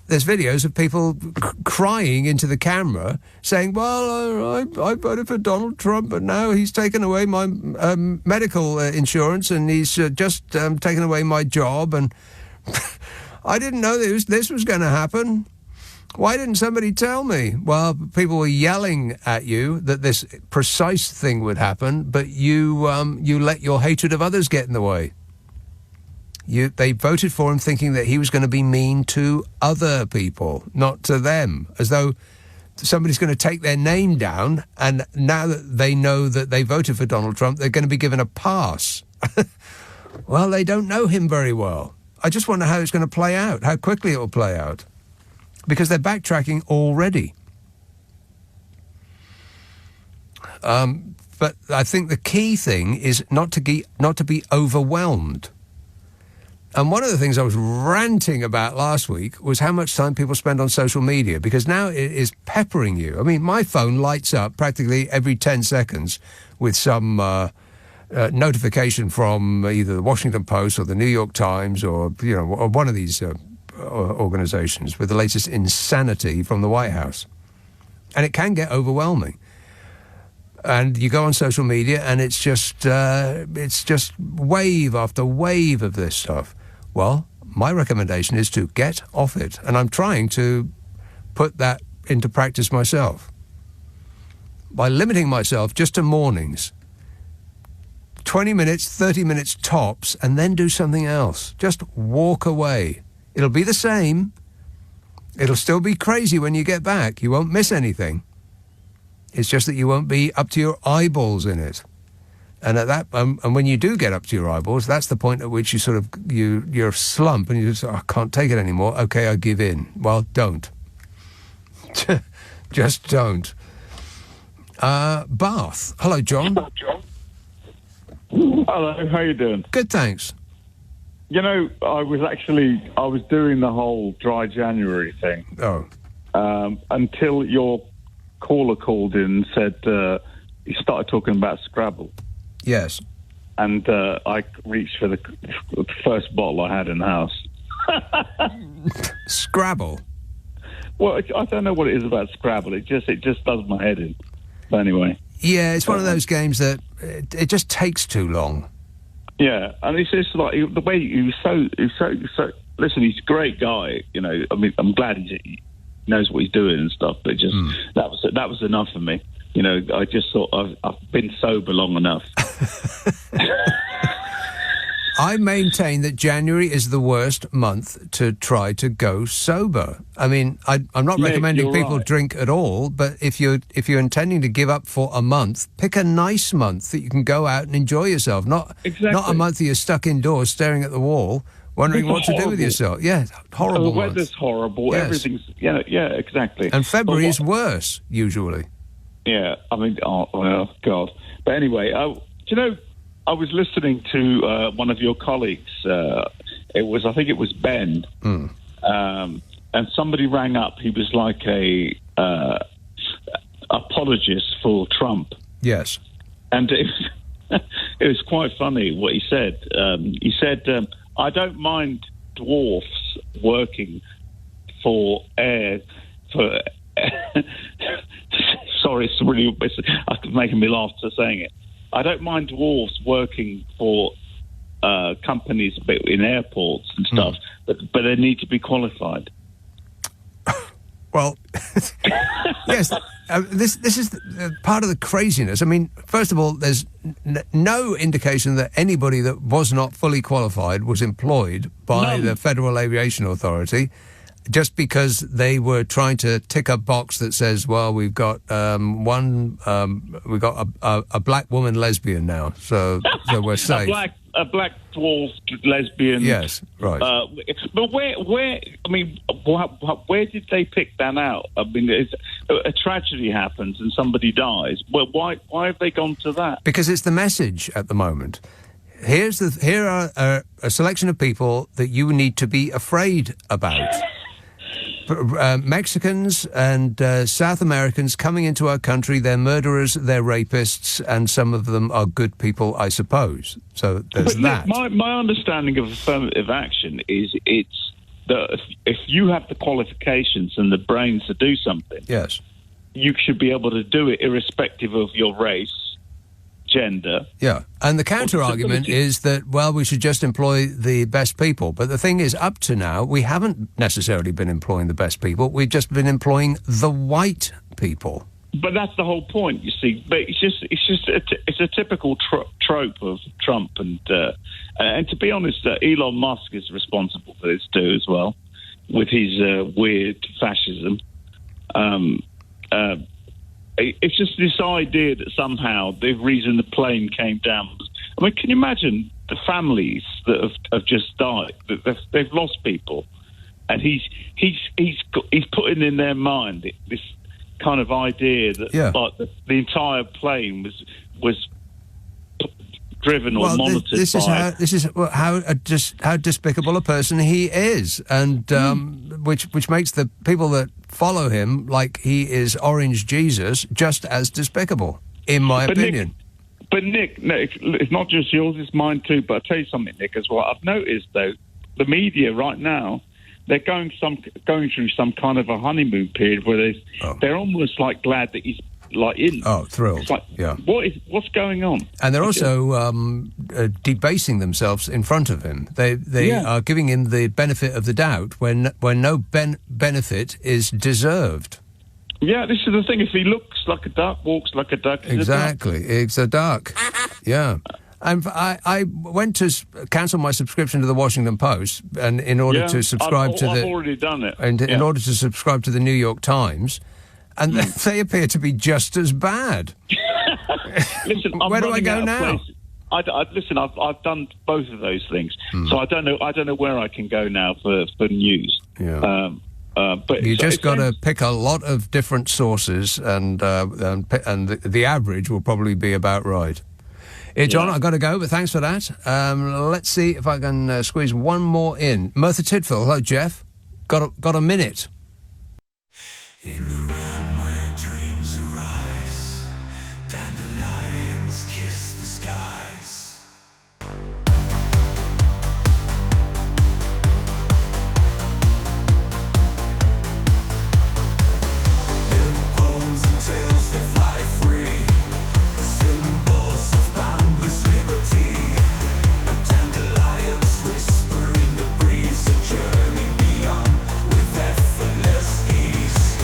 there's videos of people crying into the camera saying, well, I voted for Donald Trump, but now he's taken away my medical insurance and he's just taken away my job. And I didn't know this was going to happen. Why didn't somebody tell me? Well, people were yelling at you that this precise thing would happen, but you let your hatred of others get in the way. They voted for him thinking that he was going to be mean to other people, not to them, as though somebody's going to take their name down, and now that they know that they voted for Donald Trump, they're going to be given a pass. Well, they don't know him very well. I just wonder how it's going to play out, how quickly it will play out, because they're backtracking already. But I think the key thing is not to be overwhelmed. And one of the things I was ranting about last week was how much time people spend on social media, because now it is peppering you. I mean, my phone lights up practically every 10 seconds with some notification from either the Washington Post or the New York Times or one of these organizations with the latest insanity from the White House. And it can get overwhelming. And you go on social media and it's just wave after wave of this stuff. Well, my recommendation is to get off it. And I'm trying to put that into practice myself by limiting myself just to mornings. 20 minutes, 30 minutes tops, and then do something else. Just walk away. It'll be the same. It'll still be crazy when you get back. You won't miss anything. It's just that you won't be up to your eyeballs in it. And at that, and when you do get up to your eyeballs, that's the point at which you're slump and you just, I can't take it anymore. Okay, I give in. Well, don't. Just don't. Bath. Hello, John. Hello, how you doing? Good, thanks. You know, I was doing the whole dry January thing. Oh. Until your caller called in and said he started talking about Scrabble. Yes. And I reached for the first bottle I had in the house. Scrabble? Well, I don't know what it is about Scrabble. It just does my head in. But anyway. Yeah, it's one of those games that it just takes too long. Yeah, and it's just like the way he's so. Listen, he's a great guy. You know, I mean, I'm glad he knows what he's doing and stuff. But just that was enough for me. You know, I just thought I've been sober long enough. I maintain that January is the worst month to try to go sober. I mean, I'm not recommending people drink at all, but if you're intending to give up for a month, pick a nice month that you can go out and enjoy yourself. Not a month that you're stuck indoors staring at the wall, wondering what to do with yourself. Yeah, horrible. The weather's horrible. Yes. Everything's yeah, exactly. And February is worse usually. Yeah, I mean, oh God. But anyway, do you know? I was listening to one of your colleagues. I think it was Ben, and somebody rang up. He was like a apologist for Trump. Yes, and it was quite funny what he said. He said, "I don't mind dwarfs working for air for." Sorry, it's making me laugh to saying it. I don't mind dwarfs working for companies in airports and stuff, but they need to be qualified. Well, yes, this is part of the craziness. I mean, first of all, there's no indication that anybody that was not fully qualified was employed by the Federal Aviation Authority. just because they were trying to tick a box that says, well, we've got a black woman lesbian now, so we're safe. A black dwarf lesbian. Yes, right. But where did they pick that out? I mean, a tragedy happens and somebody dies. Well, why have they gone to that? Because it's the message at the moment. Here are a selection of people that you need to be afraid about. Mexicans and South Americans coming into our country, they're murderers, they're rapists, and some of them are good people, I suppose. So there's that. My understanding of affirmative action is it's that if you have the qualifications and the brains to do something, yes, you should be able to do it irrespective of your race, gender. Yeah, and the counter-argument is that, well, we should just employ the best people. But the thing is, up to now, we haven't necessarily been employing the best people. We've just been employing the white people. But that's the whole point, you see. But it's a typical trope of Trump, and to be honest, Elon Musk is responsible for this too, as well, with his weird fascism. It's just this idea that somehow the reason the plane came down. I mean, can you imagine the families that have just died? That they've lost people, and he's putting in their mind this kind of idea that like the entire plane was driven or monitored. This is how despicable a person he is, and which makes the people that follow him like he is Orange Jesus just as despicable, in my opinion. Nick, it's not just yours; it's mine too. But I'll tell you something, Nick, as well. I've noticed though, the media right now, they're going through some kind of a honeymoon period where they're almost like glad that he's like in. Oh, thrilled! It's like, yeah. What's going on? And they're also debasing themselves in front of him. They are giving him the benefit of the doubt when no benefit is deserved. Yeah, this is the thing. If he looks like a duck, walks like a duck, exactly, it's a duck. Yeah. And I went to cancel my subscription to the Washington Post, and in order to subscribe I've already done it. And in order to subscribe to the New York Times, and they appear to be just as bad. Listen, where do I go now? Listen, I've done both of those things, so I don't know where I can go now for news. Yeah. But you just got to pick a lot of different sources, and the average will probably be about right. John, I've got to go, but thanks for that. Let's see if I can squeeze one more in. Merthyr Tydfil, hello, Jeff. Got a minute. In the room where dreams arise, dandelions kiss the skies. In poems and tales they fly free, the symbols of boundless liberty. Dandelions whisper in the breeze, a journey beyond with effortless ease.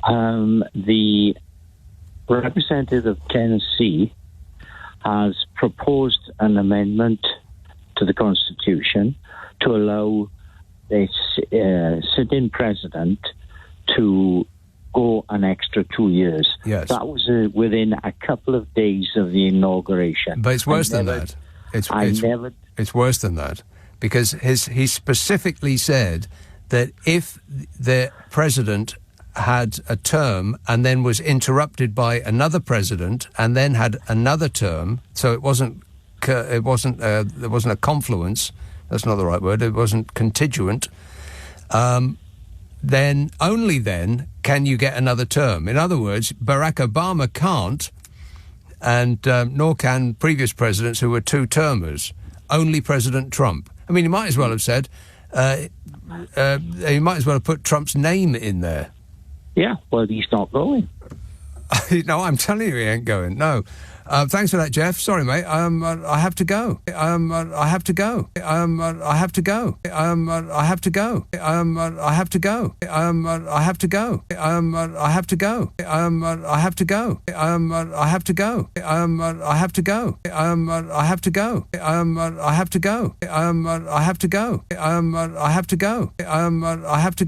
the representative of Tennessee has proposed an amendment to the Constitution to allow the sitting president to go an extra 2 years. Yes. That was within a couple of days of the inauguration. But it's worse than that. It's worse than that, because he specifically said that if the president had a term and then was interrupted by another president and then had another term, so there wasn't a confluence. That's not the right word. It wasn't contingent. Then only then can you get another term. In other words, Barack Obama can't, and nor can previous presidents who were two-termers. Only President Trump. I mean, he might as well have said, he might as well have put Trump's name in there. Yeah, well, he's not going. No, I'm telling you he ain't going, no. Thanks for that, Jeff. Sorry, mate. I have to go. I have to go. I have to go. I have to go. I have to go. I have to go. I have to go. I have to go. I have to go. I have to go. I have to go. I have to go. I have to go. I have to go. I have to go. I have to